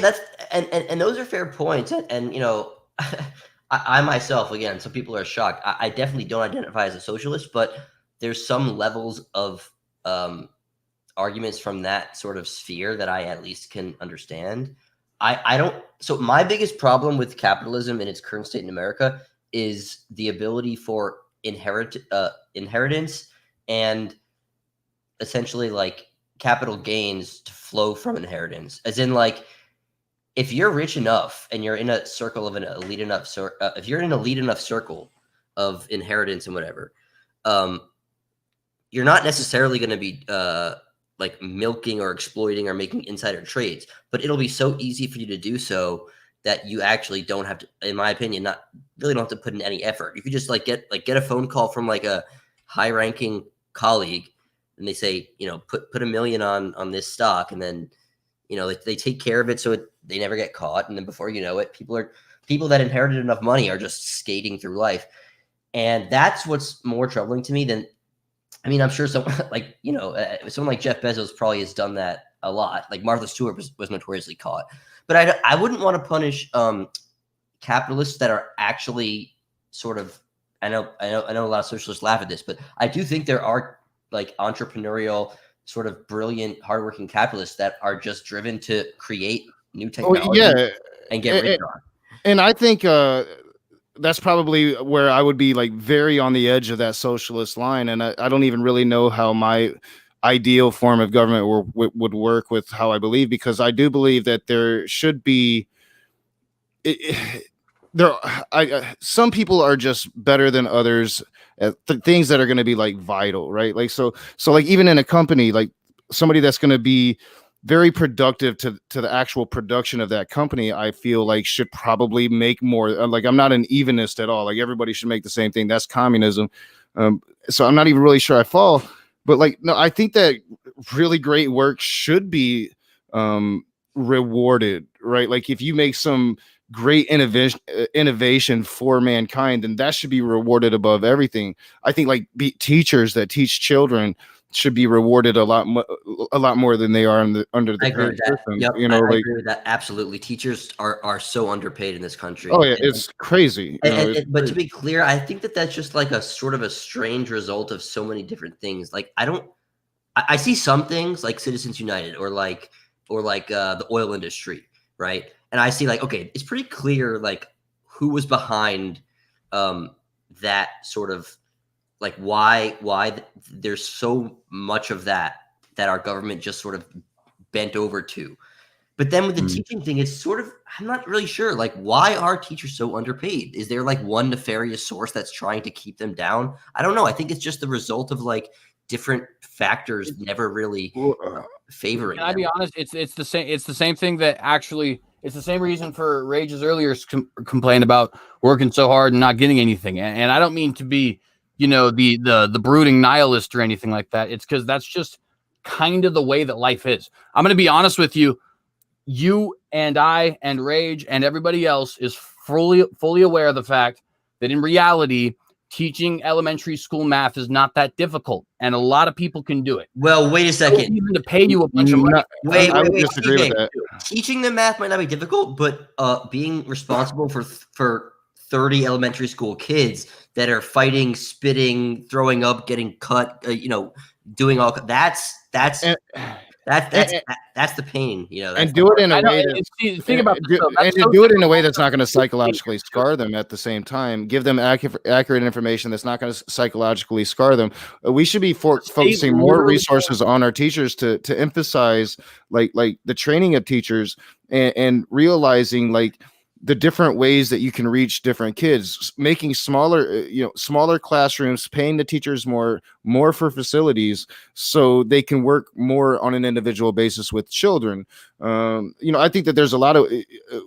That's and those are fair points. And I myself, again, some people are shocked. I definitely don't identify as a socialist, but there's some levels of arguments from that sort of sphere that I at least can understand. I don't. So my biggest problem with capitalism in its current state in America is the ability for inheritance and essentially like capital gains to flow from inheritance. As in, like, if you're rich enough and you're in a circle of if you're in an elite enough circle of inheritance and whatever, you're not necessarily going to be like milking or exploiting or making insider trades, but it'll be so easy for you to do so that you actually don't have to, in my opinion, don't have to put in any effort. You could just get a phone call from like a high ranking colleague, and they say, put $1 million on this stock, and then, they take care of it so they never get caught. And then before you know it, people that inherited enough money are just skating through life. And that's what's more troubling to me than, I'm sure someone like, someone like Jeff Bezos probably has done that a lot. Like Martha Stewart was notoriously caught. But I wouldn't want to punish capitalists that are actually sort of, I know a lot of socialists laugh at this, but I do think there are like entrepreneurial, sort of brilliant, hardworking capitalists that are just driven to create new technology and get rich on. And I think that's probably where I would be like very on the edge of that socialist line. And I don't even really know how my ideal form of government would work with how I believe, because I do believe that there should be some people are just better than others at things that are going to be like vital, right? Like so like even in a company, like somebody that's going to be very productive to the actual production of that company, I feel like should probably make more. Like, I'm not an evenist at all. Like, everybody should make the same thing. That's communism. So I'm not even really sure I fall. But like, no, I think that really great work should be rewarded, right? Like, if you make some great innovation for mankind, then that should be rewarded above everything. I think like teachers that teach children should be rewarded a lot more than they are under the current system. Yep, you know, I like, agree with that. Absolutely, teachers are so underpaid in this country. Oh yeah, it's crazy. But to be clear, I think that's just like a sort of a strange result of so many different things. Like, I see some things like Citizens United or like the oil industry, right? And I see like, okay, it's pretty clear like who was behind that sort of. Like why there's so much of that our government just sort of bent over to. But then with the teaching thing, it's sort of, I'm not really sure. Like, why are teachers so underpaid? Is there like one nefarious source that's trying to keep them down? I don't know. I think it's just the result of like different factors never really favoring. Can I be honest? It's the same. It's the same thing that actually. It's the same reason for Rage's earlier complaint about working so hard and not getting anything. And I don't mean to be, the brooding nihilist or anything like that. It's because that's just kind of the way that life is. I'm going to be honest with you. You and I and Rage and everybody else is fully aware of the fact that in reality, teaching elementary school math is not that difficult, and a lot of people can do it. Well, wait a second. Even to pay you a bunch of money. Wait, disagree with that. Teaching them math might not be difficult, but being responsible for 30 elementary school kids that are fighting, spitting, throwing up, getting cut, doing all that's the pain, and do it in a way do it in a way that's not going to psychologically scar them at the same time. Give them accurate information that's not going to psychologically scar them. We should be focusing more resources on our teachers to emphasize like the training of teachers and realizing like the different ways that you can reach different kids, making smaller classrooms, paying the teachers more for facilities so they can work more on an individual basis with children. I think that there's a lot of,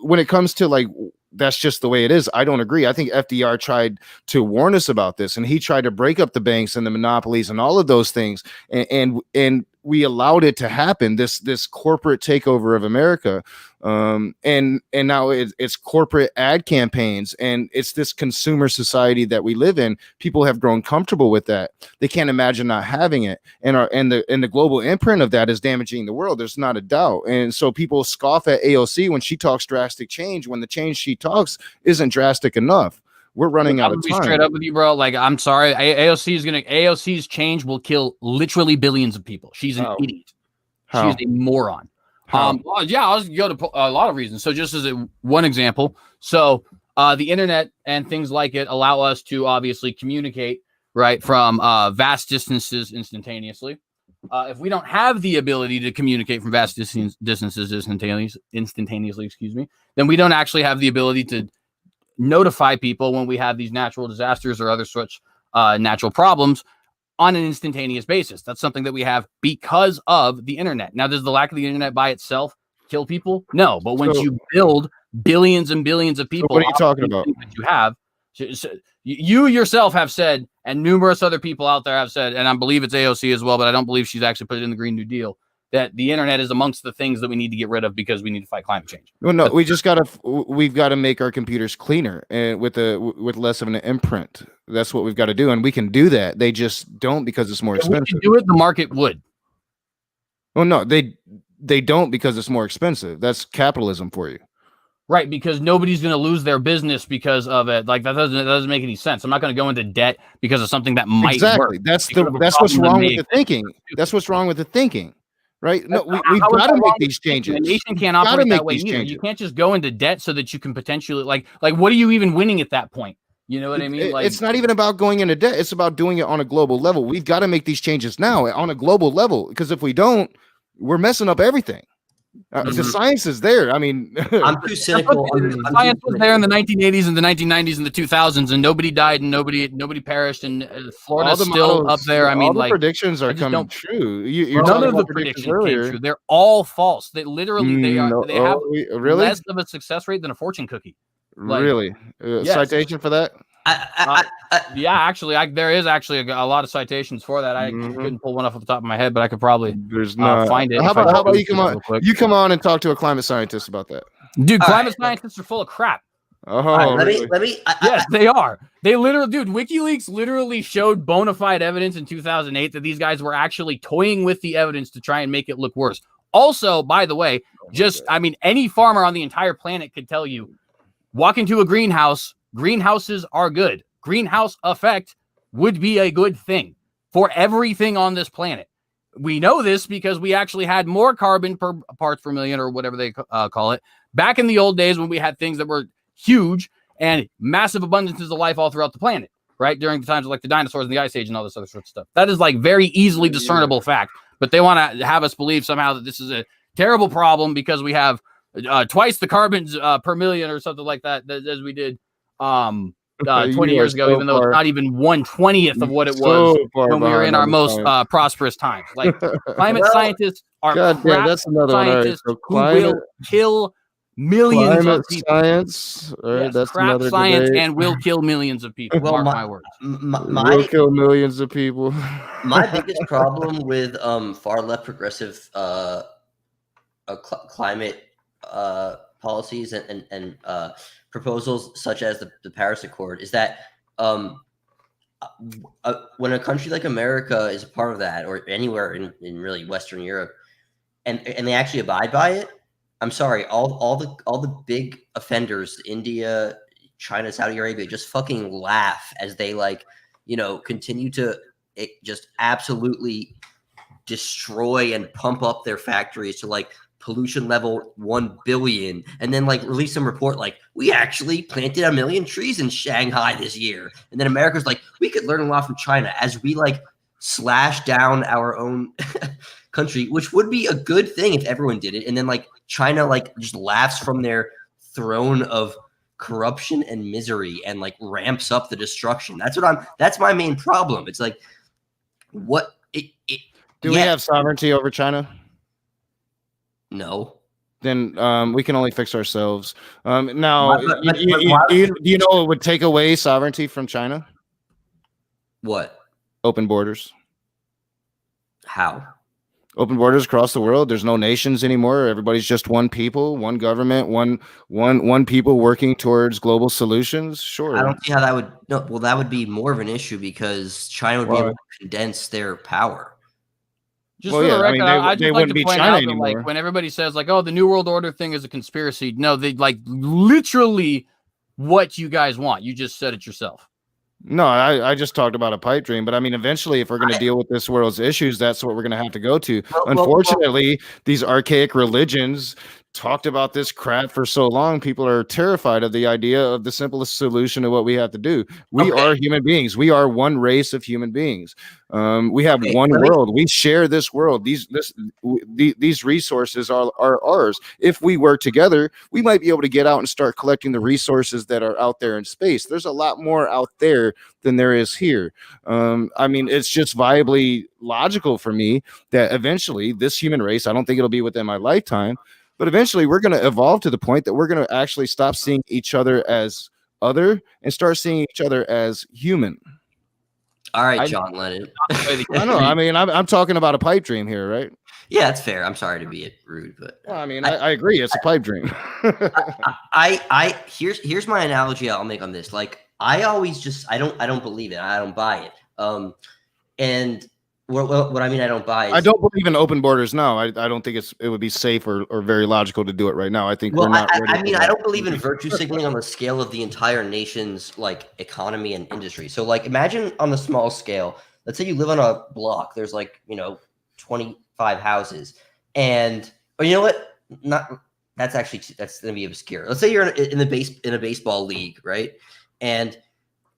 when it comes to like, that's just the way it is. I don't agree. I think FDR tried to warn us about this, and he tried to break up the banks and the monopolies and all of those things. And we allowed it to happen, this corporate takeover of America. And now it's corporate ad campaigns, and it's this consumer society that we live in. People have grown comfortable with that. They can't imagine not having it. And the global imprint of that is damaging the world. There's not a doubt. And so people scoff at AOC when she talks drastic change, when the change she talks isn't drastic enough. We're running out of time. Straight up with you, bro. Like, I'm sorry. AOC's change will kill literally billions of people. She's an idiot. How? She's a moron. I'll go to a lot of reasons. So just as one example, so the internet and things like it allow us to obviously communicate, right, from vast distances instantaneously. If we don't have the ability to communicate from vast distances instantaneously, then we don't actually have the ability to notify people when we have these natural disasters or other such natural problems on an instantaneous basis. That's something that we have because of the internet. Now, does the lack of the internet by itself kill people? No, but once you build billions and billions of people, what are you talking about? That you have, you yourself have said, and numerous other people out there have said, and I believe it's AOC as well, but I don't believe she's actually put it in the Green New Deal, that the internet is amongst the things that we need to get rid of because we need to fight climate change. Well, no, we've got to make our computers cleaner and with less of an imprint. That's what we've got to do, and we can do that. They just don't because it's more expensive. If we could do it, the market would. Well, no, they don't because it's more expensive. That's capitalism for you. Right, because nobody's going to lose their business because of it. Like that doesn't make any sense. I'm not going to go into debt because of something that might work. That's what's wrong with the thinking. That's what's wrong with the thinking. Right? No, we've got to make these changes. The nation can't operate that way either. You can't just go into debt so that you can potentially like what are you even winning at that point? You know what I mean? Like, it's not even about going into debt. It's about doing it on a global level. We've got to make these changes now on a global level, because if we don't, we're messing up everything. The science is there. I mean, I'm too cynical. Science was there in the 1980s and the 1990s and the 2000s, and nobody died and nobody perished, and Florida's still up there. I mean, all the like, predictions are coming true. You're none talking of the about predictions earlier. came true. They're all false. They literally they have really less of a success rate than a fortune cookie. Like, really? yes. Citation for that? Yeah, actually, there is actually a lot of citations for that. I couldn't pull one off the top of my head, but I could probably find it. How about you come on? You come on and talk to a climate scientist about that, dude. Climate scientists are full of crap. Oh, let really? me. Yes, they are. They literally, dude. WikiLeaks literally showed bona fide evidence in 2008 that these guys were actually toying with the evidence to try and make it look worse. Also, by the way, any farmer on the entire planet could tell you, walk into a greenhouse. Greenhouses are good. Greenhouse effect would be a good thing for everything on this planet. We know this because we actually had more carbon per parts per million, or whatever they call it, back in the old days when we had things that were huge and massive abundances of life all throughout the planet, right? During the times of like the dinosaurs and the ice age and all this other sort of stuff. That is like very easily discernible fact, but they want to have us believe somehow that this is a terrible problem because we have twice the carbons per million or something like that as we did 20 years ago, even though it's not even 1/20th of what it was when we were in our most prosperous times. Like, climate scientists are that's another scientists one. who will kill millions of people. Science, that's crap another science debate. and will kill millions of people. Mark my words. Will kill millions of people. My biggest problem with far left progressive climate policies and proposals such as the Paris Accord is that when a country like America is a part of that, or anywhere in really Western Europe, and they actually abide by it, I'm sorry, all the big offenders, India, China, Saudi Arabia, just fucking laugh as they continue to just absolutely destroy and pump up their factories to pollution level 1 billion, and then release some report we actually planted 1 million trees in Shanghai this year, and then America's we could learn a lot from China as we slash down our own country, which would be a good thing if everyone did it, and then China just laughs from their throne of corruption and misery and ramps up the destruction. That's my main problem. It's do we have sovereignty over China? No. Then we can only fix ourselves. Now, do you know what would take away sovereignty from China? What? Open borders. How? Open borders across the world. There's no nations anymore. Everybody's just one people, one government, one people working towards global solutions. Sure. I don't see how that would. No, well, that would be more of an issue because China would be able to condense their power. Just for the record, I just like to point out that when everybody says oh, the New World Order thing is a conspiracy, no, they literally what you guys want. You just said it yourself. No, I just talked about a pipe dream, but I mean, eventually, if we're going to deal with this world's issues, that's what we're going to have to go to. Unfortunately, these archaic religions talked about this crap for so long, people are terrified of the idea of the simplest solution to what we have to do. We are human beings. We are one race of human beings. We have one world. We share this world. These resources are ours. If we work together, we might be able to get out and start collecting the resources that are out there in space. There's a lot more out there than there is here. I mean, it's just viably logical for me that eventually this human race, I don't think it'll be within my lifetime, but eventually we're going to evolve to the point that we're going to actually stop seeing each other as other and start seeing each other as human. All right, John Lennon. I know. I mean, I'm talking about a pipe dream here, right? Yeah, it's fair. I'm sorry to be rude, but well, I mean, I agree. It's a pipe dream. Here's my analogy I'll make on this. I always just I don't believe it. I don't buy it. And what I mean, I don't buy. I don't believe in open borders now. I don't think it would be safe or very logical to do it right now. I think we're not. I don't believe in virtue signaling on the scale of the entire nation's economy and industry. So imagine on the small scale. Let's say you live on a block. There's 25 houses, and or you know what? That's gonna be obscure. Let's say you're in a baseball league, right? And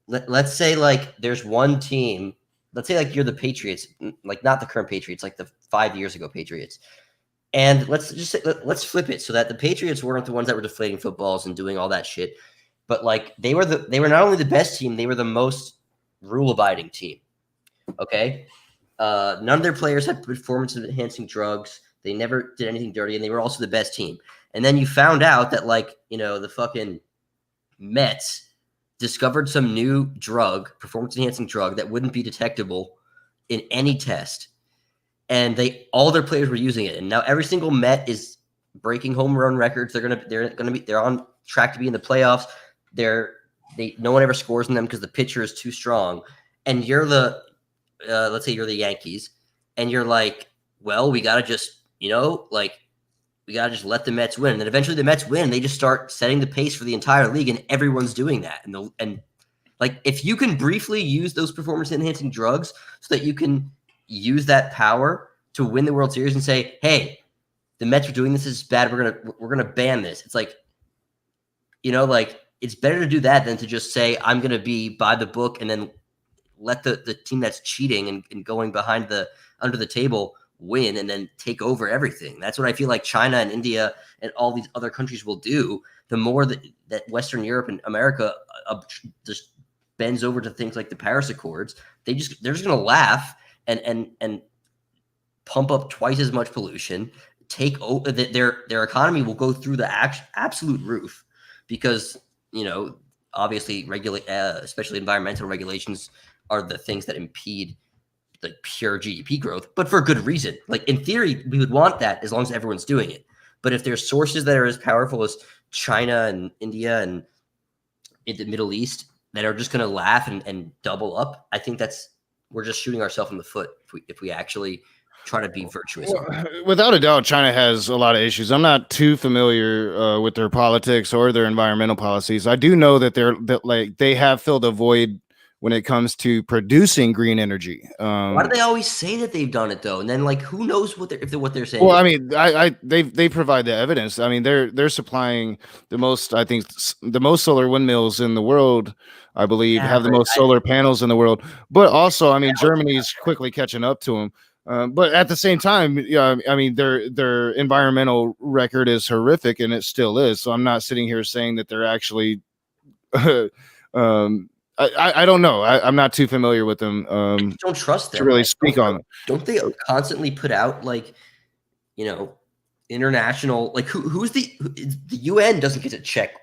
let's say there's one team. Let's say you're the Patriots, not the current Patriots, the 5 years ago Patriots. And let's just say, let's flip it so that the Patriots weren't the ones that were deflating footballs and doing all that shit, but like they were not only the best team, they were the most rule-abiding team. Okay, none of their players had performance-enhancing drugs. They never did anything dirty, and they were also the best team. And then you found out that, like, you know, the fucking Mets discovered some new drug, performance-enhancing drug, that wouldn't be detectable in any test. And all their players were using it. And now every single Met is breaking home run records. They're on track to be in the playoffs. No one ever scores in them because the pitcher is too strong. And you're let's say you're the Yankees, and you're like, well, we got to just, you know, like, we got to just let the Mets win. And then eventually the Mets win. They just start setting the pace for the entire league, and everyone's doing that. And like, if you can briefly use those performance-enhancing drugs so that you can use that power to win the World Series and say, hey, the Mets are doing this is bad. We're gonna ban this. It's like, you know, like, it's better to do that than to just say, I'm going to be by the book and then let the team that's cheating and going behind under the table win and then take over everything. That's what I feel like China and India and all these other countries will do. The more that Western Europe and America just bends over to things like the Paris Accords, they're just going to laugh and pump up twice as much pollution. Take over their economy will go through the absolute roof because, you know, obviously especially environmental regulations are the things that impede like pure GDP growth, but for good reason. Like, in theory, we would want that as long as everyone's doing it. But if there's sources that are as powerful as China and India and in the Middle East that are just going to laugh and double up, I think we're just shooting ourselves in the foot if we actually try to be virtuous. Well, without a doubt, China has a lot of issues. I'm not too familiar with their politics or their environmental policies. I do know that they have filled a void when it comes to producing green energy. Why do they always say that they've done it though? And then, like, who knows what they're saying? Well, I mean, they provide the evidence. I mean, they're supplying the most solar windmills in the world. I believe have the most solar panels in the world. But also, I mean, Germany's quickly catching up to them. But at the same time, yeah, I mean, their environmental record is horrific, and it still is. So I'm not sitting here saying that they're actually. I don't know. I'm not too familiar with them. I don't trust them to really speak on them. Don't they constantly put out, like, you know, international, like, who's the UN doesn't get to check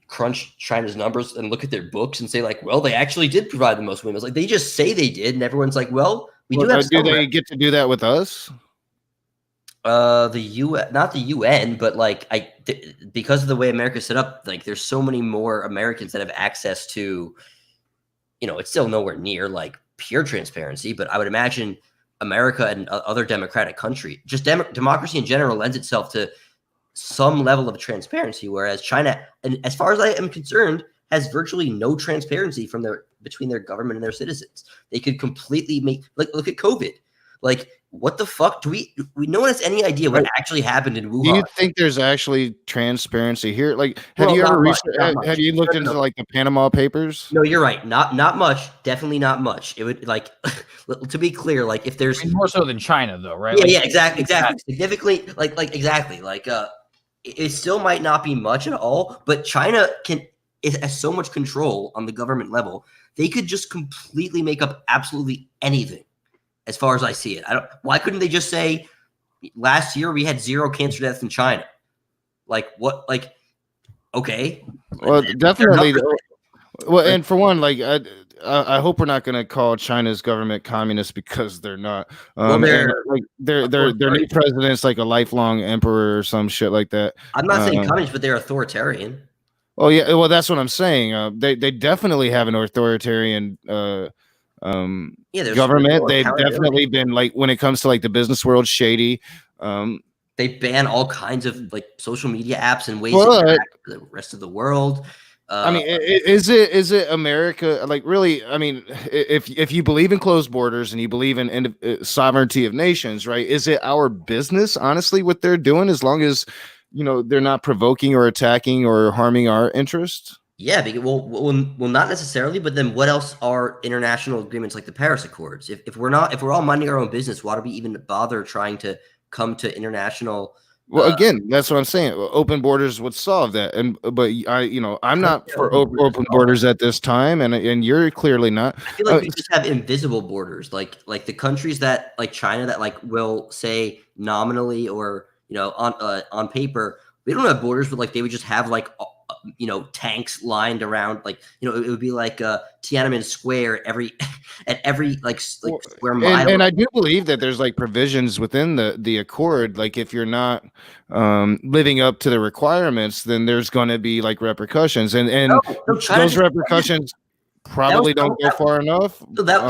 crunch China's numbers and look at their books and say, like, well, they actually did provide the most windmills. Like, they just say they did, and everyone's like, well, we do have. Do they get to do that with us? The UN, not the UN, but like because of the way America's set up, like, there's so many more Americans that have access to, you know, it's still nowhere near like pure transparency, but I would imagine America and other democratic country, just democracy in general, lends itself to some level of transparency, whereas China, and as far as I am concerned, has virtually no transparency between their government and their citizens. They could completely look at COVID. Like, what the fuck no one has any idea what actually happened in Wuhan. Do you think there's actually transparency here? Like, have you looked into like the Panama Papers? No, you're right. Not much. Definitely not much. It would, like, to be clear, like, if there's more so than China though, right? Yeah, like, yeah, exactly. Significantly, like exactly. Like, it still might not be much at all, but China has so much control on the government level. They could just completely make up absolutely anything. As far as I see it, why couldn't they just say last year we had 0 cancer deaths in China? Like, what? Like, okay. Well, definitely. Well, and for one, like, I hope we're not going to call China's government communist, because they're not. Well, their new president's like a lifelong emperor or some shit like that. I'm not saying communist, but they're authoritarian. Oh yeah, well, that's what I'm saying. They definitely have an authoritarian government. They've definitely been, like, when it comes to like the business world, shady. They ban all kinds of like social media apps and ways to interact with the rest of the world. I mean, is it America? Like, really? I mean, if you believe in closed borders and you believe in sovereignty of nations, right? Is it our business, honestly, what they're doing, as long as, you know, they're not provoking or attacking or harming our interests? Yeah, because, well, not necessarily, but then what else are international agreements like the Paris Accords? If we're all minding our own business, why do we even bother trying to come to international. Well, again, that's what I'm saying. Open borders would solve that, but I'm not for open borders at this time, and you're clearly not. I feel like we just have invisible borders, like the countries that, like China, that like will say nominally or on paper we don't have borders, but like they would just have like tanks lined around, like it would be like Tiananmen Square at every square mile. And I do believe that there's like provisions within the accord, like if you're not living up to the requirements, then there's going to be like repercussions, and those repercussions probably don't go far enough. So there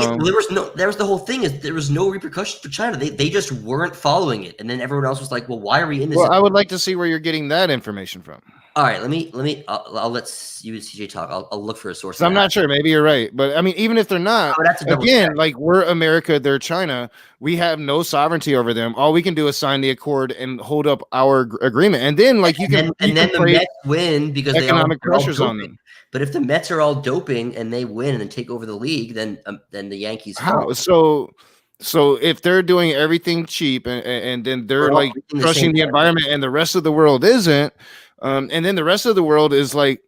was the whole thing, is there was no repercussions for China. They just weren't following it, and then everyone else was like, well, why are we in this? Well, I would like to see where you're getting that information from. All right, let me. I'll let you and CJ talk. I'll look for a source. So I'm not sure. Maybe you're right, but I mean, even if they're not, again, like we're America, they're China. We have no sovereignty over them. All we can do is sign the accord and hold up our agreement, and then like then the Mets win because economic pressures on them. But if the Mets are all doping and they win and then take over the league, then the Yankees. How? So if they're doing everything cheap and then they're like crushing the environment and the rest of the world isn't. And then the rest of the world is like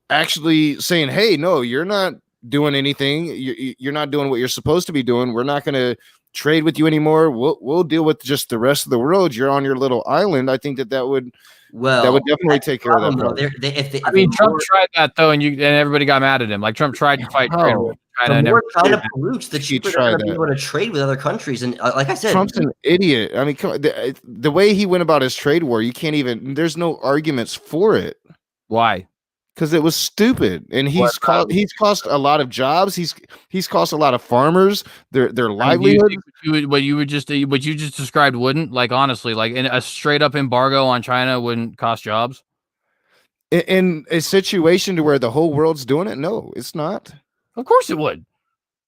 actually saying, hey, no, you're not doing anything. You're not doing what you're supposed to be doing. We're not going to trade with you anymore. We'll deal with just the rest of the world. You're on your little island. I think that would definitely take care of that. Trump tried that though, and everybody got mad at him. Like Trump tried to fight trade with China. The more China pollutes, the cheaper they're going to be able to trade with other countries. And like I said, Trump's an idiot. I mean, come on, the way he went about his trade war, you can't even. There's no arguments for it. Why? Because it was stupid, and he's cost a lot of jobs. He's cost a lot of farmers their livelihood. What you just described wouldn't, like, honestly, like a straight up embargo on China wouldn't cost jobs in a situation to where the whole world's doing it. No, it's not. Of course it would.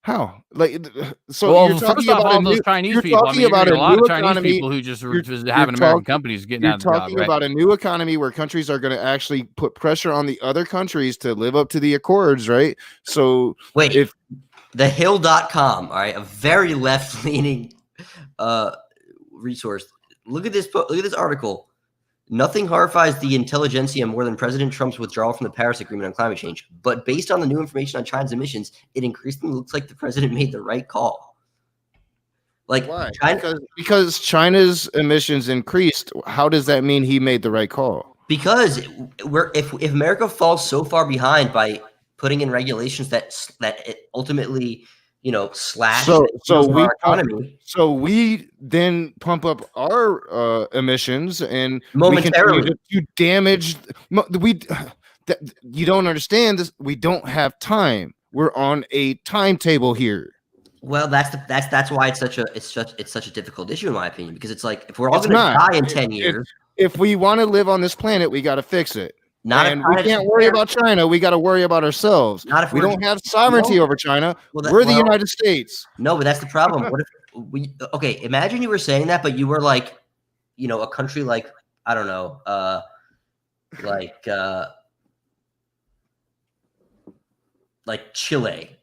How? Like, so you're talking about all those Chinese people. I mean, a lot of Chinese people who just having American companies getting out of the job. You're talking about a new economy where countries are going to actually put pressure on the other countries to live up to the accords, right? So wait, if thehill.com, all right, a very left-leaning resource. Look at this article. Nothing horrifies the intelligentsia more than President Trump's withdrawal from the Paris Agreement on climate change. But based on the new information on China's emissions, it increasingly looks like the president made the right call. Like, why? Because China's emissions increased. How does that mean he made the right call? Because if America falls so far behind by putting in regulations that it ultimately slash our economy. So we then pump up our emissions and momentarily we continue to damage. You don't understand this. We don't have time. We're on a timetable here. Well, that's why it's such a difficult issue in my opinion, because it's like if we're all going to die in 10 years, if we want to live on this planet, we got to fix it. We can't worry about China. We got to worry about ourselves. We don't have sovereignty over China. We're the United States. No, but that's the problem. What if imagine you were saying that, but you were like, a country like, I don't know, like Chile.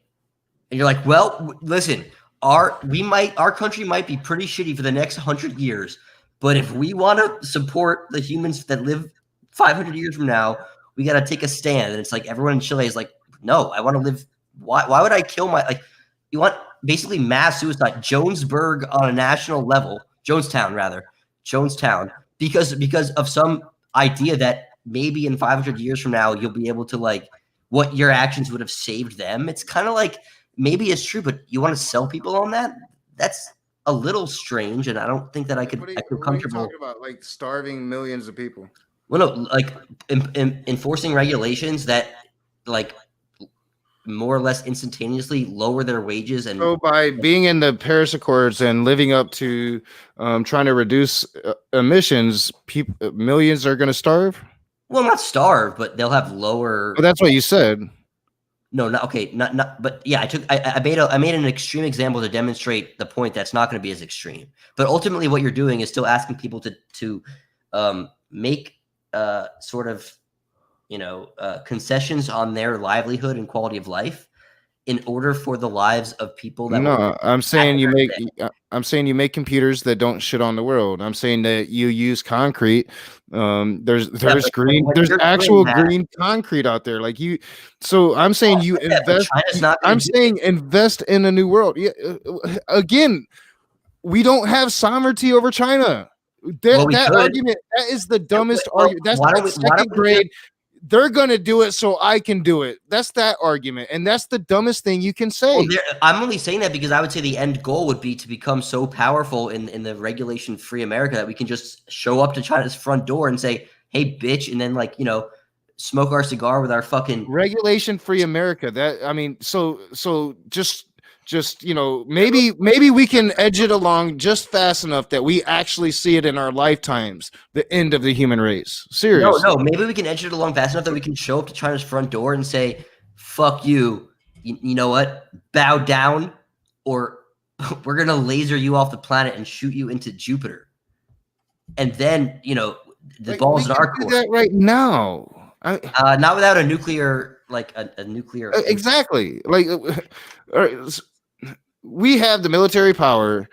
And you're like, well, listen, our country might be pretty shitty for the next 100 years, but if we want to support the humans that live 500 years from now, we got to take a stand. And it's like everyone in Chile is like, no, I want to live. Why would I kill you want basically mass suicide, Jonesburg on a national level, Jonestown, because of some idea that maybe in 500 years from now, you'll be able to what your actions would have saved them. It's kind of like, maybe it's true, but you want to sell people on that? That's a little strange. And I don't think that I feel comfortable. What are you talking about? Starving millions of people. Well, no, enforcing regulations that more or less instantaneously lower their wages. And so by being in the Paris Accords and living up to trying to reduce emissions, millions are going to starve. Well, not starve, but they'll have lower. Well, that's what you said. No, not okay. Not. But yeah, I made an extreme example to demonstrate the point that's not going to be as extreme. But ultimately, what you're doing is still asking people to make concessions on their livelihood and quality of life, in order for the lives of people that No, I'm saying you make computers that don't shit on the world. I'm saying that you use concrete. There's actual green concrete out there. Like you, so I'm saying you invest. I'm saying invest in a new world. Yeah, again, we don't have sovereignty over China. That argument, that is the dumbest argument. That's like second grade. They're gonna do it, so I can do it. That's that argument, and that's the dumbest thing you can say. Well, I'm only saying that because I would say the end goal would be to become so powerful in the regulation-free America that we can just show up to China's front door and say, "Hey, bitch," and then smoke our cigar with our fucking regulation-free America. That I mean, so just maybe we can edge it along just fast enough that we actually see it in our lifetimes, the end of the human race. Seriously. No, maybe we can edge it along fast enough that we can show up to China's front door and say, fuck you, you know what, bow down, or we're gonna laser you off the planet and shoot you into Jupiter, and then the ball's in our court. Do that right now. Not without a nuclear a nuclear exactly we have the military power,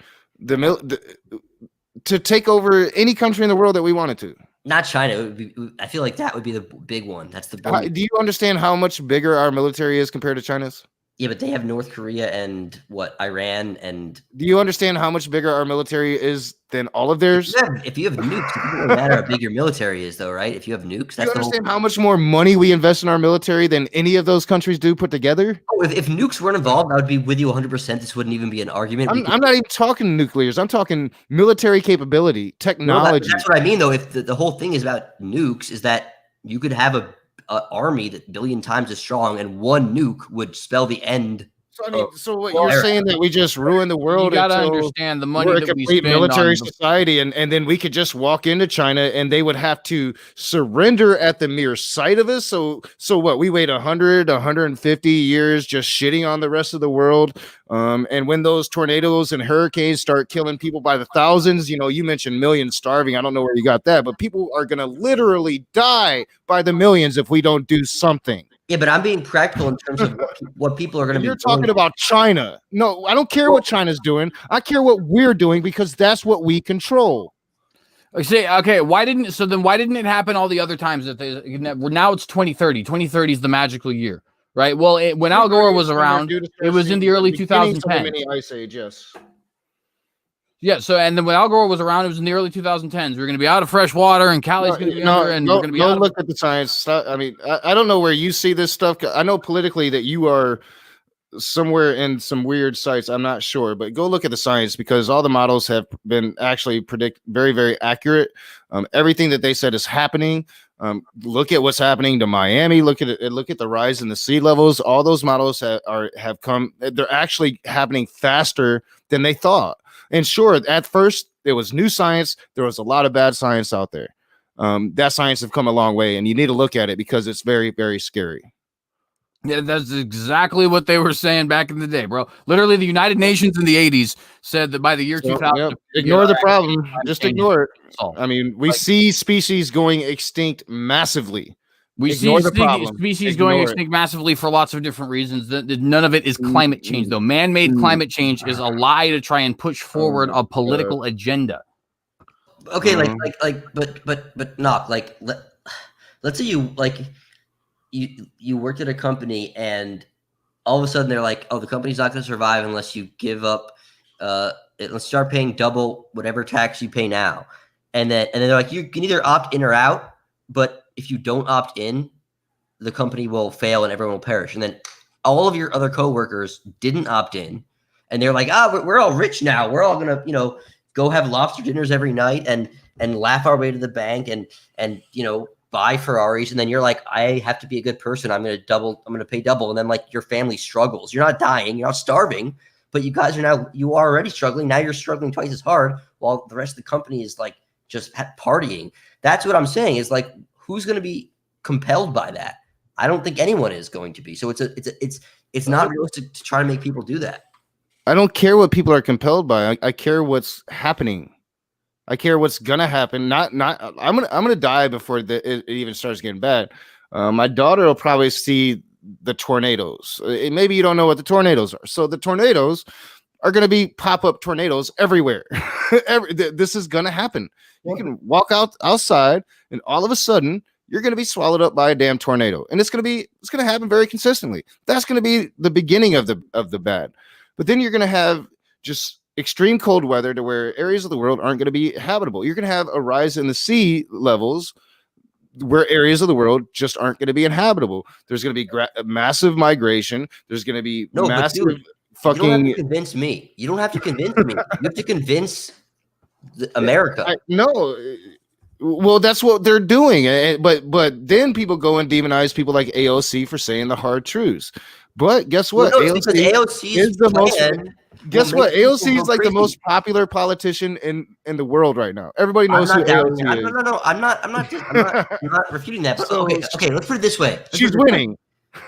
to take over any country in the world that we wanted to. Not China. I feel like that would be the big one. That's the big do you understand how much bigger our military is compared to China's? Yeah, but they have North Korea and Iran and. Do you understand how much bigger our military is than all of theirs? If you have nukes, it doesn't matter how big your military is, though, right? If you have nukes, that's. Do you understand how much more money we invest in our military than any of those countries do put together? Oh, if nukes weren't involved, I would be with you 100%. This wouldn't even be an argument. I'm not even talking nuclears. I'm talking military capability, technology. That's what I mean, though. If the whole thing is about nukes, is that you could have a army that 1 billion times as strong, and one nuke would spell the end. So what you're saying that we just ruin the world? You gotta understand the money that we spend military on society, and then we could just walk into China and they would have to surrender at the mere sight of us. So what? We wait 150 years just shitting on the rest of the world. And when those tornadoes and hurricanes start killing people by the thousands, you mentioned millions starving. I don't know where you got that, but people are gonna literally die by the millions if we don't do something. Yeah, but I'm being practical in terms of what people are going to be doing. You're talking about China. No, I don't care what China's doing. I care what we're doing because that's what we control. Okay, why didn't it happen all the other times? Now it's 2030. 2030 is the magical year, right? Well, when Al Gore was around, it was in the early 2010s. Mini ice age, yes. Yeah, so and then when Al Gore was around, it was in the early 2010s. We're going to be out of fresh water, and Cali's going to be under, and we're going to be out. Look at the science. I mean, I don't know where you see this stuff. I know politically that you are somewhere in some weird sites. I'm not sure, but go look at the science because all the models have been actually very, very accurate. Everything that they said is happening. Look at what's happening to Miami. Look at it. Look at the rise in the sea levels. All those models have come. They're actually happening faster than they thought. And sure, at first it was new science. There was a lot of bad science out there. That science have come a long way, and you need to look at it because it's very, very scary. Yeah, that's exactly what they were saying back in the day, bro. Literally, the United Nations in the 80s said that by the year 2000, ignore the problem. Just ignore it. I mean, we see species going extinct massively. We see species going extinct massively for lots of different reasons. None of it is climate change, though. Man-made climate change is a lie to try and push forward a political agenda. Okay, but not let's say you worked at a company and all of a sudden they're like, oh, the company's not going to survive unless you give up, let's start paying double whatever tax you pay now, and then they're like, you can either opt in or out, but if you don't opt in, the company will fail and everyone will perish. And then all of your other coworkers didn't opt in, and they're like, we're all rich now. We're all gonna, go have lobster dinners every night and laugh our way to the bank and buy Ferraris. And then you're like, I have to be a good person. I'm gonna pay double. And then your family struggles. You're not dying. You're not starving, but you guys you are already struggling. Now you're struggling twice as hard while the rest of the company is just partying. That's what I'm saying is who's going to be compelled by that? I don't think anyone is going to be. So it's not realistic to try to make people do that. I don't care what people are compelled by. I care what's happening. I care what's gonna happen. I'm gonna die before it even starts getting bad. My daughter will probably see the tornadoes. Maybe you don't know what the tornadoes are. So the tornadoes are going to be pop-up tornadoes everywhere. This is going to happen. You can walk outside, and all of a sudden, you're going to be swallowed up by a damn tornado, and it's going to happen very consistently. That's going to be the beginning of the bad. But then you're going to have just extreme cold weather to where areas of the world aren't going to be habitable. You're going to have a rise in the sea levels where areas of the world just aren't going to be inhabitable. There's going to be massive migration. There's going to be massive. You don't have to convince me. You don't have to convince me. You have to convince America. No. Well, that's what they're doing. But then people go and demonize people like AOC for saying the hard truths. But guess what? Well, no, AOC is the most. Guess what? AOC is like the most popular politician in the world right now. Everybody knows who AOC is. No. I'm not refuting that. But So, okay. Let's put it this way. She's winning.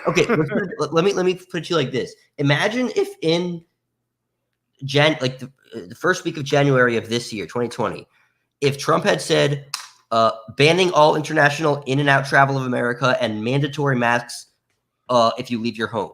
Okay, let me put it to you like this. Imagine if in the first week of January of this year, 2020, if Trump had said banning all international in and out travel of America and mandatory masks if you leave your home.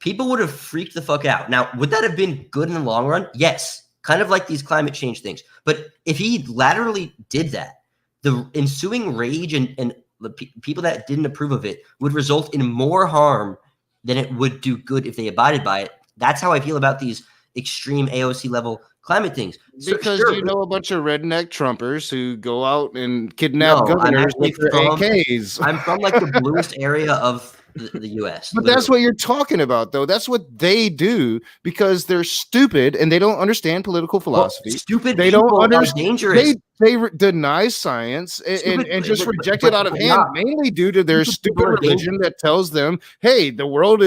People would have freaked the fuck out. Now, would that have been good in the long run? Yes, kind of like these climate change things. But if he laterally did that, the ensuing rage and the people that didn't approve of it would result in more harm than it would do good if they abided by it. That's how I feel about these extreme AOC level climate things. Because you know a bunch of redneck Trumpers who go out and kidnap governors with their AKs. I'm from like the bluest area of the U.S. But that's what you're talking about, though. That's what they do because they're stupid and they don't understand political philosophy. Well, stupid they people don't understand. Are dangerous. They deny science and just reject it out of hand, mainly due to their stupid religion that tells them, "Hey, the world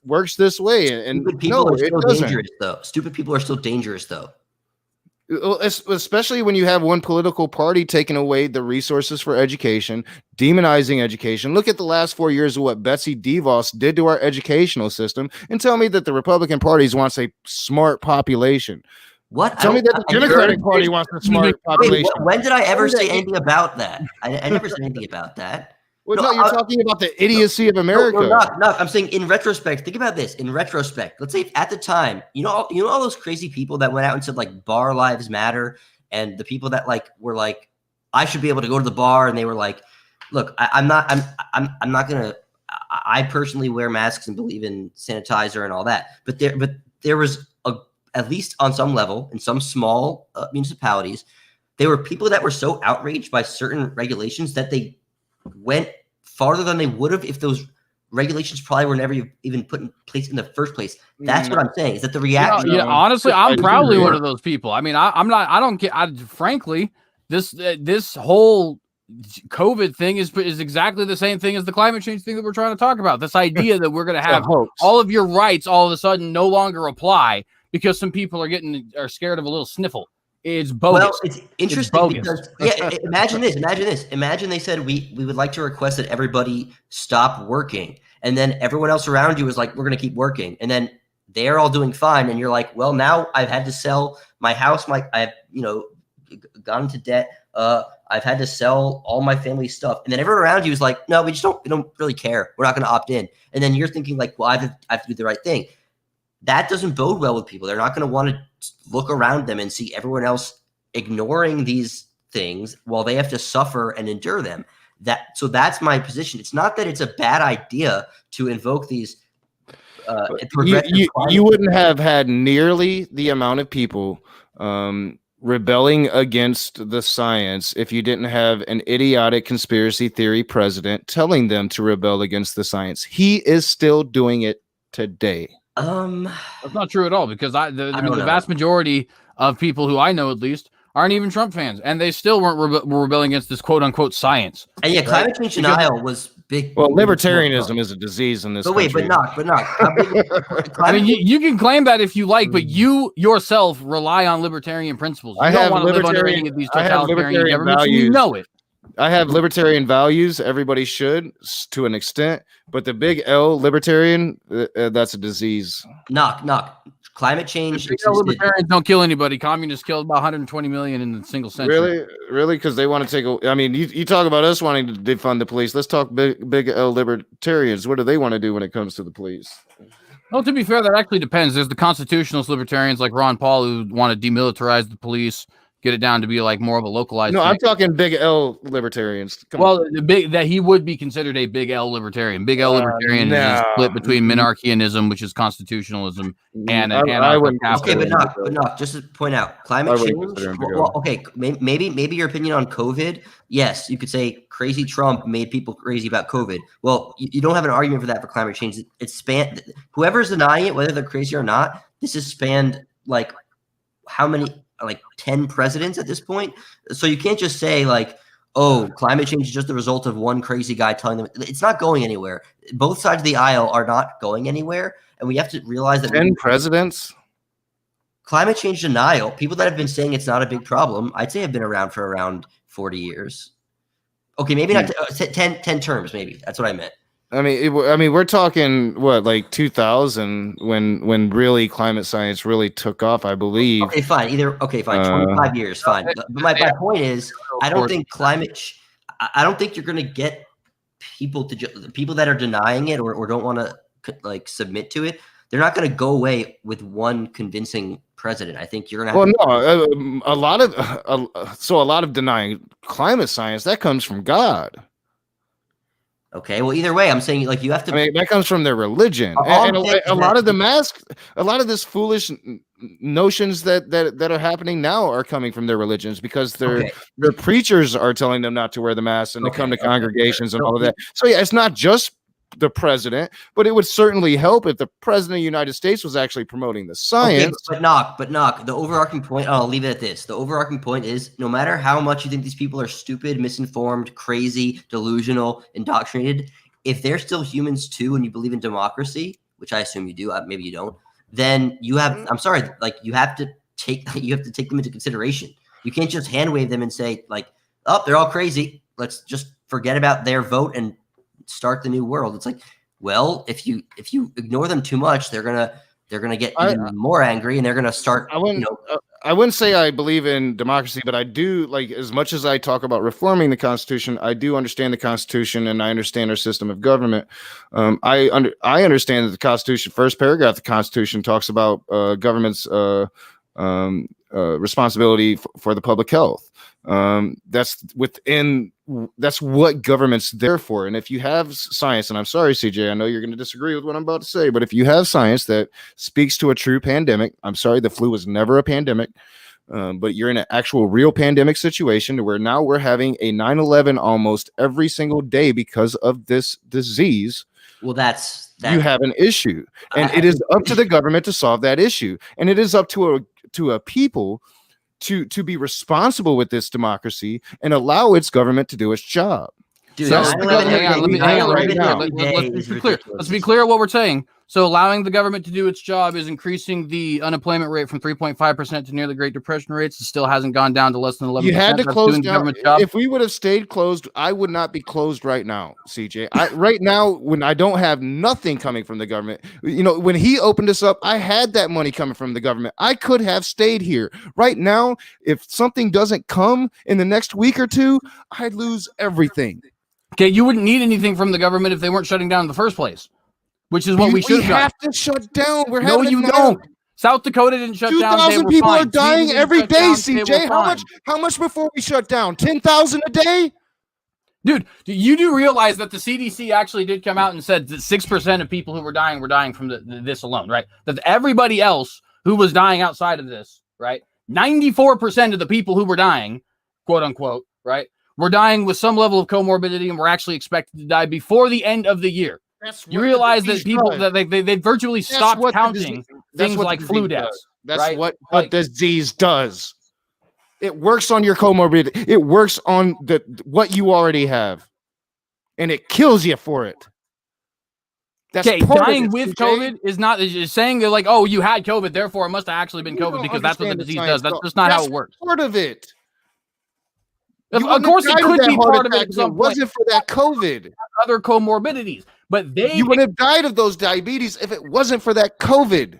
works this way." And stupid people are still dangerous, though. Stupid people are still dangerous, though. Especially when you have one political party taking away the resources for education, demonizing education. Look at the last 4 years of what Betsy DeVos did to our educational system, and tell me that the Republican Party wants a smart population. What? Tell me that the Democratic Party wants a smart population. Wait, when did I ever say anything about that? I never said anything about that. Well, no, you're talking about the idiocy of America. No, I'm saying in retrospect. Think about this. In retrospect, let's say at the time, you know all those crazy people that went out and said like bar lives matter, and the people that like were like, I should be able to go to the bar, and they were like, look, I'm not gonna. I personally wear masks and believe in sanitizer and all that, but there was at least on some level in some small municipalities, there were people that were so outraged by certain regulations that they went farther than they would have if those regulations probably were never even put in place in the first place. That's what I'm saying. Is that the reaction? Yeah, honestly, I'm probably one of those people. I mean, I'm not. I don't get. frankly, this whole COVID thing is exactly the same thing as the climate change thing that we're trying to talk about. This idea that we're going to have all of your rights all of a sudden no longer apply because some people are scared of a little sniffle. It's bogus. Well, it's interesting because imagine this. Imagine they said we would like to request that everybody stop working, and then everyone else around you is like, we're going to keep working, and then they're all doing fine, and you're like, well, now I've had to sell my house, I've gone into debt. I've had to sell all my family stuff, and then everyone around you is like, no, we don't really care. We're not going to opt in, and then you're thinking like, well, I have to do the right thing. That doesn't bode well with people. They're not going to want to look around them and see everyone else ignoring these things while they have to suffer and endure them. So that's my position. It's not that it's a bad idea to invoke these. You wouldn't have had nearly the amount of people rebelling against the science if you didn't have an idiotic conspiracy theory president telling them to rebel against the science. He is still doing it today. That's not true at all because the vast majority of people who I know at least aren't even Trump fans, and they still weren't rebelling against this quote unquote science. And yeah, climate change denial was big. Well, libertarianism is a disease in this country. But not. I mean, you can claim that if you like, but you yourself rely on libertarian principles. You don't want to live under any of these totalitarian governments. You know it. I have libertarian values. Everybody should, to an extent, but the big L libertarian, that's a disease. Knock. Climate change. Libertarians don't kill anybody. Communists killed about 120 million in the single century. Really? Because they want to take. I mean, you talk about us wanting to defund the police. Let's talk big L libertarians. What do they want to do when it comes to the police? Well, to be fair, that actually depends. There's the constitutionalist libertarians like Ron Paul who want to demilitarize the police, get it down to be like more of a localized. No, thing. I'm talking big L libertarians. That he would be considered a big L libertarian. Big L libertarian is split between monarchianism, which is constitutionalism, and anarcho-capitalism. But not just to point out, climate change. Maybe your opinion on COVID. Yes, you could say crazy Trump made people crazy about COVID. Well, you don't have an argument for that for climate change. It's spanned. Whoever's denying it, whether they're crazy or not, this has spanned like how many? Like 10 presidents at this point. So you can't just say like, oh, climate change is just the result of one crazy guy telling them. It's not going anywhere. Both sides of the aisle are not going anywhere. And we have to realize that 10 presidents, climate change denial, people that have been saying it's not a big problem, I'd say have been around for around 40 years. Okay, maybe not 10 terms, maybe. That's what I meant. I mean, we're talking what, like 2000 when really climate science really took off, I believe. Okay, fine. 25 years, fine. But my point is, I don't think I don't think you're going to get people that are denying it or don't want to like submit to it. They're not going to go away with one convincing president. I think you're going to have. Well, no, a lot of denying climate science that comes from God. Okay, well, either way, I'm saying like you have to. I mean, that comes from their religion, and a lot of this foolish notions that are happening now are coming from their religions because their preachers are telling them not to wear the mask and to come to congregations and all of that. So yeah, it's not just the president, but it would certainly help if the president of the United States was actually promoting the science. Okay, but knock. The overarching point, I'll leave it at this. The overarching point is no matter how much you think these people are stupid, misinformed, crazy, delusional, indoctrinated, if they're still humans too and you believe in democracy, which I assume you do, maybe you don't, then you have, I'm sorry, like you have to take them into consideration. You can't just hand wave them and say like, oh, they're all crazy. Let's just forget about their vote and start the new world. It's like, well, if you ignore them too much, they're gonna get even more angry and they're gonna start. I wouldn't say I believe in democracy, but I do, like, as much as I talk about reforming the Constitution, I do understand the Constitution and I understand our system of government. I understand that the Constitution, first paragraph of the Constitution talks about government's responsibility for the public health. That's what government's there for. And if you have science, and I'm sorry, CJ, I know you're going to disagree with what I'm about to say, but if you have science that speaks to a true pandemic, I'm sorry, the flu was never a pandemic, but you're in an actual real pandemic situation where now we're having a 9/11 almost every single day because of this disease. Well, you have an issue, and it is up to the government to solve that issue, and it is up to a people to be responsible with this democracy and allow its government to do its job. Dude, let's be clear what we're saying. So allowing the government to do its job is increasing the unemployment rate from 3.5% to near the Great Depression rates. It still hasn't gone down to less than 11%. You had to close down. If we would have stayed closed, I would not be closed right now, CJ. Right now, when I don't have nothing coming from the government, when he opened us up, I had that money coming from the government. I could have stayed here. Right now, if something doesn't come in the next week or two, I'd lose everything. Okay, you wouldn't need anything from the government if they weren't shutting down in the first place. Which is what we should have to shut down. No, you don't. South Dakota didn't shut down. 2,000 people are dying every day, CJ. How much before we shut down? 10,000 a day? Dude, you do realize that the CDC actually did come out and said that 6% of people who were dying from this alone, right? That everybody else who was dying outside of this, right? 94% of the people who were dying, quote unquote, right? Were dying with some level of comorbidity and were actually expected to die before the end of the year. You realize that people that they virtually stopped counting things like flu deaths. That's right? what disease does. It works on your comorbidity. It works on what you already have, and it kills you for it. That's dying with COVID is not saying they're like, oh, you had COVID, therefore it must have actually been COVID because that's what the disease does. That's just not how it works. Part of it. Of course, it could be part of it. If it wasn't for that COVID, other comorbidities, but you would have died of those diabetes if it wasn't for that COVID.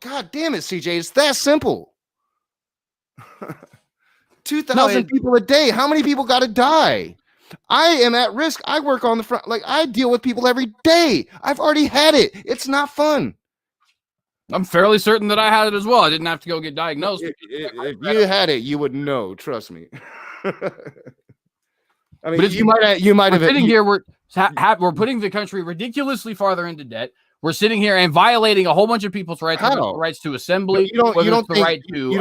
God damn it, CJ. It's that simple. 2,000 people a day. How many people got to die? I am at risk. I work on the front. Like, I deal with people every day. I've already had it. It's not fun. I'm fairly certain that I had it as well. I didn't have to go get diagnosed. If you had it, you would know. Trust me. I mean, but you might have. Sitting here, we're putting the country ridiculously farther into debt. We're sitting here and violating a whole bunch of people's rights, rights to assembly, you don't think the right to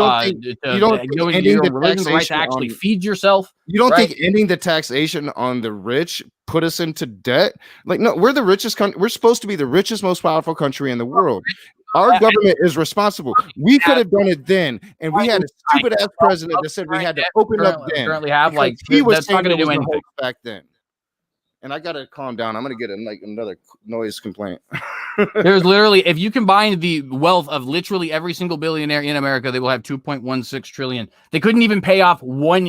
go into your own religion, the right to actually feed yourself. You don't think ending the taxation on the rich put us into debt? Like, no, we're the richest country. We're supposed to be the richest, most powerful country in the world. Our government is responsible. We could have done it then, and we had a stupid ass president that said we had to open up then. Currently have like he was not going to do anything back then. And I gotta calm down. I'm gonna get another noise complaint. There's literally, if you combine the wealth of literally every single billionaire in America, they will have 2.16 trillion. They couldn't even pay off one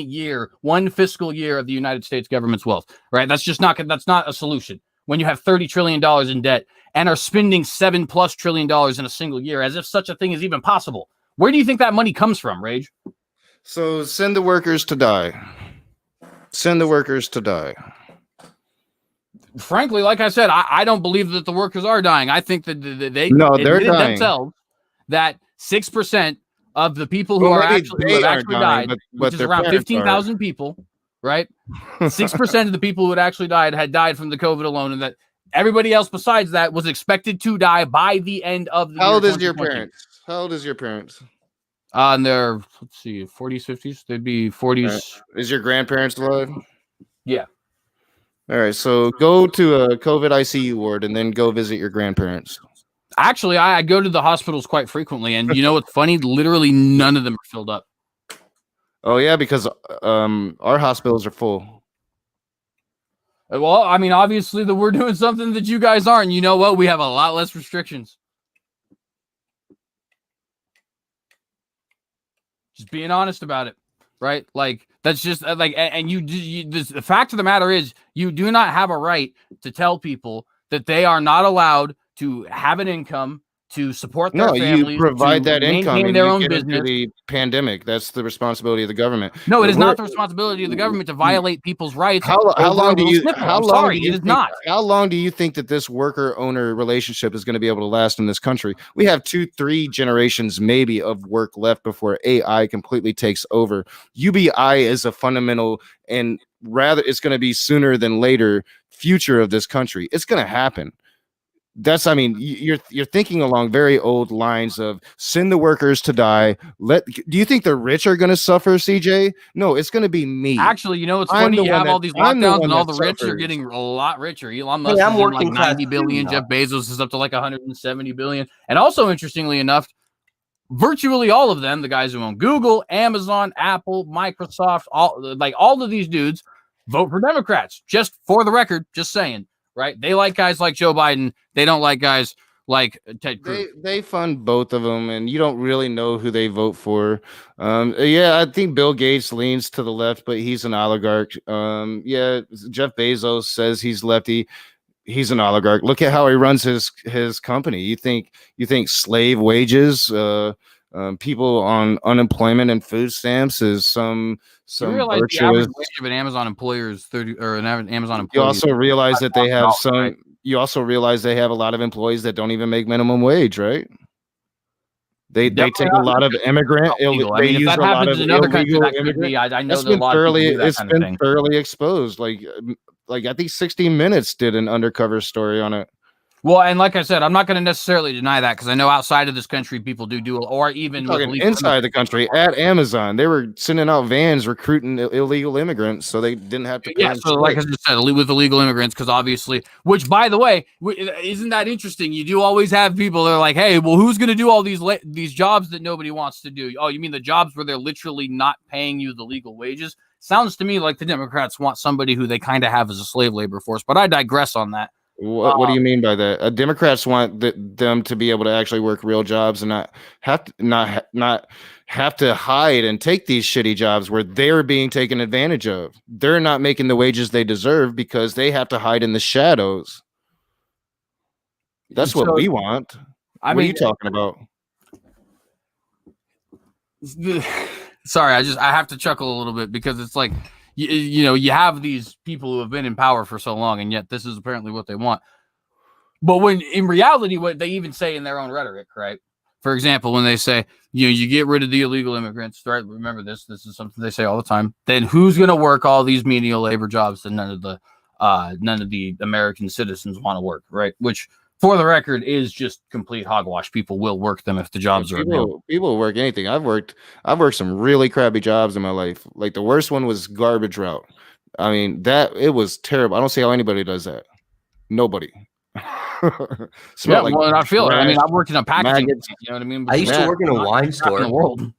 fiscal year of the United States government's wealth. Right? That's not a solution. When you have $30 trillion in debt and are spending $7+ trillion in a single year, as if such a thing is even possible. Where do you think that money comes from, Rage? So send the workers to die. Send the workers to die. Frankly, like I said, I don't believe that the workers are dying. I think that they're dying themselves that 6% of the people who have actually died, which is around 15,000 people, right? 6% of the people who had actually died had died from the COVID alone, and that everybody else besides that was expected to die by the end of the year. How old is your parents? How old is your parents? And they're 40s, 50s. They'd be 40s. Right. Is your grandparents alive? Yeah. All right, so go to a COVID ICU ward and then go visit your grandparents. Actually, I go to the hospitals quite frequently, and you know what's funny? Literally none of them are filled up. Oh, yeah, because our hospitals are full. Well, I mean, obviously we're doing something that you guys aren't. You know what? We have a lot less restrictions. Just being honest about it. Right? Like, that's just like, and the fact of the matter is, you do not have a right to tell people that they are not allowed to have an income, to support their families, you provide that income in and their you own get business. into the pandemic. That's the responsibility of the government. No, it is not the responsibility of the government to violate people's rights. How long do you think that this worker-owner relationship is going to be able to last in this country? We have 2-3 generations maybe of work left before AI completely takes over. UBI is a fundamental, and rather it's going to be sooner than later, future of this country. It's going to happen. You're thinking along very old lines of send the workers to die. Do you think the rich are going to suffer, CJ? No, it's going to be me. Actually, you know, it's funny. You have all these lockdowns and all the rich are getting a lot richer. Elon Musk is like 90 billion. Jeff Bezos is up to like 170 billion. And also, interestingly enough, virtually all of them, the guys who own Google, Amazon, Apple, Microsoft, all of these dudes vote for Democrats. Just for the record, just saying. Right? They like guys like Joe Biden. They don't like guys like Ted Cruz. They fund both of them, and you don't really know who they vote for. I think Bill Gates leans to the left, but he's an oligarch. Jeff Bezos says he's lefty. He's an oligarch. Look at how he runs his company. You think slave wages, people on unemployment and food stamps is some you realize virtuous. The average wage of an Amazon employer is 30, or an Amazon employee. You also realize that they have You also realize they have a lot of employees that don't even make minimum wage, right? They take a lot of immigrant. They use a lot of illegal immigrant. I know that a lot of people do that kind of thing. It's been thoroughly exposed. Like I think 60 Minutes did an undercover story on it. Well, and like I said, I'm not going to necessarily deny that because I know outside of this country, people do, or even inside the country at Amazon, they were sending out vans recruiting illegal immigrants, so they didn't have to. Yeah, so like I just said, with illegal immigrants, because obviously, which by the way, isn't that interesting? You do always have people that are like, "Hey, well, who's going to do all these jobs that nobody wants to do?" Oh, you mean the jobs where they're literally not paying you the legal wages? Sounds to me like the Democrats want somebody who they kind of have as a slave labor force, but I digress on that. What do you mean by that? Democrats want them to be able to actually work real jobs and not have to hide and take these shitty jobs where they're being taken advantage of. They're not making the wages they deserve because they have to hide in the shadows. That's what we want. What are you talking about? sorry, I have to chuckle a little bit because it's like, you have these people who have been in power for so long, and yet this is apparently what they want. But when in reality, what they even say in their own rhetoric, right? For example, when they say, you get rid of the illegal immigrants, right? Remember this is something they say all the time. Then who's going to work all these menial labor jobs that none of the American citizens want to work, right? Which, for the record, is just complete hogwash. People will work them if the jobs are available. People work anything. I've worked some really crappy jobs in my life. Like the worst one was garbage route. I mean, it was terrible. I don't see how anybody does that. Nobody. Well, I feel it. I mean, I've worked in a packaging plant, you know what I mean? I used to work in a wine store in the world.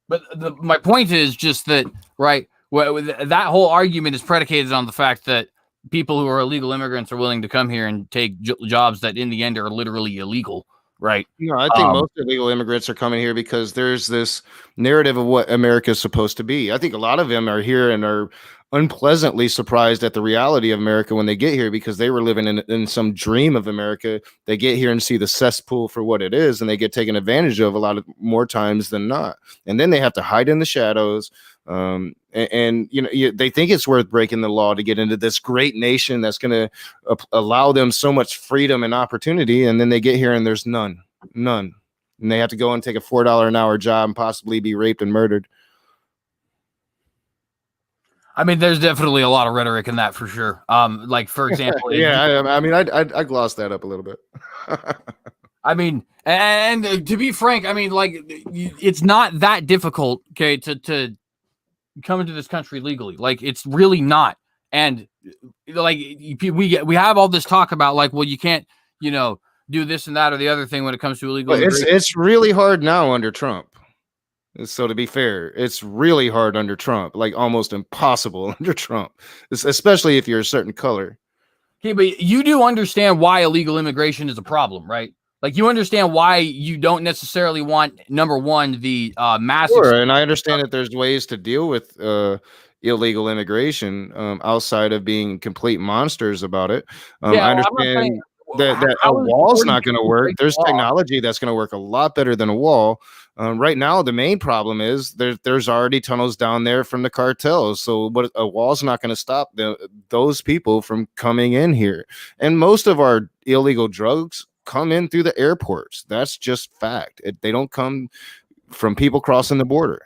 But my point is just that, right? That whole argument is predicated on the fact that people who are illegal immigrants are willing to come here and take jobs that in the end are literally illegal, right? No, I think most illegal immigrants are coming here because there's this narrative of what America is supposed to be. I think a lot of them are here and are unpleasantly surprised at the reality of America when they get here because they were living in some dream of America. They get here and see the cesspool for what it is, and they get taken advantage of a lot of more times than not. And then they have to hide in the shadows. And they think it's worth breaking the law to get into this great nation that's going to allow them so much freedom and opportunity. And then they get here and there's none. And they have to go and take a $4 an hour job and possibly be raped and murdered. I mean, there's definitely a lot of rhetoric in that for sure. Like, for example, I glossed that up a little bit. I mean, and to be frank, I mean, like, it's not that difficult, okay, to come into this country legally. Like, it's really not. And like, we have all this talk about like, well, you can't, do this and that or the other thing when it comes to illegal. It's really hard now under Trump. So to be fair, it's really hard under Trump, like almost impossible under Trump, especially if you're a certain color. Okay, but you do understand why illegal immigration is a problem, right? Like, you understand why you don't necessarily want, number one, the massive. Sure, and I understand that there's ways to deal with illegal immigration outside of being complete monsters about it. I understand that a wall's not going to work. There's technology that's going to work a lot better than a wall. Right now, the main problem is there's already tunnels down there from the cartels. So a wall's not going to stop those people from coming in here. And most of our illegal drugs come in through the airports. That's just fact. They don't come from people crossing the border.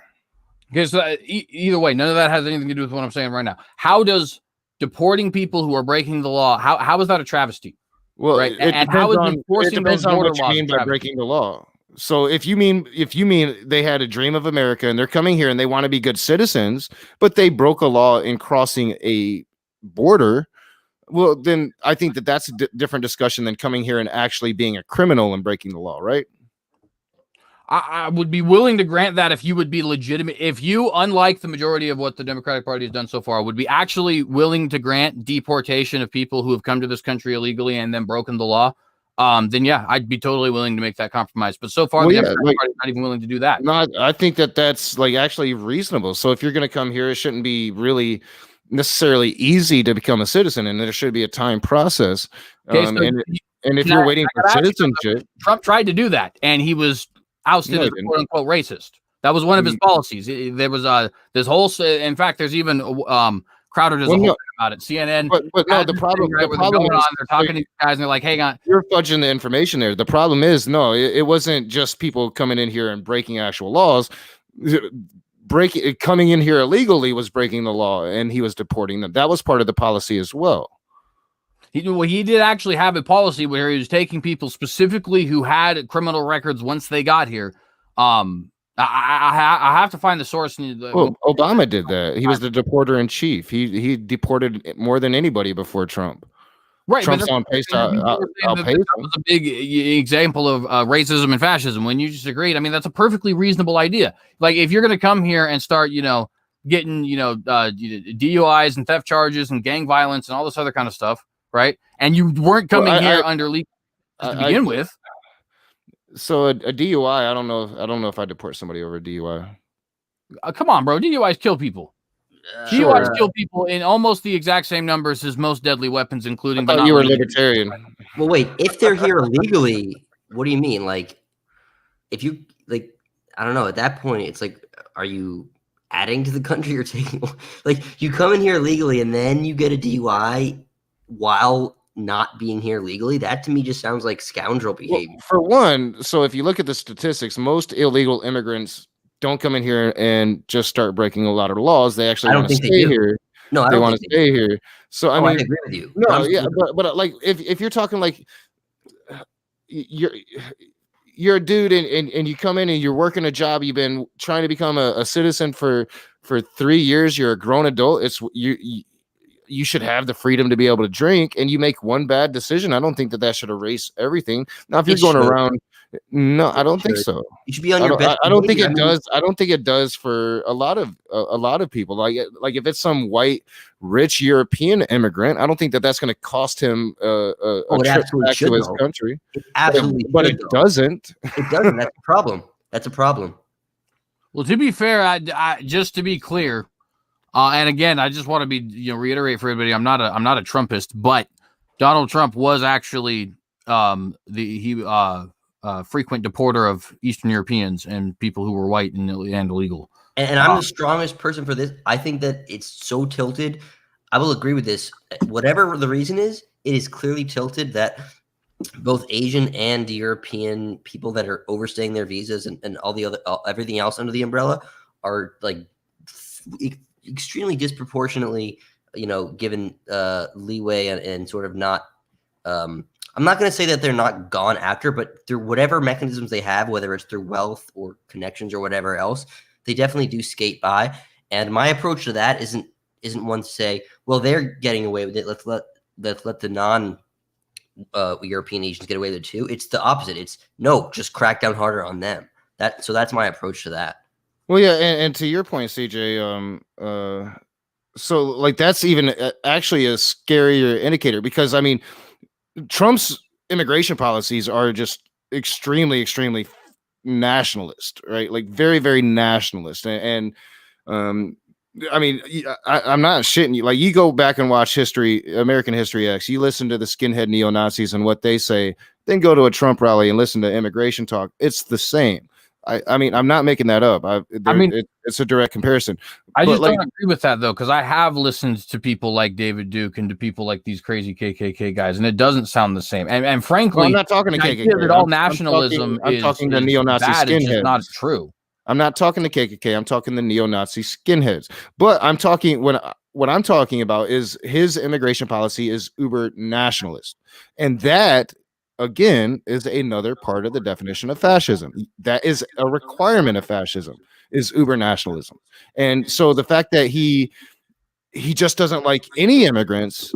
Okay, so either way, none of that has anything to do with what I'm saying right now. How does deporting people who are breaking the law, how is that a travesty? Well, right? And how is enforcing those border laws by breaking the law? So if you mean they had a dream of America and they're coming here and they want to be good citizens, but they broke a law in crossing a border, well, then I think that's a different discussion than coming here and actually being a criminal and breaking the law, right? I would be willing to grant that if you would be legitimate, if you, unlike the majority of what the Democratic Party has done so far, would be actually willing to grant deportation of people who have come to this country illegally and then broken the law, then yeah, I'd be totally willing to make that compromise. But so far, the Democratic Party is not even willing to do that. No, I think that's like actually reasonable. So if you're going to come here, it shouldn't be really necessarily easy to become a citizen, and there should be a time process. Okay, and if you're waiting for citizenship, Trump tried to do that, and he was ousted as quote unquote racist. That was one of his policies. There was this whole. In fact, there's even Crowder does a whole thing about it. CNN. But no, the problem is they're talking to guys and they're like, "Hang on, you're fudging the information there." The problem is it wasn't just people coming in here and breaking actual laws. Coming in here illegally was breaking the law, and he was deporting them. That was part of the policy as well. He did actually have a policy where he was taking people specifically who had criminal records once they got here. I have to find the source. Obama did that. He was the deporter in chief. He deported more than anybody before Trump. Right, Trump's on pace. That was a big example of racism and fascism. When you just agreed, I mean, that's a perfectly reasonable idea. Like, if you're going to come here and start, getting, DUIs and theft charges and gang violence and all this other kind of stuff, right? And you weren't coming here under legal to begin with. So a DUI, I don't know if I deport somebody over a DUI. Come on, bro. DUIs kill people. DUIs kill people in almost the exact same numbers as most deadly weapons, including. I thought you were libertarian. Well, wait. If they're here illegally, what do you mean? Like, if you like, I don't know. At that point, it's like, are you adding to the country or taking? Like, you come in here legally and then you get a DUI while not being here legally. That to me just sounds like scoundrel behavior. Well, for one, so if you look at the statistics, most illegal immigrants don't come in here and just start breaking a lot of laws. They actually want to stay here. No, I they don't want to stay here. So I mean, I agree with you. No, yeah, but like if you're talking like you're a dude and you come in and you're working a job, you've been trying to become a citizen for 3 years, you're a grown adult, it's you should have the freedom to be able to drink, and you make one bad decision. I don't think that should erase everything. Now, if you're going around, no, I don't think so. You should be on your best. I don't think it does. I don't think it does for a lot of people. Like if it's some white, rich European immigrant, I don't think that's going to cost him a trip back to his country. It absolutely, but it doesn't. It doesn't. That's a problem. That's a problem. Well, to be fair, I just to be clear. And again, I just want to be, reiterate for everybody, I'm not a Trumpist, but Donald Trump was actually frequent deporter of Eastern Europeans and people who were white and illegal. And I'm the strongest person for this. I think that it's so tilted. I will agree with this. Whatever the reason is, it is clearly tilted that both Asian and European people that are overstaying their visas and all the other everything else under the umbrella are like extremely disproportionately, given leeway and sort of not. I'm not going to say that they're not gone after, but through whatever mechanisms they have, whether it's through wealth or connections or whatever else, they definitely do skate by. And my approach to that isn't one to say, well, they're getting away with it. Let's let the non-European Asians get away with it too. It's the opposite. It's no, just crack down harder on them. So that's my approach to that. Well, yeah, and to your point, CJ, so like that's even actually a scarier indicator because I mean, Trump's immigration policies are just extremely, extremely nationalist, right? Like very, very nationalist, and I mean, I'm not shitting you. Like you go back and watch American History X, you listen to the skinhead neo-Nazis and what they say, then go to a Trump rally and listen to immigration talk. It's the same. I mean, I'm not making that up. It's a direct comparison. I just don't agree with that, though, because I have listened to people like David Duke and to people like these crazy KKK guys, and it doesn't sound the same. And frankly, I'm not talking to KKK. That all nationalism I'm talking to neo-Nazi skinheads. It's just not true. I'm not talking to KKK. I'm talking to neo-Nazi skinheads. But I'm talking what I'm talking about is his immigration policy is uber nationalist, and that again is another part of the definition of fascism. That is a requirement of fascism is uber nationalism. And so the fact that he just doesn't like any immigrants,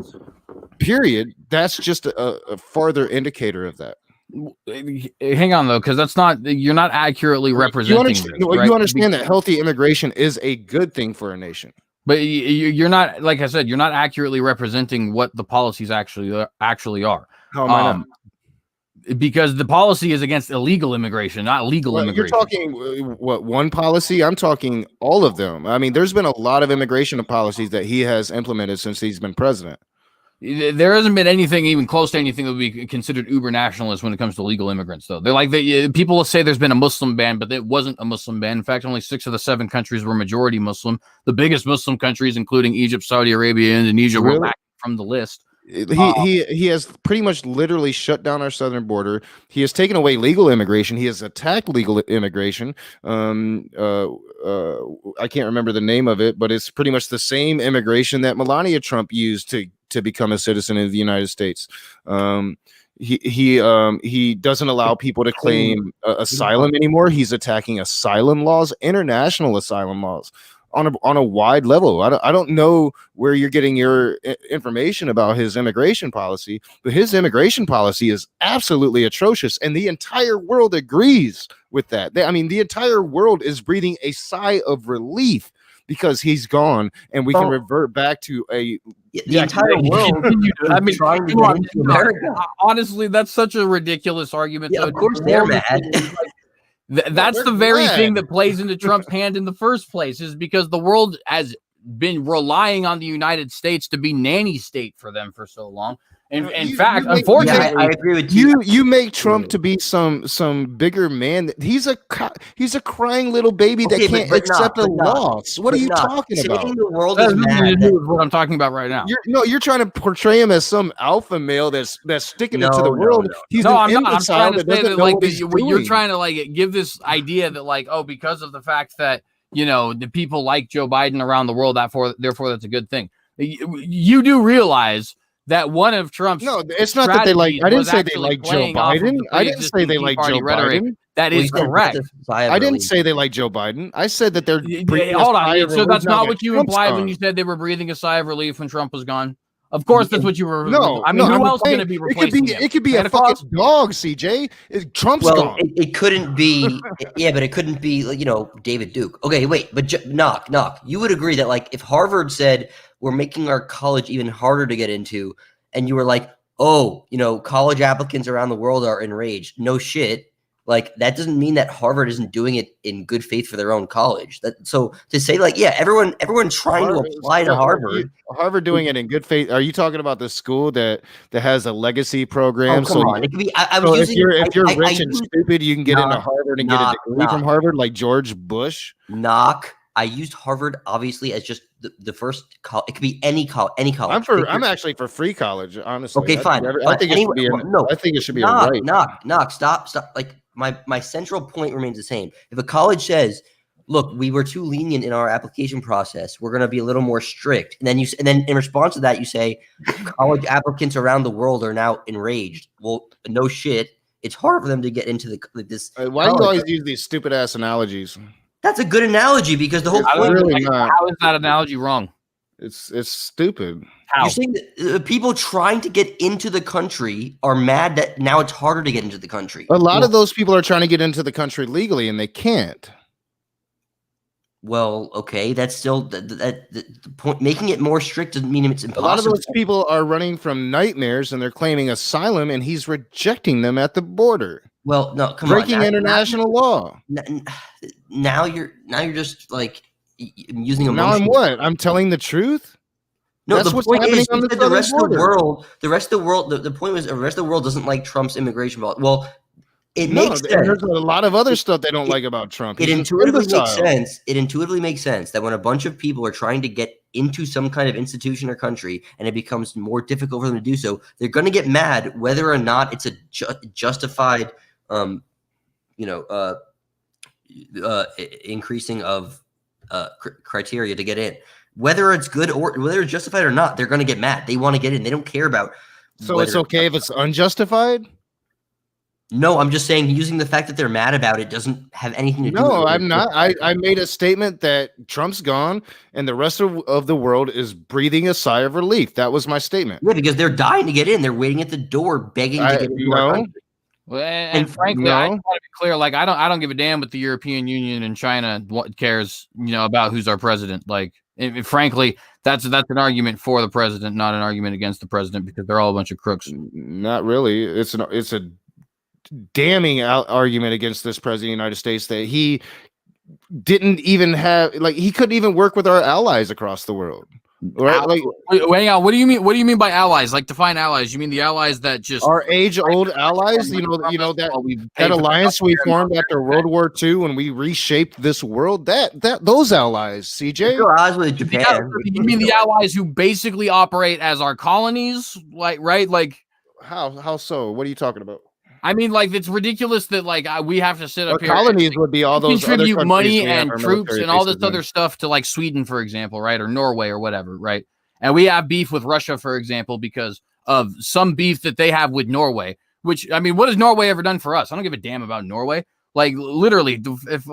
period, that's just a farther indicator of that. Hang on though, because you're not accurately representing. You understand that healthy immigration is a good thing for a nation. But you're not, like I said, you're not accurately representing what the policies actually are. How am I not? Because the policy is against illegal immigration, not legal immigration. You're talking one policy? I'm talking all of them. I mean, there's been a lot of immigration policies that he has implemented since he's been president. There hasn't been anything even close to anything that would be considered uber nationalist when it comes to legal immigrants, though. They're like people will say there's been a Muslim ban, but it wasn't a Muslim ban. In fact, only 6 of the 7 countries were majority Muslim. The biggest Muslim countries, including Egypt, Saudi Arabia, Indonesia, were back from the list. He has pretty much literally shut down our southern border. He has taken away legal immigration. He has attacked legal immigration. I can't remember the name of it, but it's pretty much the same immigration that Melania Trump used to become a citizen of the United States. He doesn't allow people to claim asylum anymore. He's attacking asylum laws, international asylum laws. On a wide level. I don't know where you're getting your information about his immigration policy, but his immigration policy is absolutely atrocious, and the entire world agrees with that. The entire world is breathing a sigh of relief because he's gone, and we can revert back to the entire world. I mean, trying to get into America. Honestly, that's such a ridiculous argument. Yeah, of course they're mad. That's the very thing that plays into Trump's hand in the first place, is because the world has been relying on the United States to be nanny state for them for so long. In fact, unfortunately, I agree with you. You make Trump to be some bigger man. He's a crying little baby that can't accept a loss. What are you talking about? The world that is has nothing mad. to do with what I'm talking about right now. You're trying to portray him as some alpha male that's sticking it to the world. He's no, an I'm not. I'm imbecile trying to that say doesn't that know like what he's you're doing. trying to like give this idea that like, oh, because of the fact that the people like Joe Biden around the world, therefore that's a good thing. You do realize that one of Trump's it's not that they like. I didn't say they like Joe Biden. I didn't say they like Joe Biden. That is correct. I didn't say they like Joe Biden. I said that they're hold on. So that's not what you implied when you said they were breathing a sigh of relief when Trump was gone. Of course, that's what you were. No, I mean, who else is going to be replacing him? It could be a fucking dog, CJ. Trump's gone. It couldn't be. Yeah, but it couldn't be. David Duke. Okay, wait, but knock. You would agree that like if Harvard said we're making our college even harder to get into, and you were like, oh, college applicants around the world are enraged. No shit. Like that doesn't mean that Harvard isn't doing it in good faith for their own college. So to say like, yeah, everyone trying to apply to Harvard. Harvard doing it in good faith. Are you talking about the school that has a legacy program? Oh, come on. It could be. If you're rich and stupid, you can get into Harvard and get a degree from Harvard, like George Bush. I used Harvard obviously as just the first college. It could be any college. I'm actually for free college, honestly. Okay, fine. I think it should be a right. Knock. Stop. Like my central point remains the same. If a college says, "Look, we were too lenient in our application process. We're going to be a little more strict," and then in response to that, you say, "College applicants around the world are now enraged." Well, no shit. It's hard for them to get into this. Why do you always use these stupid ass analogies? That's a good analogy because the whole point. How is that analogy wrong? It's stupid. How? You're saying that people trying to get into the country are mad that now it's harder to get into the country. A lot of those people are trying to get into the country legally and they can't. Well, okay, that's still the point. Making it more strict doesn't mean it's impossible. A lot of those people are running from nightmares and they're claiming asylum, and he's rejecting them at the border. Well, no, come breaking international law. Now you're just like using emotion. Now I'm what? I'm telling the truth. No, that's what's happening on the rest of the world. The rest of the world. The point was the rest of the world doesn't like Trump's immigration policy. Well, it makes sense. There's a lot of other stuff they don't like about Trump. It intuitively makes sense. It intuitively makes sense that when a bunch of people are trying to get into some kind of institution or country and it becomes more difficult for them to do so, they're going to get mad whether or not it's a justified, increasing of criteria to get in. Whether it's good or whether it's justified or not, they're going to get mad. They want to get in. They don't care about. So it's okay if it's unjustified? No, I'm just saying using the fact that they're mad about it doesn't have anything to do with it. No, I'm not. I made a statement that Trump's gone and the rest of the world is breathing a sigh of relief. That was my statement. Yeah, because they're dying to get in. They're waiting at the door, begging to get into our country. Well, and frankly, I want to be clear. Like, I don't give a damn what the European Union and China cares, about who's our president. Like, frankly, that's an argument for the president, not an argument against the president, because they're all a bunch of crooks. Not really. It's a damning argument against this president of the United States that he didn't even have, like, he couldn't even work with our allies across the world. Right? Like, wait, what do you mean? What do you mean by allies? Like, define allies. You mean the allies that just our age-old allies? That alliance we formed after World War II when we reshaped this world. Those allies, CJ. Allies with Japan. You mean the allies who basically operate as our colonies? Like, right? Like, how so? What are you talking about? I mean, like, it's ridiculous that like we have to sit up here. Colonies would be all those contribute money and troops and all this other stuff to like Sweden, for example, right, or Norway or whatever, right? And we have beef with Russia, for example, because of some beef that they have with Norway. Which, I mean, what has Norway ever done for us? I don't give a damn about Norway. Like, literally,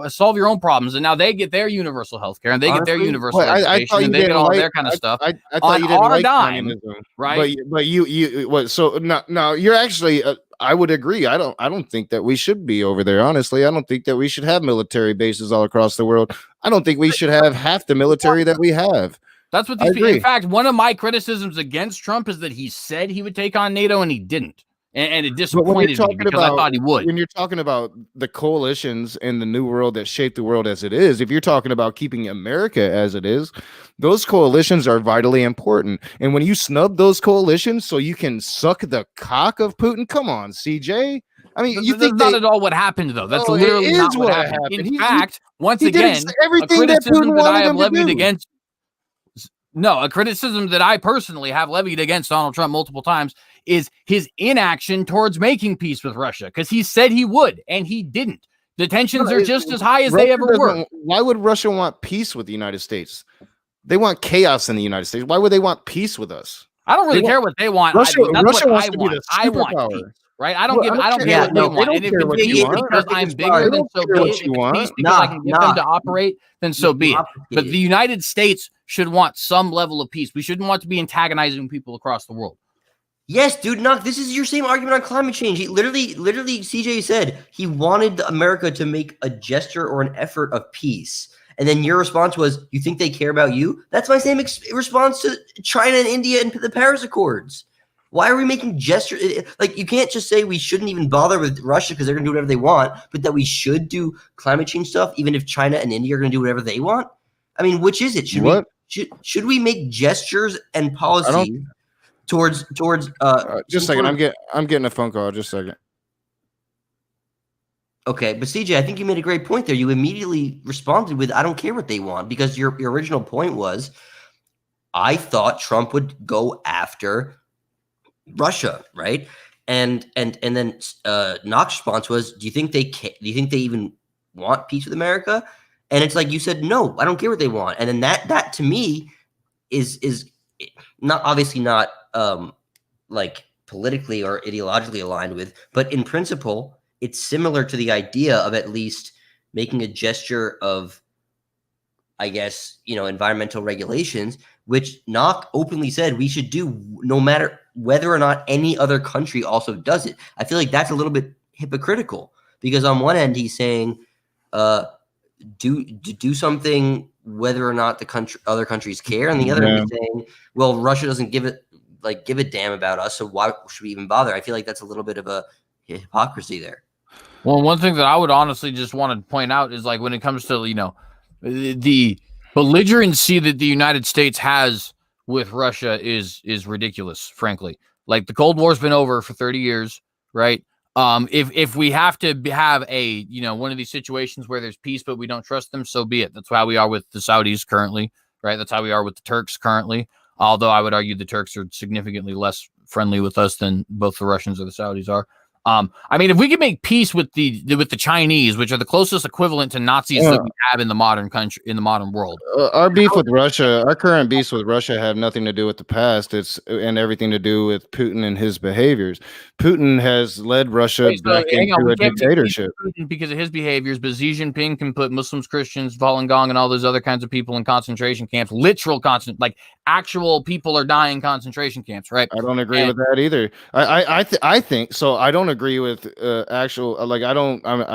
solve your own problems, and now they get their universal health care, and they get their universal education, and they get all their kind of stuff. I thought you didn't like communism, right? But you what? So no, you're actually. I would agree. I don't think that we should be over there. Honestly, I don't think that we should have military bases all across the world. I don't think we should have half the military that we have. That's what these. In fact, one of my criticisms against Trump is that he said he would take on NATO and he didn't. and it But when you're disappointed me talking because I thought he would. when you're talking about the coalitions and the new world that shaped the world as it is, if you're talking about keeping America as it is, those coalitions are vitally important. And when you snub those coalitions so you can suck the cock of Putin, come on, CJ. I mean, you think that's not at all what happened, though. That's Oh, it literally is not what what happened. happened. In fact, once he did again, everything a that criticism Putin that I wanted have him to levied do. against. No, a criticism that I personally have levied against Donald Trump multiple times is his inaction towards making peace with Russia, because he said he would, and he didn't. The tensions are just as high as they ever were. Why would Russia want peace with the United States? They want chaos in the United States. Why would they want peace with us? I don't really care what they want. Russia That's what wants I to want. be the I want superpower. peace, right? I don't care Yeah, what they no, want. And if care what it's you peace want. because I'm bigger, then so be it. If it's peace because I can get them to operate, then so be it. But the United States should want some level of peace. We shouldn't want to be antagonizing people across the world. Yes, dude, Knock, this is your same argument on climate change. He literally, CJ said he wanted America to make a gesture or an effort of peace. And then your response was, you think they care about you? That's my same response to China and India and the Paris Accords. Why are we making gestures? Like, you can't just say we shouldn't even bother with Russia because they're going to do whatever they want, but that we should do climate change stuff, even if China and India are going to do whatever they want. I mean, which is it? Should we make gestures and policy towards just a second. I'm getting a phone call. Just a second. Okay, but CJ, I think you made a great point there. You immediately responded with, I don't care what they want, because your original point was, I thought Trump would go after Russia, right? And then Knox's response was, do you think they even want peace with America? And it's like you said, no, I don't care what they want. And then that to me is not obviously not like politically or ideologically aligned with, but in principle, it's similar to the idea of at least making a gesture of, I guess, environmental regulations, which Knock openly said we should do no matter whether or not any other country also does it. I feel like that's a little bit hypocritical, because on one end he's saying, do something whether or not other countries care, and the other he's saying, well, Russia doesn't give a damn about us, so why should we even bother? I feel like that's a little bit of a hypocrisy there. Well, one thing that I would honestly just want to point out is, like, when it comes to, the belligerency that the United States has with Russia is ridiculous, frankly. Like, the Cold War's been over for 30 years, right? If we have to have a, one of these situations where there's peace, but we don't trust them, so be it. That's how we are with the Saudis currently, right? That's how we are with the Turks currently. Although I would argue the Turks are significantly less friendly with us than both the Russians or the Saudis are. I mean, if we could make peace with the Chinese, which are the closest equivalent to Nazis that we have in the modern country, in the modern world. Our beef with Russia, our current beefs with Russia have nothing to do with the past. And everything to do with Putin and his behaviors. Putin has led Russia back into a dictatorship because of his behaviors. But Xi Jinping can put Muslims, Christians, Falun Gong, and all those other kinds of people in concentration camps. Literal actual people are dying in concentration camps, right? I don't agree with that either. I think so. I don't agree with actual, I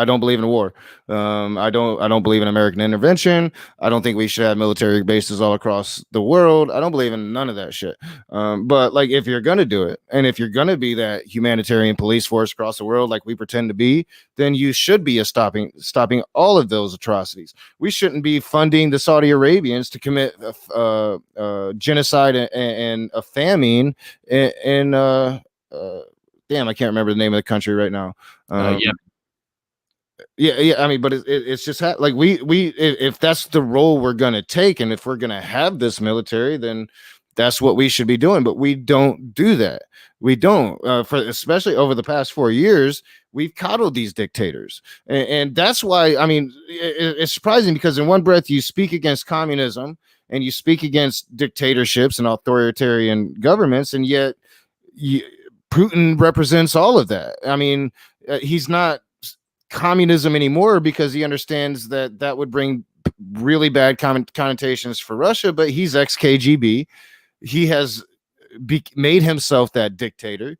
don't believe in war. I don't believe in American intervention. I don't think we should have military bases all across the world. I don't believe in none of that shit. But if you're gonna do it, and if you're gonna be that humanitarian police force across the world like we pretend to be, then you should be stopping all of those atrocities. We shouldn't be funding the Saudi Arabians to commit genocide and a famine in damn, I can't remember the name of the country right now. Yeah. I mean, but it's just if that's the role we're gonna take, and if we're gonna have this military, then that's what we should be doing. But we don't do that. We don't. Especially over the past 4 years, we've coddled these dictators, and that's why. I mean, it's surprising, because in one breath you speak against communism and you speak against dictatorships and authoritarian governments, and yet Putin represents all of that. I mean, he's not communism anymore because he understands that would bring really bad connotations for Russia, but he's ex-KGB. He has made himself that dictator.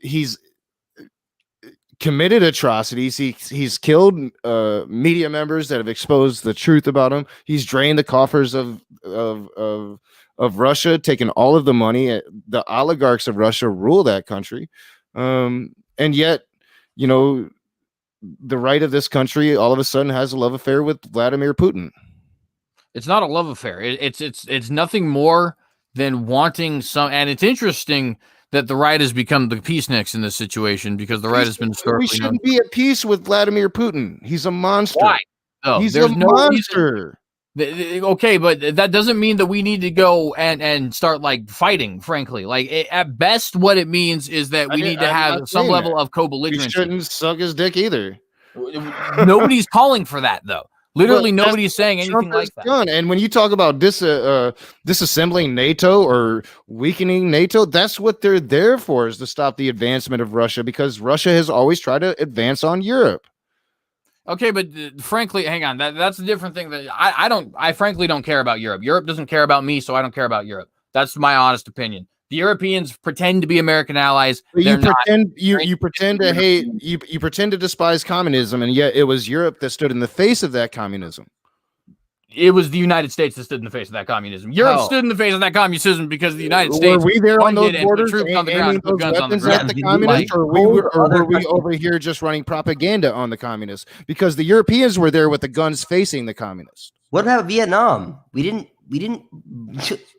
He's committed atrocities. He's killed media members that have exposed the truth about him. He's drained the coffers of Russia, taken all of the money. The oligarchs of Russia rule that country. And yet, you know, the right of this country all of a sudden has a love affair with Vladimir Putin. It's not a love affair. It's nothing more than wanting some. And it's interesting that the right has become the peaceniks in this situation, because the right has been historically. We shouldn't be at peace with Vladimir Putin. He's a monster. Why? Oh, He's there's a no monster. Okay, but that doesn't mean that we need to go and start like fighting. Frankly, like at best, what it means is that we need to have some level of co-belligerency. We shouldn't suck his dick either. Nobody's calling for that, though. Literally, nobody's saying anything like that. Done. And when you talk about disassembling NATO or weakening NATO, that's what they're there for, is to stop the advancement of Russia, because Russia has always tried to advance on Europe. Okay, but frankly, hang on. That's a different thing. That I frankly don't care about Europe. Europe doesn't care about me, so I don't care about Europe. That's my honest opinion. The Europeans pretend to be American allies. You pretend to hate. You pretend to despise communism, and yet it was Europe that stood in the face of that communism. It was the United States that stood in the face of that communism. Europe stood in the face of that communism because the United States. Were we there on those borders on the ground, those weapons at the communists, or were we over here just running propaganda on the communists? Because the Europeans were there with the guns facing the communists. What about Vietnam? We didn't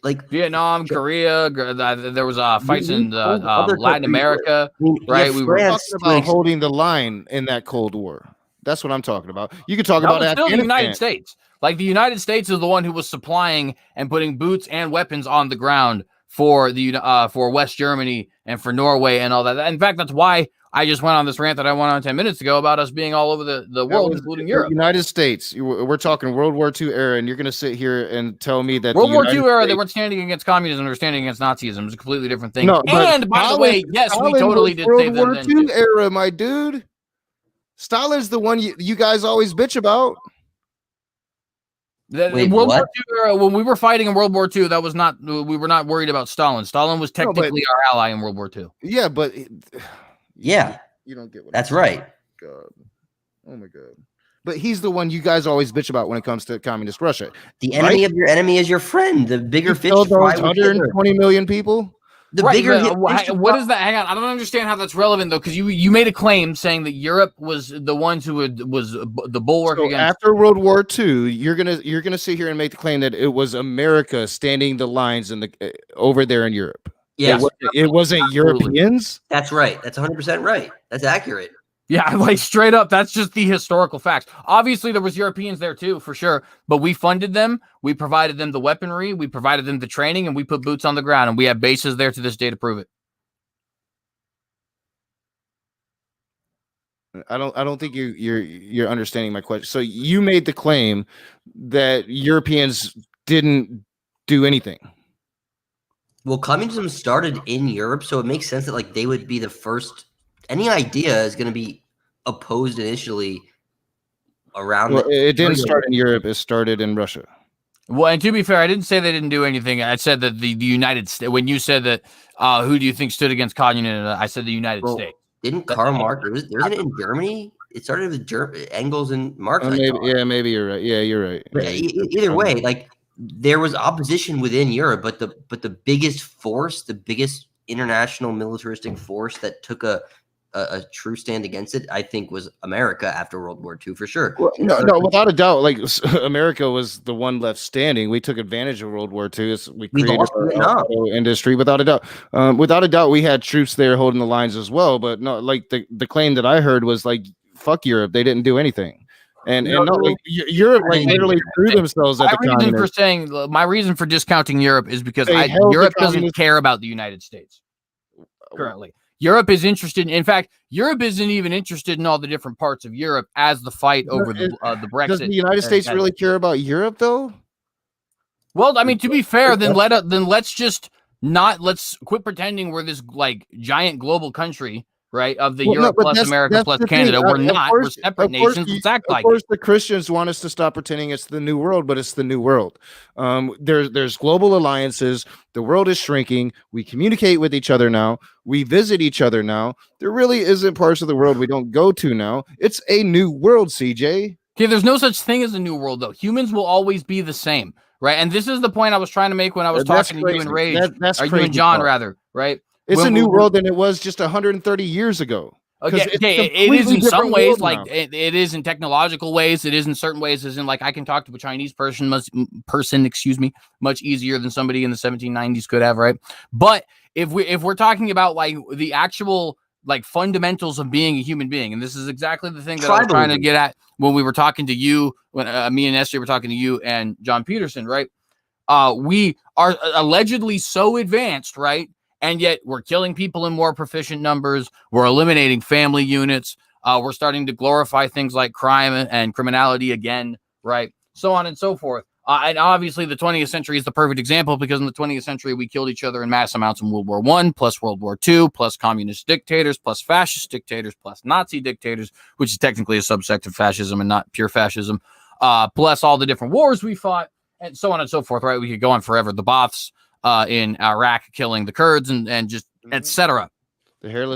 like Vietnam, Korea. There was fights in Latin America, right? We were talking about holding the line in that Cold War. That's what I'm talking about. You could talk about still the United States. Like the United States is the one who was supplying and putting boots and weapons on the ground for for West Germany and for Norway and all that. In fact, that's why I just went on this rant that I went on 10 minutes ago about us being all over the world, including Europe. United States. We're talking World War II era, and you're going to sit here and tell me that World War II era, they weren't standing against communism, they were standing against Nazism. It was a completely different thing. No, and by the way, yes, we totally did say that. World War II era, my dude. Stalin's the one you guys always bitch about. Wait, World War II era, when we were fighting in World War II, that was not. We were not worried about Stalin. Stalin was technically our ally in World War II. Yeah, but yeah, you don't get what. That's right. God, oh my God! But he's the one you guys always bitch about when it comes to communist Russia. The enemy of your enemy is your friend. The bigger fish. Those 120 million people. The bigger. What is that? Hang on, I don't understand how that's relevant though, because you made a claim saying that Europe was the ones who was the bulwark against. After World War II, you're gonna sit here and make the claim that it was America standing the lines in the over there in Europe. Yeah, it wasn't absolutely. Europeans. That's right. That's 100% right. That's accurate. Yeah, like straight up, that's just the historical facts. Obviously, there was Europeans there too, for sure, but we funded them, we provided them the weaponry, we provided them the training, and we put boots on the ground, and we have bases there to this day to prove it. I don't think you're understanding my question. So you made the claim that Europeans didn't do anything. Well, communism started in Europe, so it makes sense that like they would be the first. Any idea is going to be opposed initially around. Well, it didn't start in Europe. It started in Russia. Well, and to be fair, I didn't say they didn't do anything. I said that the United States, when you said that, who do you think stood against communism? I said the United States. Didn't Karl Marx, wasn't it in Germany? It started with Engels and Marx. Maybe you're right. Yeah, you're right. But either way, like there was opposition within Europe, but the biggest force, the biggest international militaristic force that took a true stand against it, I think, was America after World War II for sure. Well, no, without a doubt. Like America was the one left standing. We took advantage of World War II. We created our industry without a doubt. Without a doubt, we had troops there holding the lines as well. But no, like the claim that I heard was like, "Fuck Europe, they didn't do anything." And like Europe like literally threw themselves at the communists. My reason for discounting Europe is because Europe doesn't care about the United States currently. Europe is interested. In fact, Europe isn't even interested in all the different parts of Europe as the fight over the Brexit. Does the United States really care about Europe, though? Well, I mean, to be fair, let's quit pretending we're this like giant global country, right? Of the Europe plus America plus Canada. We're not. We're separate nations. Let's act like it. Of course, the Christians want us to stop pretending it's the new world, but it's the new world. There's global alliances. The world is shrinking. We communicate with each other now. We visit each other now. There really isn't parts of the world we don't go to now. It's a new world, CJ. Okay, there's no such thing as a new world, though. Humans will always be the same, right? And this is the point I was trying to make when I was talking to you and Rage, or you and John, rather, right? It's a new world than it was just 130 years ago. Okay, it is in some ways like it is in technological ways. It is in certain ways, as in like I can talk to a Chinese person, much easier than somebody in the 1790s could have, right? But if we're talking about like the actual like fundamentals of being a human being, and this is exactly the thing that I was trying to get at when we were talking to you, when me and Esther were talking to you and John Peterson, right? We are allegedly so advanced, right? And yet we're killing people in more proficient numbers. We're eliminating family units. We're starting to glorify things like crime and criminality again, right? So on and so forth. And obviously the 20th century is the perfect example, because in the 20th century, we killed each other in mass amounts in World War I, plus World War II, plus communist dictators, plus fascist dictators, plus Nazi dictators, which is technically a subsect of fascism and not pure fascism, plus all the different wars we fought, and so on and so forth, right? We could go on forever. The Baaths in Iraq killing the Kurds and just etc.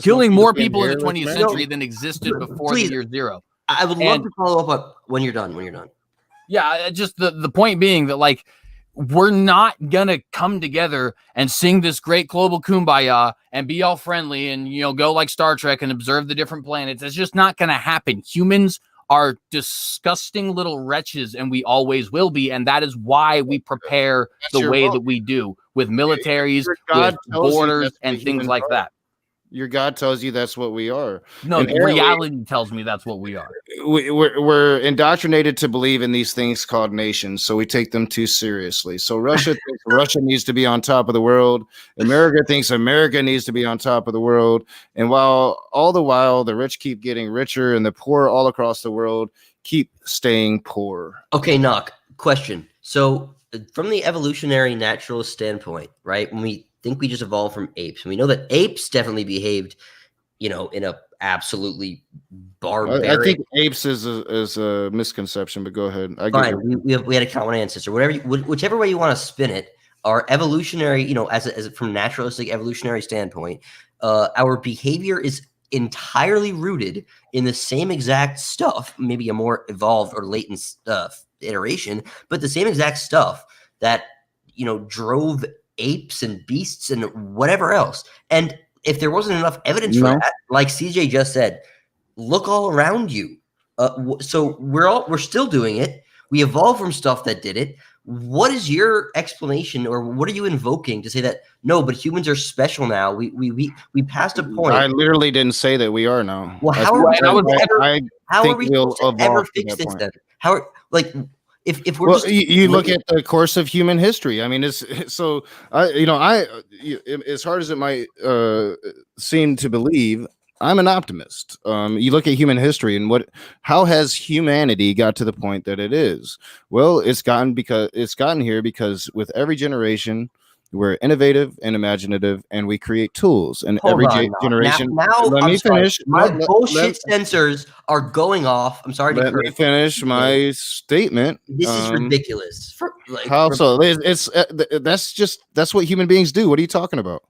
Killing more people in the 20th century than existed before the year zero. I would love to follow up when you're done. Yeah, just the point being that like we're not gonna come together and sing this great global kumbaya and be all friendly and go like Star Trek and observe the different planets. It's just not gonna happen. Humans are disgusting little wretches, and we always will be, and that is why we prepare the way that we do, with militaries, with borders, and things like that. Your God tells you that's what we are. No, reality tells me that's what we are. We're indoctrinated to believe in these things called nations, so we take them too seriously. So Russia thinks Russia needs to be on top of the world. America thinks America needs to be on top of the world. And all the while, the rich keep getting richer, and the poor all across the world keep staying poor. Okay, Knock, question. So from the evolutionary naturalist standpoint, right, when we think we just evolved from apes, and we know that apes definitely behaved, in a absolutely barbaric. I think apes is a misconception, but go ahead. Fine, we had a common ancestor. Whichever way you want to spin it, our evolutionary, as from naturalistic evolutionary standpoint, our behavior is entirely rooted in the same exact stuff, maybe a more evolved or latent iteration, but the same exact stuff that drove apes and beasts and whatever else. And if there wasn't enough evidence for that, like CJ just said, look all around you. So we're still doing it. We evolved from stuff that did it. What is your explanation, or what are you invoking to say that no, but humans are special now? We passed a point. I literally didn't say that we are now. Well, how are we supposed to ever fix this then? If we're you look at the course of human history. I mean, it's so as hard as it might seem to believe, I'm an optimist. You look at human history and how has humanity got to the point that it is? Well, it's gotten here because with every generation, we're innovative and imaginative, and we create tools. And every generation. Now let me finish. My bullshit sensors are going off. I'm sorry. Let me finish my statement. This is ridiculous. How so? That's what human beings do. What are you talking about?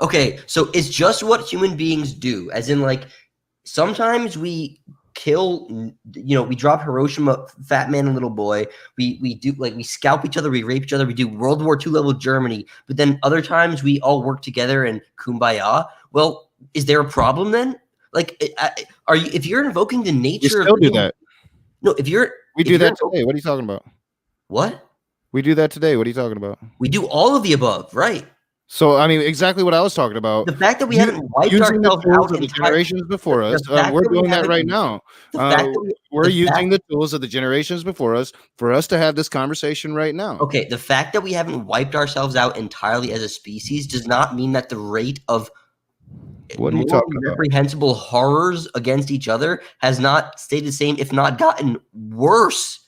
Okay, so it's just what human beings do, as in like sometimes we kill, we drop Hiroshima, fat man and little boy. We do we scalp each other, we rape each other, we do World War II level Germany. But then other times we all work together and kumbaya. Well, is there a problem then? If you're invoking the nature, we still do that. No, we do that today. What are you talking about? What? We do that today. What are you talking about? We do all of the above, right? So, I mean, exactly what I was talking about. The fact that we haven't wiped ourselves out of the generations before us, we're doing that right now. We're using the tools of the generations before us for us to have this conversation right now. Okay, the fact that we haven't wiped ourselves out entirely as a species does not mean that the rate of reprehensible horrors against each other has not stayed the same, if not gotten worse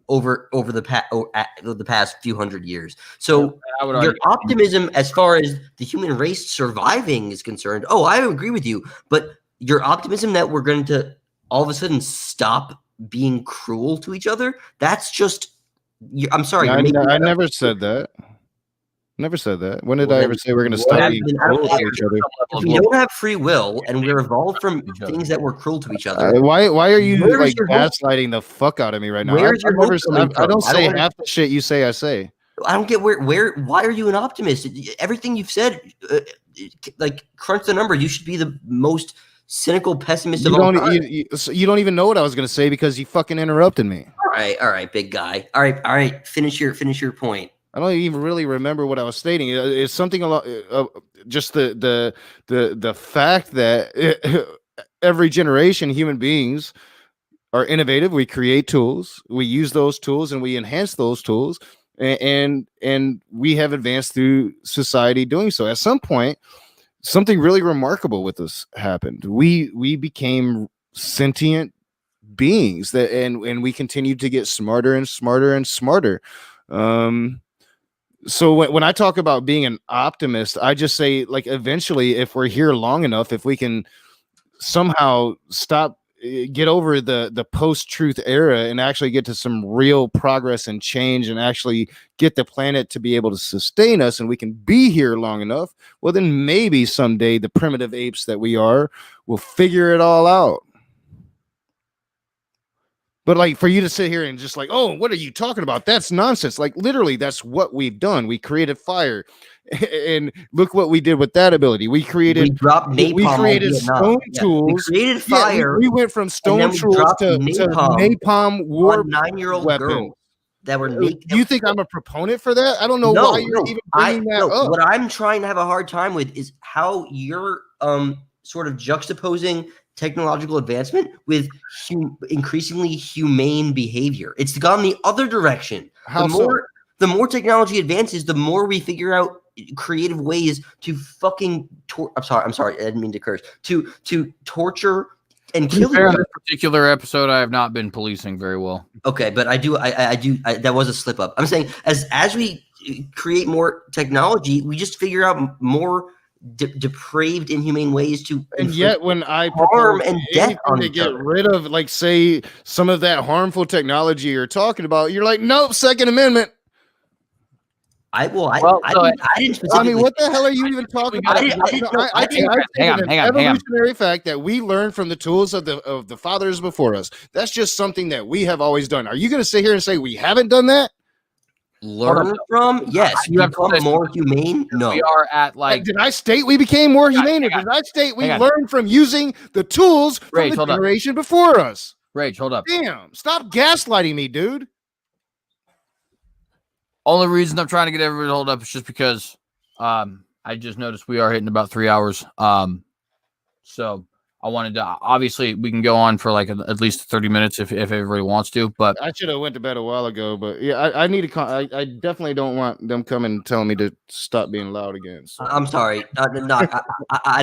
over the past few hundred years. So your optimism as far as the human race surviving is concerned, I agree with you. But your optimism that we're going to all of a sudden stop being cruel to each other, that's just, I'm sorry. I never said that. Never said that. When did I ever say we're going to stop being cruel to each other? If we don't have free will and we're evolved from things that were cruel to each other, why are you gaslighting the fuck out of me right now? I don't say half the shit you say. I say. I don't get why are you an optimist? Everything you've said, like crunch the number. You should be the most cynical pessimist of all time. You don't even know what I was going to say because you fucking interrupted me. All right, big guy. All right. Finish your point. I don't even really remember what I was stating. It's something a lot, just the fact that every generation, human beings are innovative. We create tools, we use those tools, and we enhance those tools, and we have advanced through society doing so. At some point, something really remarkable with us happened. We became sentient beings and we continued to get smarter and smarter and smarter. So when I talk about being an optimist, I just say, like, eventually, if we're here long enough, if we can somehow get over the post-truth era and actually get to some real progress and change and actually get the planet to be able to sustain us, and we can be here long enough, well, then maybe someday the primitive apes that we are will figure it all out. But like, for you to sit here and just like, oh, what are you talking about? That's nonsense. Like, literally, that's what we've done. We created fire, and look what we did with that ability. We created stone tools. We created fire. We went from stone tools to napalm war 9-year-old weapons girls that were naked. You think I'm a proponent for that? I don't know why you're even bringing that up. What I'm trying to have a hard time with is how you're sort of juxtaposing technological advancement with increasingly humane behavior. It's gone the other direction. The more technology advances, the more we figure out creative ways to fucking I'm sorry, I didn't mean to curse. To torture and kill. In this particular episode, I have not been policing very well. Okay, but I do. That was a slip up. I'm saying as we create more technology, we just figure out more depraved, inhumane ways to, and yet when I harm and death on to get rid of, like, say, some of that harmful technology you're talking about, you're like, nope, Second Amendment. I didn't specifically. I mean, what the hell are you even talking about? I think an evolutionary fact that we learned from the tools of the fathers before us. That's just something that we have always done. Are you going to sit here and say we haven't done that? Learn from? Yes. You have become more humane? No. We are at, like... Did I state we became more humane? Or did I state we learned from using the tools from the generation before us? Rage, hold up. Damn. Stop gaslighting me, dude. Only reason I'm trying to get everybody to hold up is just because I just noticed we are hitting about 3 hours. So I wanted to, obviously we can go on for like at least 30 minutes if everybody wants to, but I should have went to bed a while ago, but yeah, I need to, I definitely don't want them coming and telling me to stop being loud again. So. I'm sorry. I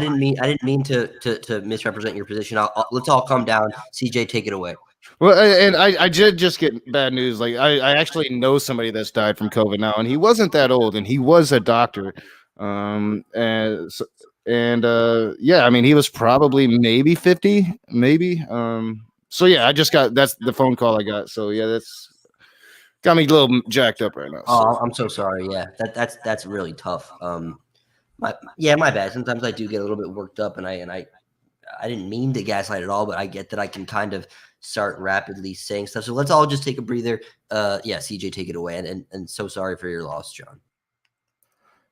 didn't mean to misrepresent your position. Let's all calm down. CJ, take it away. Well, and I did just get bad news. Like, I actually know somebody that's died from COVID now, and he wasn't that old, and he was a doctor. Yeah, I mean, he was probably maybe 50, maybe. So yeah, that's the phone call I got. So yeah, that's got me a little jacked up right now. Oh, I'm so sorry. Yeah, that's really tough. My bad. Sometimes I do get a little bit worked up, and I didn't mean to gaslight at all, but I get that I can kind of start rapidly saying stuff. So let's all just take a breather. CJ, take it away. And so sorry for your loss, John.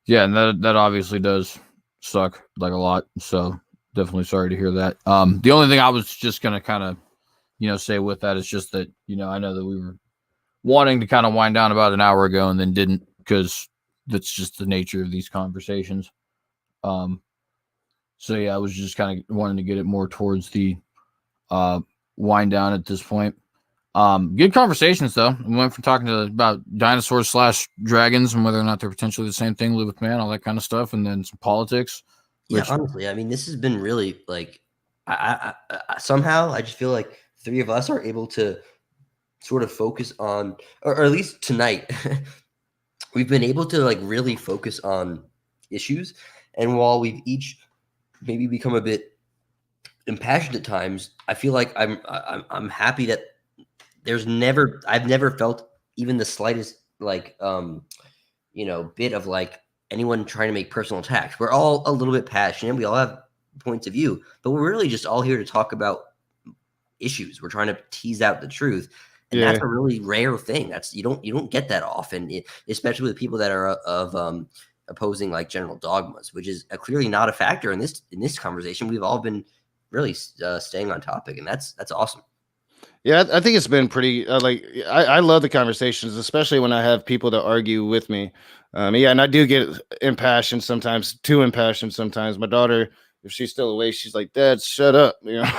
Yeah, and that obviously does suck, like, a lot. So definitely sorry to hear that. The only thing I was just gonna kind of, say with that is just that, I know that we were wanting to kind of wind down about an hour ago and then didn't, because that's just the nature of these conversations. So yeah, I was just kind of wanting to get it more towards the wind down at this point. Good conversations though. We went from talking about dinosaurs / dragons and whether or not they're potentially the same thing, live with man, all that kind of stuff, and then some politics. Yeah, honestly, I mean, this has been really, like, I somehow I just feel like three of us are able to sort of focus on, or at least tonight, we've been able to, like, really focus on issues. And while we've each maybe become a bit impassioned at times, I feel like I'm happy that I've never felt even the slightest, like, bit of, like, anyone trying to make personal attacks. We're all a little bit passionate. We all have points of view, but we're really just all here to talk about issues. We're trying to tease out the truth. And that's a really rare thing. You don't get that often, especially with people that are of opposing like general dogmas, which is clearly not a factor in this conversation. We've all been really staying on topic, and that's awesome. Yeah, I think it's been pretty I love the conversations, especially when I have people that argue with me. And I do get impassioned sometimes, too impassioned sometimes. My daughter, if she's still awake, she's like, "Dad, shut up," you know.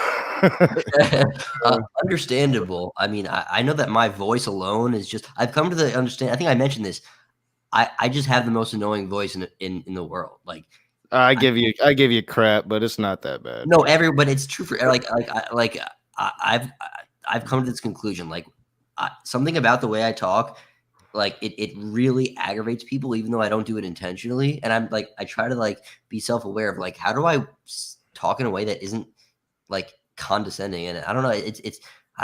Understandable. I mean, I know that my voice alone is just, I've come to the understand. I think I mentioned this. I just have the most annoying voice in the world. Like, I give you crap, but it's not that bad. No, but it's true for I've come to this conclusion. Like, something about the way I talk, like it really aggravates people, even though I don't do it intentionally. And I'm like, I try to like be self-aware of like, how do I talk in a way that isn't like condescending? And I don't know, I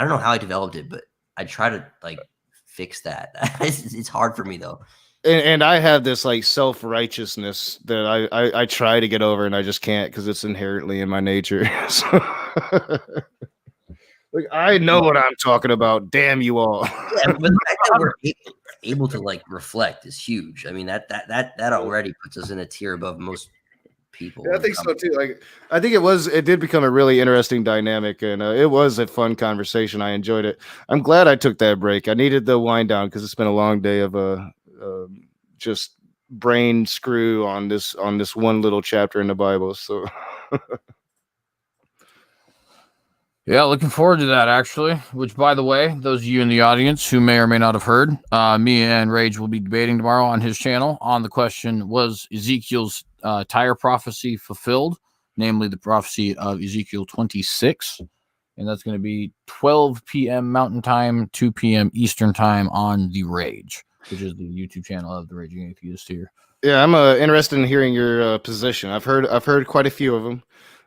don't know how I developed it, but I try to like fix that. It's hard for me though. And I have this like self-righteousness that I try to get over, and I just can't because it's inherently in my nature. So, like, I know what I'm talking about. Damn you all. Yeah, but the fact that we're able to like reflect is huge. I mean, that already puts us in a tier above most people. Yeah, I think so too. Like, I think it did become a really interesting dynamic, and it was a fun conversation. I enjoyed it. I'm glad I took that break. I needed the wind down because it's been a long day of just brain screw on this one little chapter in the Bible. So yeah, looking forward to that actually. Which, by the way, those of you in the audience who may or may not have heard, me and Rage will be debating tomorrow on his channel on the question: was Ezekiel's tire prophecy fulfilled, namely the prophecy of Ezekiel 26? And that's going to be 12 p.m. Mountain Time, 2 p.m. Eastern Time on The Rage, which is the YouTube channel of the Raging Atheist here. Yeah, I'm interested in hearing your position. I've heard quite a few of them.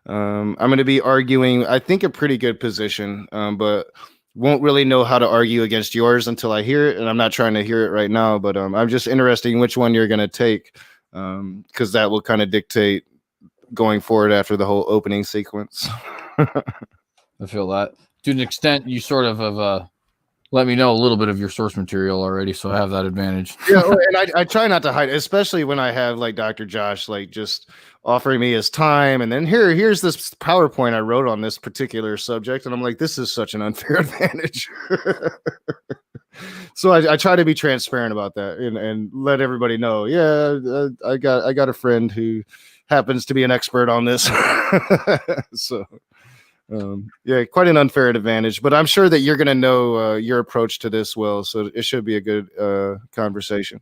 I'm going to be arguing, I think, a pretty good position, but won't really know how to argue against yours until I hear it. And I'm not trying to hear it right now, but I'm just interested in which one you're going to take, because that will kind of dictate going forward after the whole opening sequence. I feel that. To an extent, you sort of have let me know a little bit of your source material already, so I have that advantage. Yeah, and I try not to hide, especially when I have like Dr. Josh like just offering me his time, and then here's this PowerPoint I wrote on this particular subject, and I'm like, this is such an unfair advantage. So I try to be transparent about that and let everybody know. Yeah, I got a friend who happens to be an expert on this. So. Yeah, quite an unfair advantage, but I'm sure that you're going to know your approach to this well, so it should be a good conversation.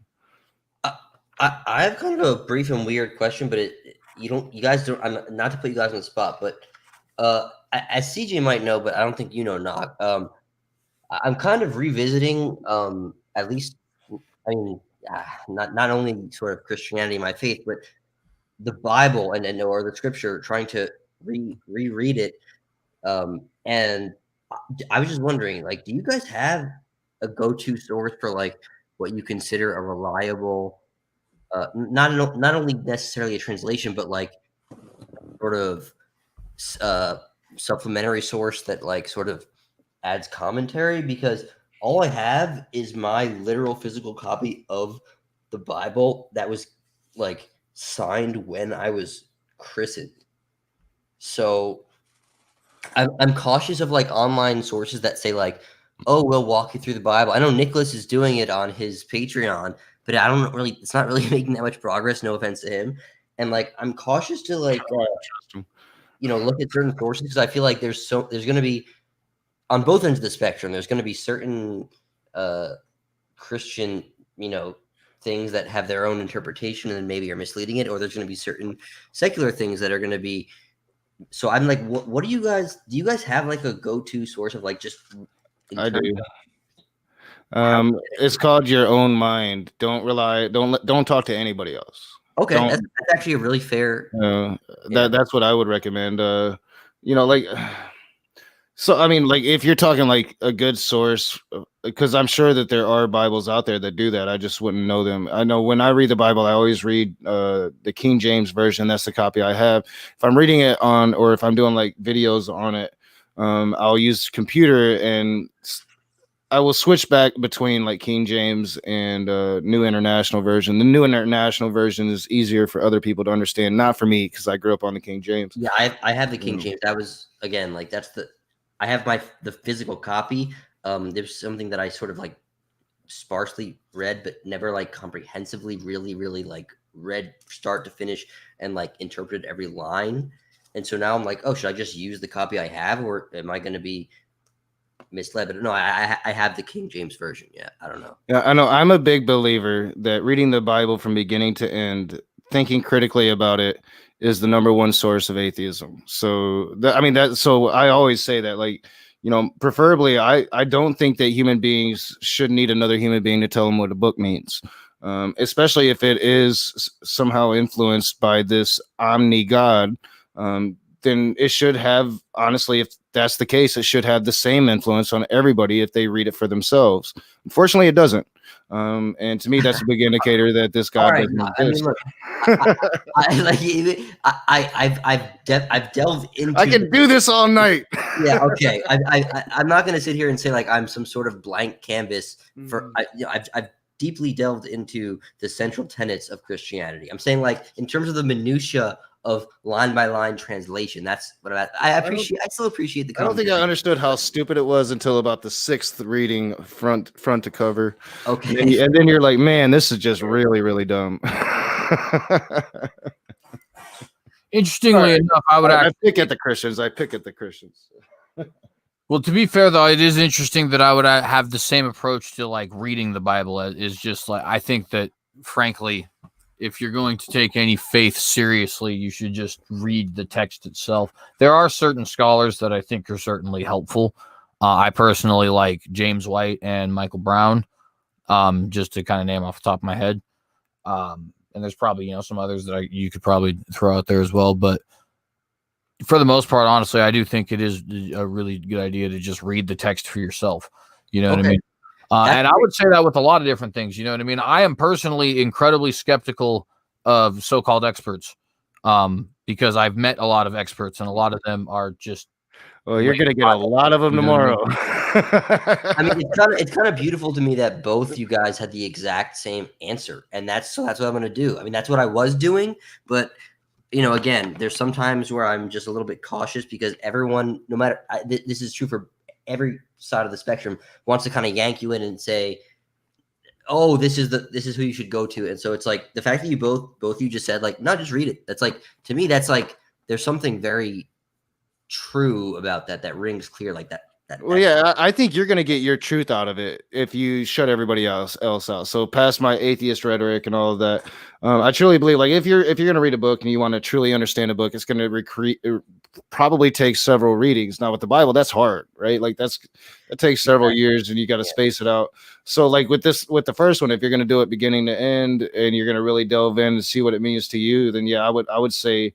I have kind of a brief and weird question, but you guys don't. I'm not to put you guys on the spot, but as CJ might know, but I don't think you know. Not. I'm kind of revisiting, at least. I mean, not only sort of Christianity, my faith, but the Bible and or the Scripture, trying to reread it. And I was just wondering, like, do you guys have a go-to source for like what you consider a reliable, not only necessarily a translation, but like sort of supplementary source that like sort of adds commentary? Because all I have is my literal physical copy of the Bible that was like signed when I was christened. So I'm cautious of like online sources that say like, oh, we'll walk you through the Bible. I know Nicholas is doing it on his Patreon, but it's not really making that much progress. No offense to him. And like, I'm cautious to like, look at certain sources, because I feel like there's going to be on both ends of the spectrum. There's going to be certain Christian, things that have their own interpretation and maybe are misleading it, or there's going to be certain secular things that are going to be. So I'm like, what do you guys have like a go-to source of like just? I do. It's called your own mind. Don't talk to anybody else. Okay, that's actually a really fair. That's what I would recommend. So I mean, like if you're talking like a good source, because I'm sure that there are Bibles out there that do that. I just wouldn't know them. I know when I read the Bible, I always read the King James version. That's the copy I have. If I'm reading it on, or if I'm doing like videos on it, I'll use computer, and I will switch back between like King James and New International Version. The New International Version is easier for other people to understand, not for me because I grew up on the King James. Yeah, I have the King James. That was again like I have the physical copy. There's something that I sort of like sparsely read, but never like comprehensively, really like read start to finish and like interpreted every line. And so now I'm like, oh, should I just use the copy I have, or am I going to be misled? But no, I have the King James version. Yeah, I don't know. Yeah, I know. I'm a big believer that reading the Bible from beginning to end, thinking critically about it, is the number one source of atheism. So so I always say that, like, preferably, I don't think that human beings should need another human being to tell them what a book means, especially if it is somehow influenced by this omni God. Then it should have, honestly, if that's the case, it should have the same influence on everybody if they read it for themselves. Unfortunately, it doesn't. And to me, that's a big indicator that this God doesn't exist. I've delved into. I can do this all night. Yeah, okay. I'm not going to sit here and say like I'm some sort of blank canvas for. I've deeply delved into the central tenets of Christianity. I'm saying like in terms of the minutia of line by line translation. That's what I still appreciate the. I don't think I understood how stupid it was until about the 6th reading, front to cover. Okay, and then you're like, man, this is just really, really dumb. Interestingly enough, I pick at the Christians. Well, to be fair, though, it is interesting that I would have the same approach to like reading the Bible. Is just like I think that, frankly, if you're going to take any faith seriously, you should just read the text itself. There are certain scholars that I think are certainly helpful. I personally like James White and Michael Brown, just to kind of name off the top of my head. And there's probably some others that you could probably throw out there as well. But for the most part, honestly, I do think it is a really good idea to just read the text for yourself. You know what I mean? And I would say that with a lot of different things. You know what I mean? I am personally incredibly skeptical of so-called experts because I've met a lot of experts and a lot of them are just. Well, you're going to get a lot of them tomorrow. I mean, it's kind of beautiful to me that both you guys had the exact same answer. And that's what I'm going to do. I mean, that's what I was doing. But, again, there's sometimes where I'm just a little bit cautious because everyone, no matter this is true for every side of the spectrum, wants to kind of yank you in and say, oh, this is who you should go to. And so it's like the fact that you both you just said, like, no, just read it. That's like, to me, that's like, there's something very true about that rings clear like that. Well, yeah, I think you're going to get your truth out of it if you shut everybody else out. So past my atheist rhetoric and all of that, I truly believe, like, if you're going to read a book and you want to truly understand a book, it's going to probably take several readings. Now with the Bible, that's hard, right? Like that takes several years and you got to space it out. So like with the first one, if you're going to do it beginning to end and you're going to really delve in and see what it means to you, then yeah, I would say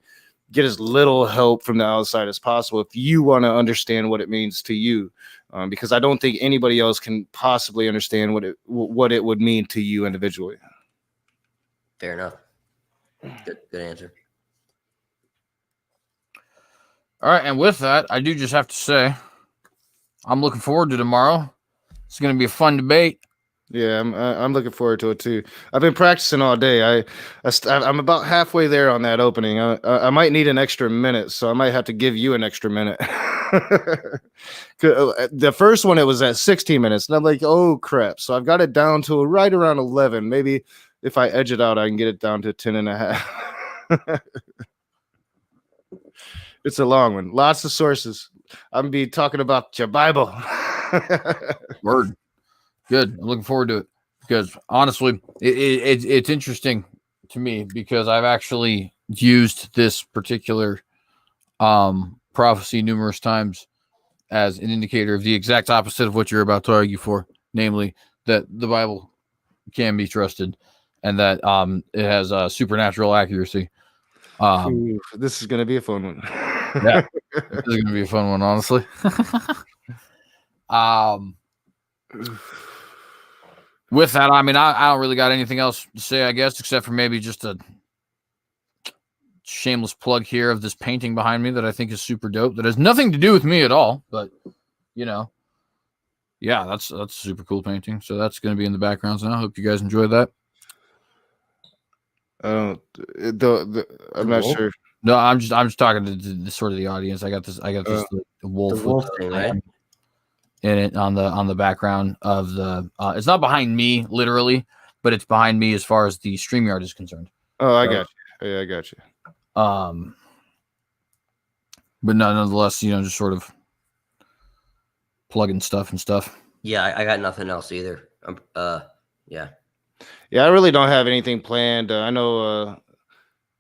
get as little help from the outside as possible if you want to understand what it means to you, because I don't think anybody else can possibly understand what it would mean to you individually. Fair enough. Good answer. All right, and with that, I do just have to say, I'm looking forward to tomorrow. It's going to be a fun debate. Yeah, I'm looking forward to it too. I've been practicing all day. I'm about halfway there on that opening. I might need an extra minute, so I might have to give you an extra minute. The first one, it was at 16 minutes, and I'm like, oh crap! So I've got it down to right around 11. Maybe if I edge it out, I can get it down to 10 and a half. It's a long one. Lots of sources. I'm gonna be talking about your Bible. Word. Good. I'm looking forward to it because honestly, it's interesting to me because I've actually used this particular prophecy numerous times as an indicator of the exact opposite of what you're about to argue for, namely that the Bible can be trusted and that it has supernatural accuracy. This is going to be a fun one. Yeah, this is going to be a fun one, honestly. With that, I mean, I don't really got anything else to say, I guess, except for maybe just a shameless plug here of this painting behind me that I think is super dope. That has nothing to do with me at all, but Yeah, that's a super cool painting. So that's going to be in the background now. I hope you guys enjoyed that. I'm not wolf? sure. No, I'm just talking to the sort of the audience. I got this the wolf, The wolf thing, right? in it on the background of the. It's not behind me literally, but it's behind me as far as the StreamYard is concerned. Oh, I got you. Yeah, I got you. But nonetheless, just sort of plugging stuff and stuff. Yeah, I got nothing else either. Yeah. Yeah, I really don't have anything planned. I know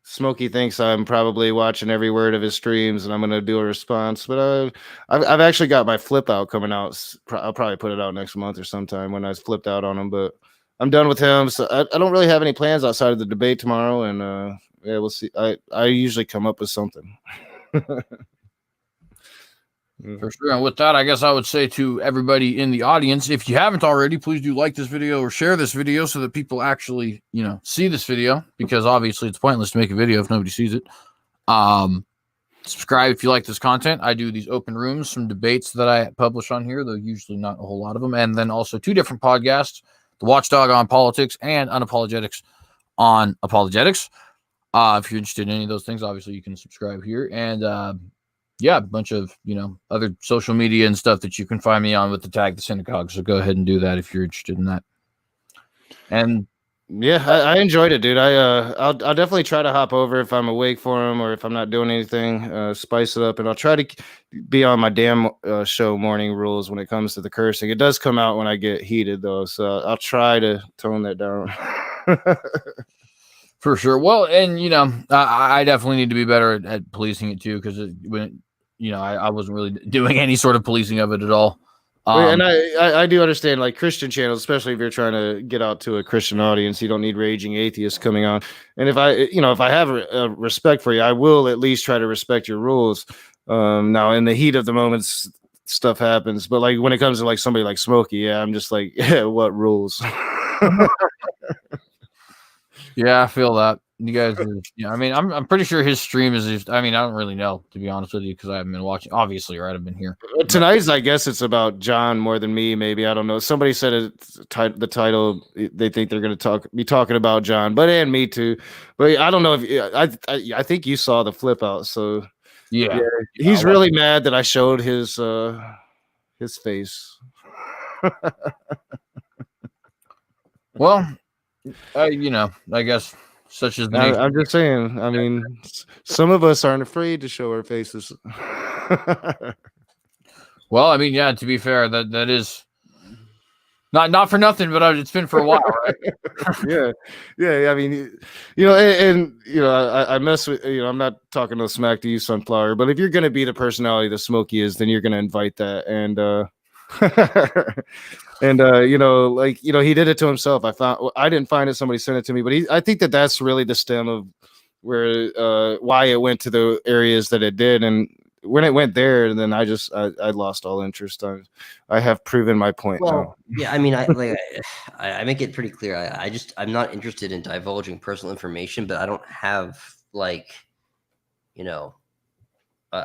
Smokey thinks I'm probably watching every word of his streams, and I'm going to do a response. But I've actually got my flip out coming out. I'll probably put it out next month or sometime when I flipped out on him. But I'm done with him, so I don't really have any plans outside of the debate tomorrow. And yeah, we'll see. I usually come up with something. For sure. And with that, I guess I would say to everybody in the audience, if you haven't already, please do like this video or share this video so that people actually, see this video, because obviously it's pointless to make a video if nobody sees it. Subscribe if you like this content. I do these open rooms, some debates that I publish on here, though usually not a whole lot of them. And then also 2 different podcasts, The Watchdog on politics and Unapologetics on apologetics. If you're interested in any of those things, obviously you can subscribe here. And, yeah, a bunch of, other social media and stuff that you can find me on with the tag TheCynicogue. So go ahead and do that if you're interested in that. And yeah, I enjoyed it, dude. I'll definitely try to hop over if I'm awake for him or if I'm not doing anything, spice it up. And I'll try to be on my damn show morning rules when it comes to the cursing. It does come out when I get heated, though. So I'll try to tone that down. For sure. Well, and, I definitely need to be better at policing it, too, because when I wasn't really doing any sort of policing of it at all. And I do understand, like, Christian channels, especially if you're trying to get out to a Christian audience, you don't need raging atheists coming on. And if I have a respect for you, I will at least try to respect your rules. Now, in the heat of the moments, stuff happens. But like when it comes to like somebody like Smokey, yeah, I'm just like, yeah, what rules? Yeah, I feel that. You guys, I'm pretty sure his stream is just, I don't really know, to be honest with you, because I haven't been watching. Obviously, right? I've been here. Tonight's, I guess it's about John more than me, maybe. I don't know. Somebody said the title, they think they're going to be talking about John, and me too. But I don't know if I think you saw the flip out. So yeah, he's really mad that I showed his face. Well, I guess such as the nature. I'm just saying. Some of us aren't afraid to show our faces. Well, yeah. To be fair, that is not for nothing, but it's been for a while, right? Yeah. I mess with. I'm not talking no smack to you, Sunflower. But if you're gonna be the personality that Smokey is, then you're gonna invite that. And he did it to himself. I didn't find it. Somebody sent it to me, but I think that's really the stem of where why it went to the areas that it did. And when it went there, then I lost all interest. I have proven my point. Well, yeah, I make it pretty clear. I'm not interested in divulging personal information, but I don't have I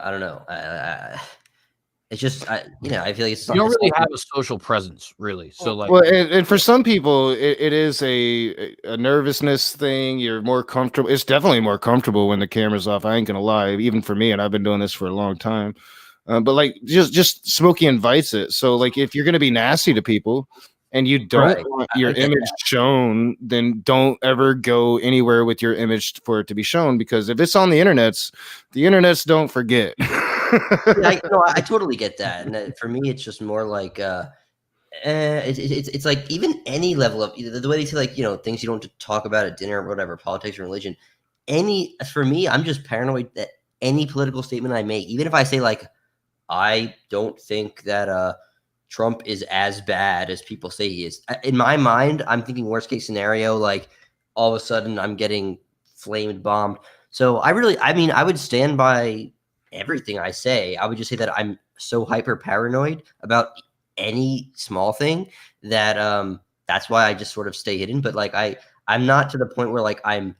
don't know. It's just, I feel like it's you don't really have a social presence, really. So, and for some people, it is a nervousness thing. You're more comfortable. It's definitely more comfortable when the camera's off. I ain't gonna lie, even for me, and I've been doing this for a long time. But like, just Smokey invites it. So, like, if you're gonna be nasty to people and you don't want your image shown, then don't ever go anywhere with your image for it to be shown. Because if it's on the internets don't forget. I totally get that, and for me, it's just more like it's like even any level of the way they say things you don't talk about at dinner or whatever, politics or religion. For me, I'm just paranoid that any political statement I make, even if I say I don't think that Trump is as bad as people say he is. In my mind, I'm thinking worst case scenario, all of a sudden I'm getting flamed bombed. So I would stand by everything I say. I would just say that I'm so hyper paranoid about any small thing that that's why I just sort of stay hidden. But I'm not to the point where I'm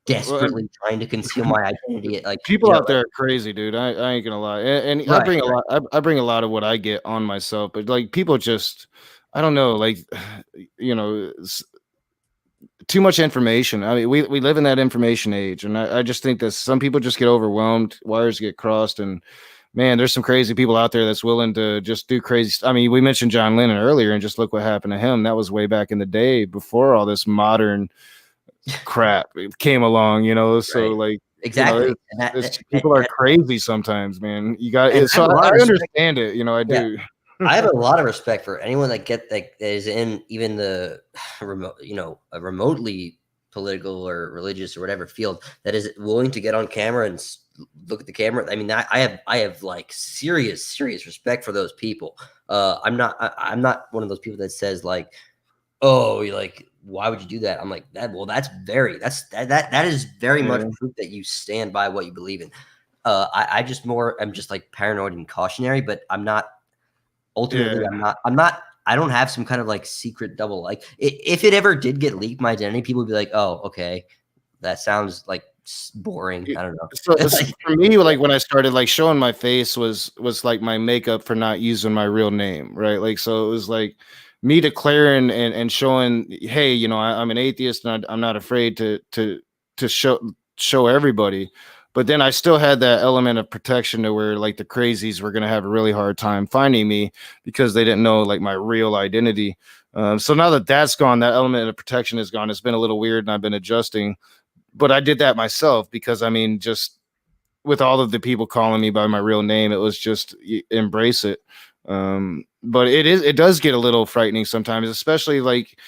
desperately trying to conceal my identity. Like people out there are crazy, dude. I ain't gonna lie, and I bring a lot. I bring a lot of what I get on myself, but like people just, I don't know, like too much information. I mean, we live in that information age, and I just think that some people just get overwhelmed, wires get crossed, and man, there's some crazy people out there that's willing to just do crazy. I mean, we mentioned John Lennon earlier, and just look what happened to him. That was way back in the day before all this modern crap came along, so like exactly, people are crazy sometimes, man. You got it. So I understand it, I do. I have a lot of respect for anyone that is in even the remote, a remotely political or religious or whatever field that is willing to get on camera and look at the camera. I mean, I have like serious respect for those people. I'm not one of those people that says like, oh, like, why would you do that? I'm like that. Well, that is very much proof that you stand by what you believe in. I'm just like paranoid and cautionary, but I'm not. Ultimately, I don't have some kind of like secret double. Like if it ever did get leaked, my identity, people would be like, oh, okay, that sounds like boring. I don't know. So for me, like when I started like showing my face was like my makeup for not using my real name, right? Like, so it was like me declaring and showing, hey, I'm an atheist and I'm not afraid to show everybody. But then I still had that element of protection to where like the crazies were going to have a really hard time finding me because they didn't know like my real identity. So now that that's gone, that element of protection is gone. It's been a little weird and I've been adjusting, but I did that myself because I mean, just with all of the people calling me by my real name, it was just embrace it. But it does get a little frightening sometimes, especially like,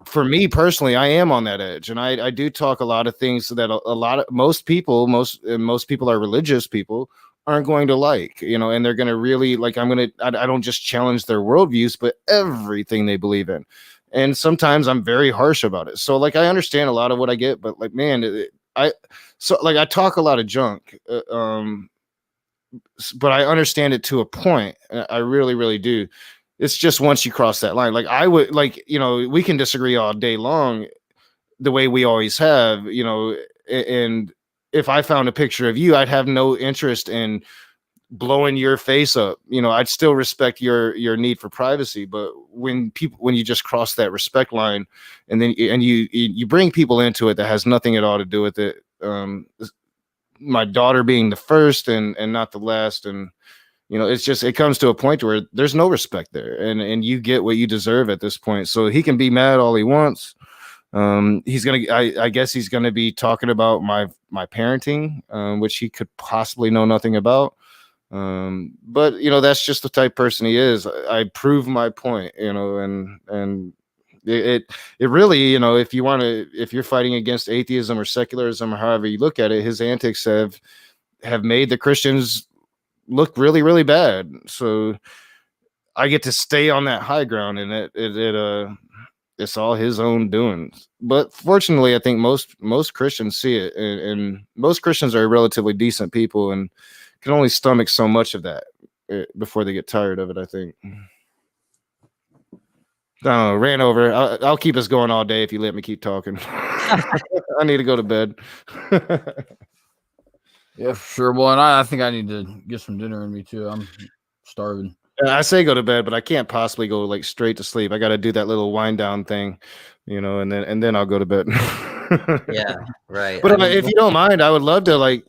for me personally, I am on that edge, and I do talk a lot of things that most people are religious people aren't going to like, and they're going to really like, I don't just challenge their worldviews, but everything they believe in. And sometimes I'm very harsh about it. So like, I understand a lot of what I get, but like, man, I talk a lot of junk, but I understand it to a point. I really, really do. It's just once you cross that line, like I would like, we can disagree all day long the way we always have, and if I found a picture of you, I'd have no interest in blowing your face up. I'd still respect your need for privacy. But when you just cross that respect line and then you bring people into it that has nothing at all to do with it. My daughter being the first and not the last. And, it's just, it comes to a point where there's no respect there and you get what you deserve at this point. So he can be mad all he wants. I guess he's going to be talking about my parenting, which he could possibly know nothing about. But that's just the type of person he is. I prove my point, and it really, if you're fighting against atheism or secularism or however you look at it, his antics have made the Christians look really, really bad. So I get to stay on that high ground, and it's all his own doings. But fortunately, I think most Christians see it, and most Christians are relatively decent people and can only stomach so much of that before they get tired of it, I think. I don't know, ran over. I'll keep us going all day if you let me keep talking. I need to go to bed. Yeah, for sure. Well, and I think I need to get some dinner in me too. I'm starving. I say go to bed, but I can't possibly go like straight to sleep. I got to do that little wind down thing, and then I'll go to bed. Yeah, right. But if you don't mind, I would love to like,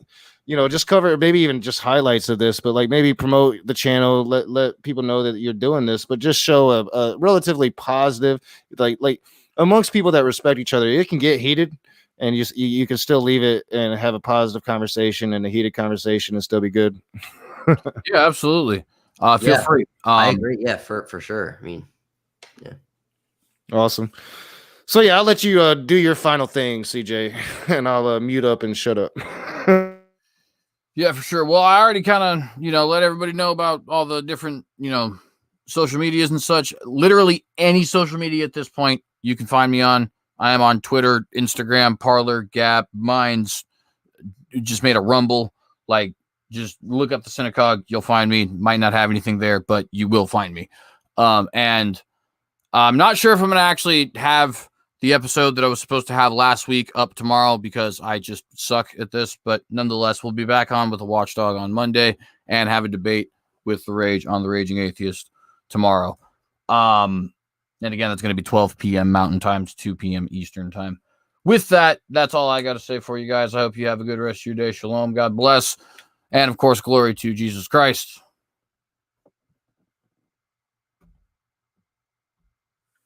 just cover maybe even just highlights of this, but like maybe promote the channel, let people know that you're doing this, but just show a relatively positive, like amongst people that respect each other. It can get heated, and you can still leave it and have a positive conversation and a heated conversation and still be good. Yeah, absolutely. Feel free. I agree. Yeah, for sure. I mean, yeah. Awesome. So yeah, I'll let you do your final thing, CJ, and I'll mute up and shut up. Yeah, for sure. Well, I already kind of, let everybody know about all the different, social medias and such. Literally any social media at this point, you can find me on. I am on Twitter, Instagram, Parler, Gap, Minds. Just made a Rumble. Like, just look up TheCynicogue. You'll find me. Might not have anything there, but you will find me. And I'm not sure if I'm going to actually have the episode that I was supposed to have last week up tomorrow because I just suck at this. But nonetheless, we'll be back on with a Watchdog on Monday and have a debate with The Rage on The Raging Atheist tomorrow. And again, that's going to be 12 p.m. Mountain Time to 2 p.m. Eastern Time. With that, that's all I got to say for you guys. I hope you have a good rest of your day. Shalom. God bless. And, of course, glory to Jesus Christ.